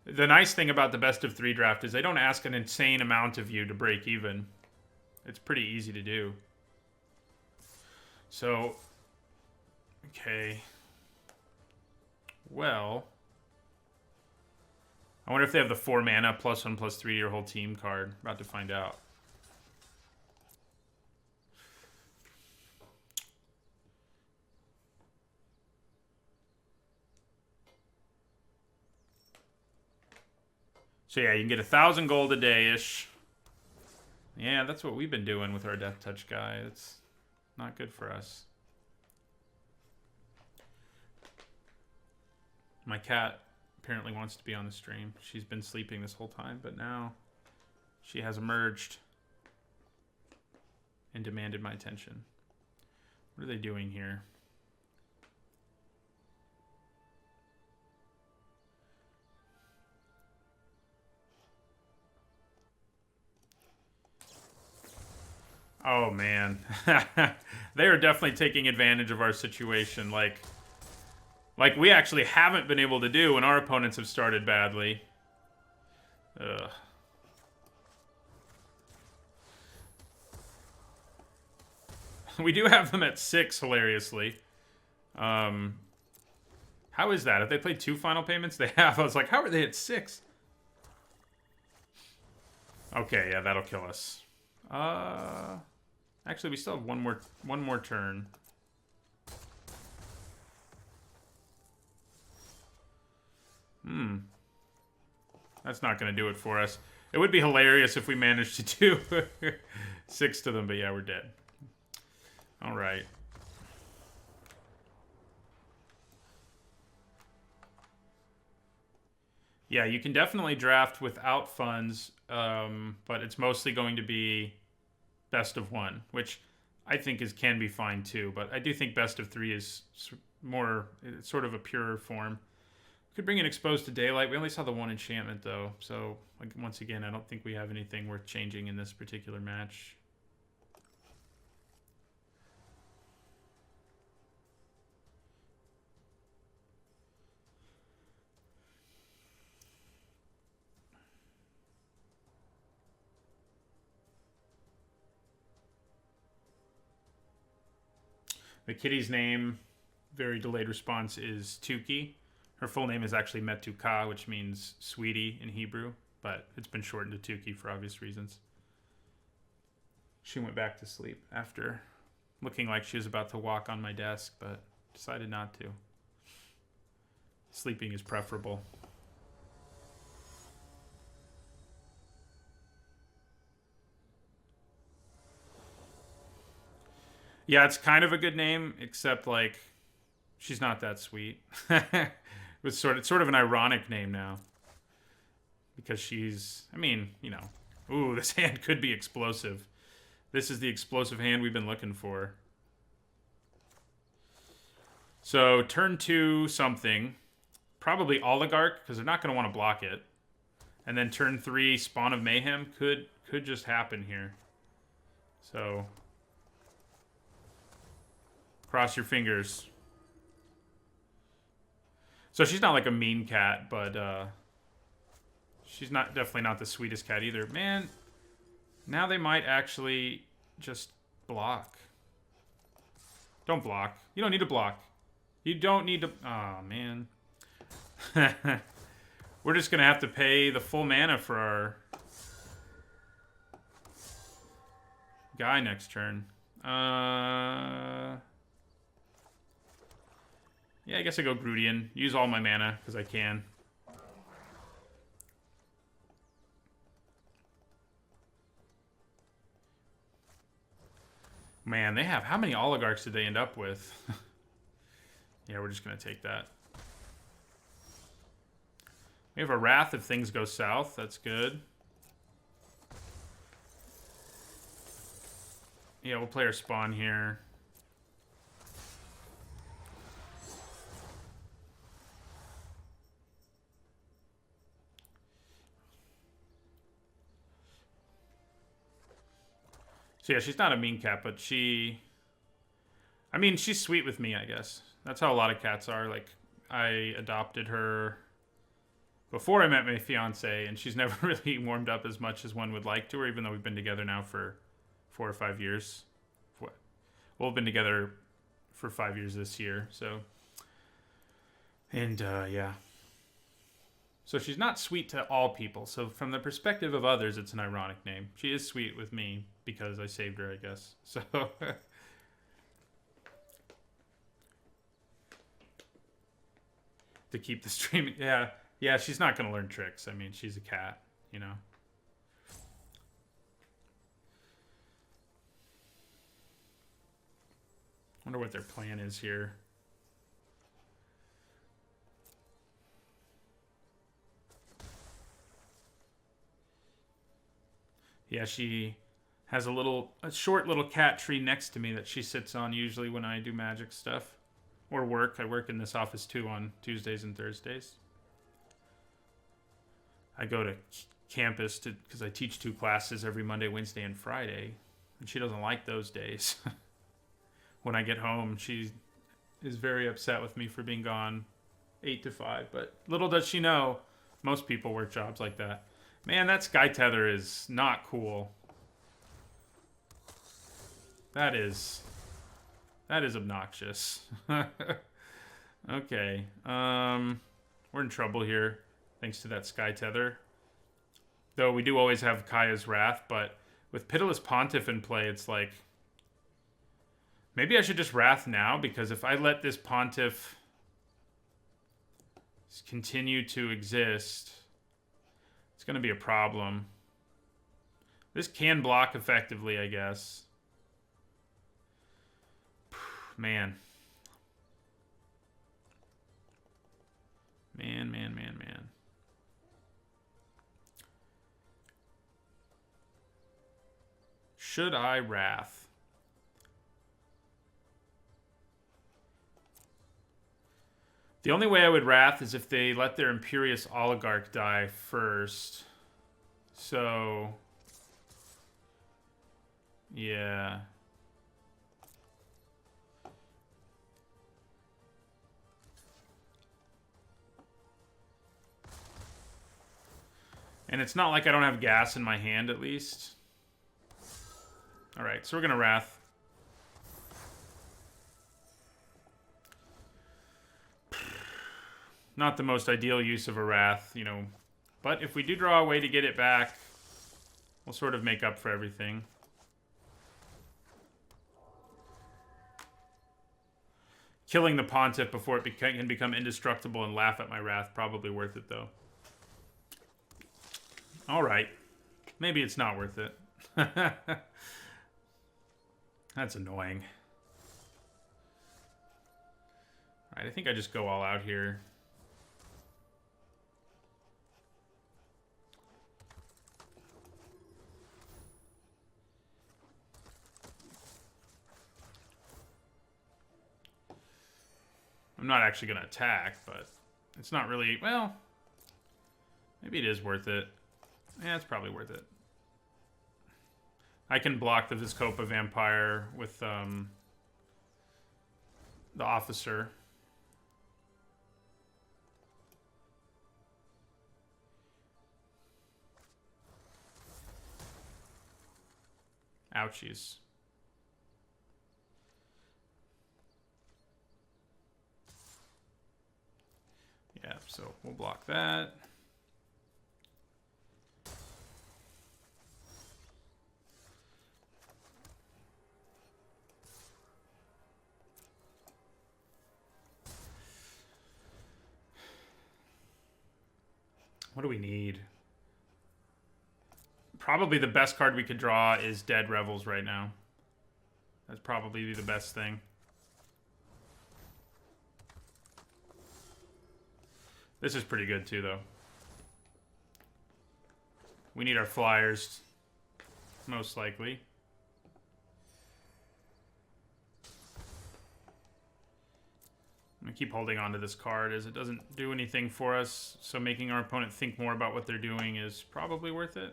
The nice thing about the best of 3 draft is they don't ask an insane amount of you to break even. It's pretty easy to do. So, okay. Well, I wonder if they have the 4 mana +1/+3 to your whole team card. About to find out. So yeah, you can get 1,000 gold a day-ish. Yeah, that's what we've been doing with our Death Touch guy. It's not good for us. My cat apparently wants to be on the stream. She's been sleeping this whole time, but now she has emerged and demanded my attention. What are they doing here? Oh, man. They are definitely taking advantage of our situation. Like we actually haven't been able to do when our opponents have started badly. Ugh. We do have them at 6, hilariously. How is that? Have they played 2 final payments? They have. I was like, how are they at 6? Okay, yeah, that'll kill us. Actually, we still have one more turn. That's not going to do it for us. It would be hilarious if we managed to do 6 to them, but yeah, we're dead. All right. Yeah, you can definitely draft without funds, but it's mostly going to be best of 1, which I think can be fine too. But I do think best of 3 is more, it's sort of a purer form. Could bring in Exposed to Daylight. We only saw the 1 enchantment though, so like, once again, I don't think we have anything worth changing in this particular match. The kitty's name, very delayed response, is Tuki. Her full name is actually Metuka, which means sweetie in Hebrew, but it's been shortened to Tuki for obvious reasons. She went back to sleep after looking like she was about to walk on my desk, but decided not to. Sleeping is preferable. Yeah, it's kind of a good name, except like she's not that sweet. It's sort of an ironic name now, because she's, I mean, you know, ooh, this hand could be explosive. This is the explosive hand we've been looking for. So turn 2 something, probably Oligarch, because they're not going to want to block it, and then turn 3 Spawn of Mayhem could just happen here. So cross your fingers. So she's not like a mean cat, but she's definitely not the sweetest cat either. Man, now they might actually just block. Don't block. You don't need to block. You don't need to... Oh, man. We're just going to have to pay the full mana for our guy next turn. Yeah, I guess I go Grudian. Use all my mana, because I can. Man, they have... How many Oligarchs did they end up with? Yeah, we're just going to take that. We have a Wrath if things go south. That's good. Yeah, we'll play our Spawn here. So yeah, she's not a mean cat, but she... I mean, she's sweet with me, I guess. That's how a lot of cats are. Like, I adopted her before I met my fiance, and she's never really warmed up as much as one would like to her, even though we've been together now for 4 or 5 years. We've been together for 5 years this year, so... And, yeah. So she's not sweet to all people. So from the perspective of others, it's an ironic name. She is sweet with me because I saved her, I guess. So... to keep the stream... Yeah. Yeah, she's not going to learn tricks. I mean, she's a cat, you know. Wonder what their plan is here. Yeah, she has a short little cat tree next to me that she sits on usually when I do magic stuff or work. I work in this office too on Tuesdays and Thursdays. I go to campus because I teach 2 classes every Monday, Wednesday, and Friday, and she doesn't like those days. When I get home, she is very upset with me for being gone 8 to 5. But little does she know, most people work jobs like that. Man, that sky tether is not cool. That is obnoxious. Okay. We're in trouble here, thanks to that sky tether. Though we do always have Kaya's Wrath, but with Pitiless Pontiff in play, it's like... Maybe I should just Wrath now, because if I let this Pontiff continue to exist, it's going to be a problem. This can block effectively, I guess. Man. Man. Should I Wrath? The only way I would Wrath is if they let their Imperious Oligarch die first. So... yeah. And it's not like I don't have gas in my hand, at least. Alright, so we're gonna Wrath. Not the most ideal use of a Wrath, you know. But if we do draw a way to get it back, we'll sort of make up for everything. Killing the Pontiff before it can become indestructible and laugh at my Wrath, probably worth it, though. Alright. Maybe it's not worth it. That's annoying. Alright, I think I just go all out here. I'm not actually going to attack, but it's not really... well, maybe it is worth it. Yeah, it's probably worth it. I can block the Vizkopa Vampire with the Officer. Ouchies. Yeah, so we'll block that. What do we need? Probably the best card we could draw is Dead Revels right now. That's probably the best thing. This is pretty good too, though. We need our flyers, most likely. I'm going to keep holding on to this card as it doesn't do anything for us, so making our opponent think more about what they're doing is probably worth it.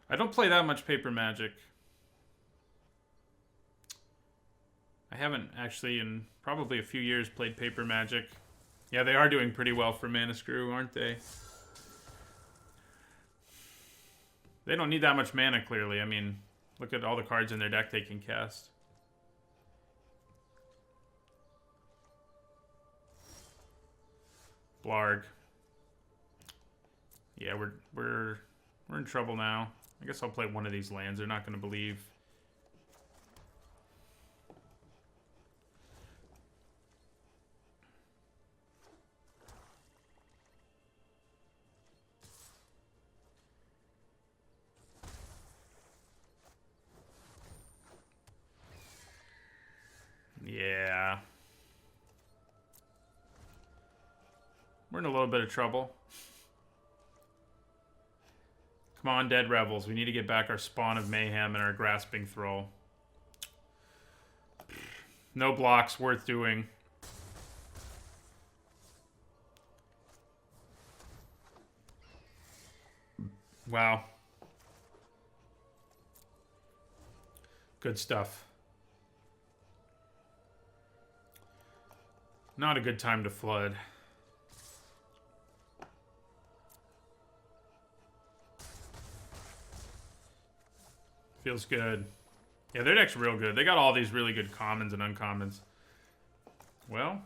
I don't play that much Paper Magic. I haven't actually in probably a few years played Paper Magic. Yeah, they are doing pretty well for Mana Screw, aren't they? They don't need that much mana, clearly. I mean, look at all the cards in their deck they can cast. Blarg. Yeah, we're in trouble now. I guess I'll play one of these lands. They're not going to believe. Yeah. We're in a little bit of trouble. Come on, Dead Rebels. We need to get back our Spawn of Mayhem and our Grasping Thrall. No blocks worth doing. Wow. Good stuff. Not a good time to flood. Feels good. Yeah, their deck's real good. They got all these really good commons and uncommons. Well,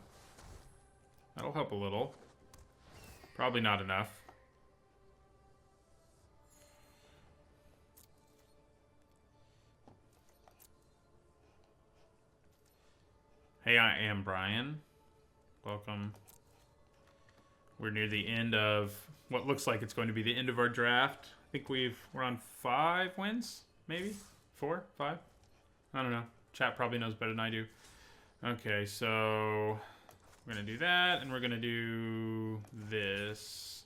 that'll help a little. Probably not enough. Hey, I am Brian. Welcome. We're near the end of what looks like it's going to be the end of our draft. I think we're on 5 wins, maybe 4, 5. I don't know. Chat probably knows better than I do. Okay, so we're gonna do that, and we're gonna do this.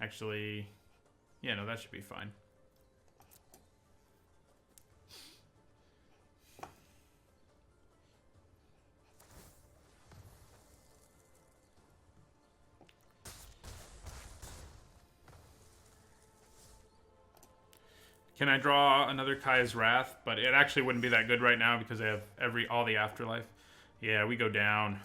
Actually, yeah, no, that should be fine. Can I draw another Kaya's Wrath? But it actually wouldn't be that good right now because I have all the Afterlife. Yeah, we go down.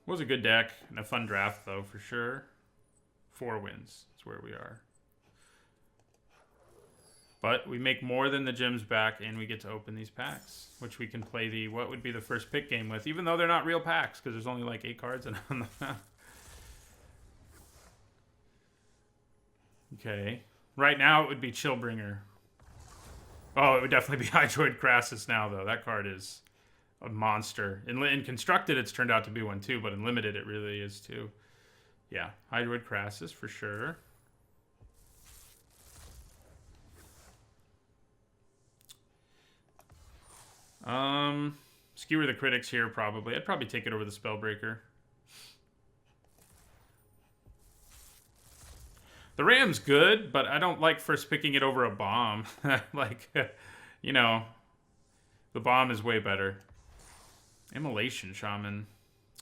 Was a good deck and a fun draft though, for sure. 4 wins. That's where we are. But we make more than the gems back, and we get to open these packs, which we can play the what would be the first pick game with, even though they're not real packs because there's only like 8 cards in them. Okay. Right now it would be Chillbringer. Oh, it would definitely be Hydroid Crassus now, though. That card is a monster. In Constructed, it's turned out to be one, too, but in Limited, it really is, too. Yeah, Hydroid Crassus for sure. Skewer the Critics here, probably. I'd probably take it over the Spellbreaker. The Ram's good, but I don't like first picking it over a bomb. Like, you know, the bomb is way better. Immolation Shaman.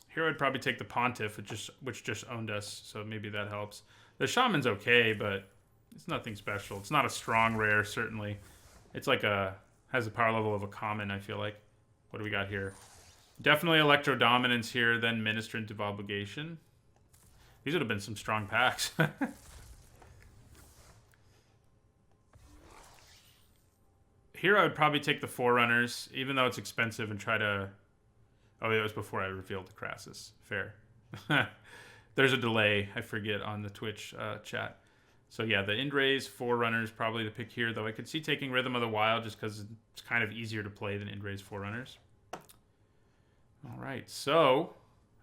Here I'd probably take the Pontiff, which just owned us, so maybe that helps. The Shaman's okay, but it's nothing special. It's not a strong rare, certainly. It's like has a power level of a common, I feel like. What do we got here? Definitely Electro Dominance here, then Ministrant of Obligation. These would have been some strong packs. Here I would probably take the Forerunners, even though it's expensive, and try to... Oh, it was before I revealed the Crassus. Fair. There's a delay, I forget, on the Twitch chat. So yeah, the Indrays, Forerunners, probably the pick here, though I could see taking Rhythm of the Wild just because it's kind of easier to play than Indrays, Forerunners. All right, so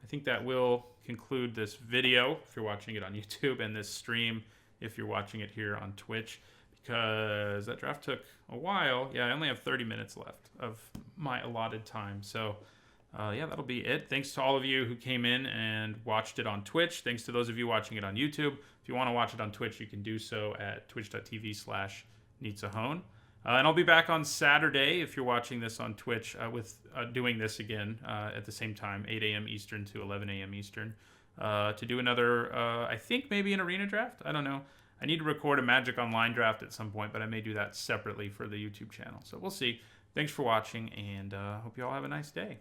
I think that will conclude this video if you're watching it on YouTube, and this stream if you're watching it here on Twitch, because that draft took a while. Yeah, I only have 30 minutes left of my allotted time. So yeah, that'll be it. Thanks to all of you who came in and watched it on Twitch. Thanks to those of you watching it on YouTube. If you want to watch it on Twitch, you can do so at twitch.tv/Nietzahone. And I'll be back on Saturday, if you're watching this on Twitch, with doing this again at the same time, 8 a.m. Eastern to 11 a.m. Eastern, to do another, I think maybe an arena draft? I don't know. I need to record a Magic Online draft at some point, but I may do that separately for the YouTube channel. So we'll see. Thanks for watching, and hope you all have a nice day.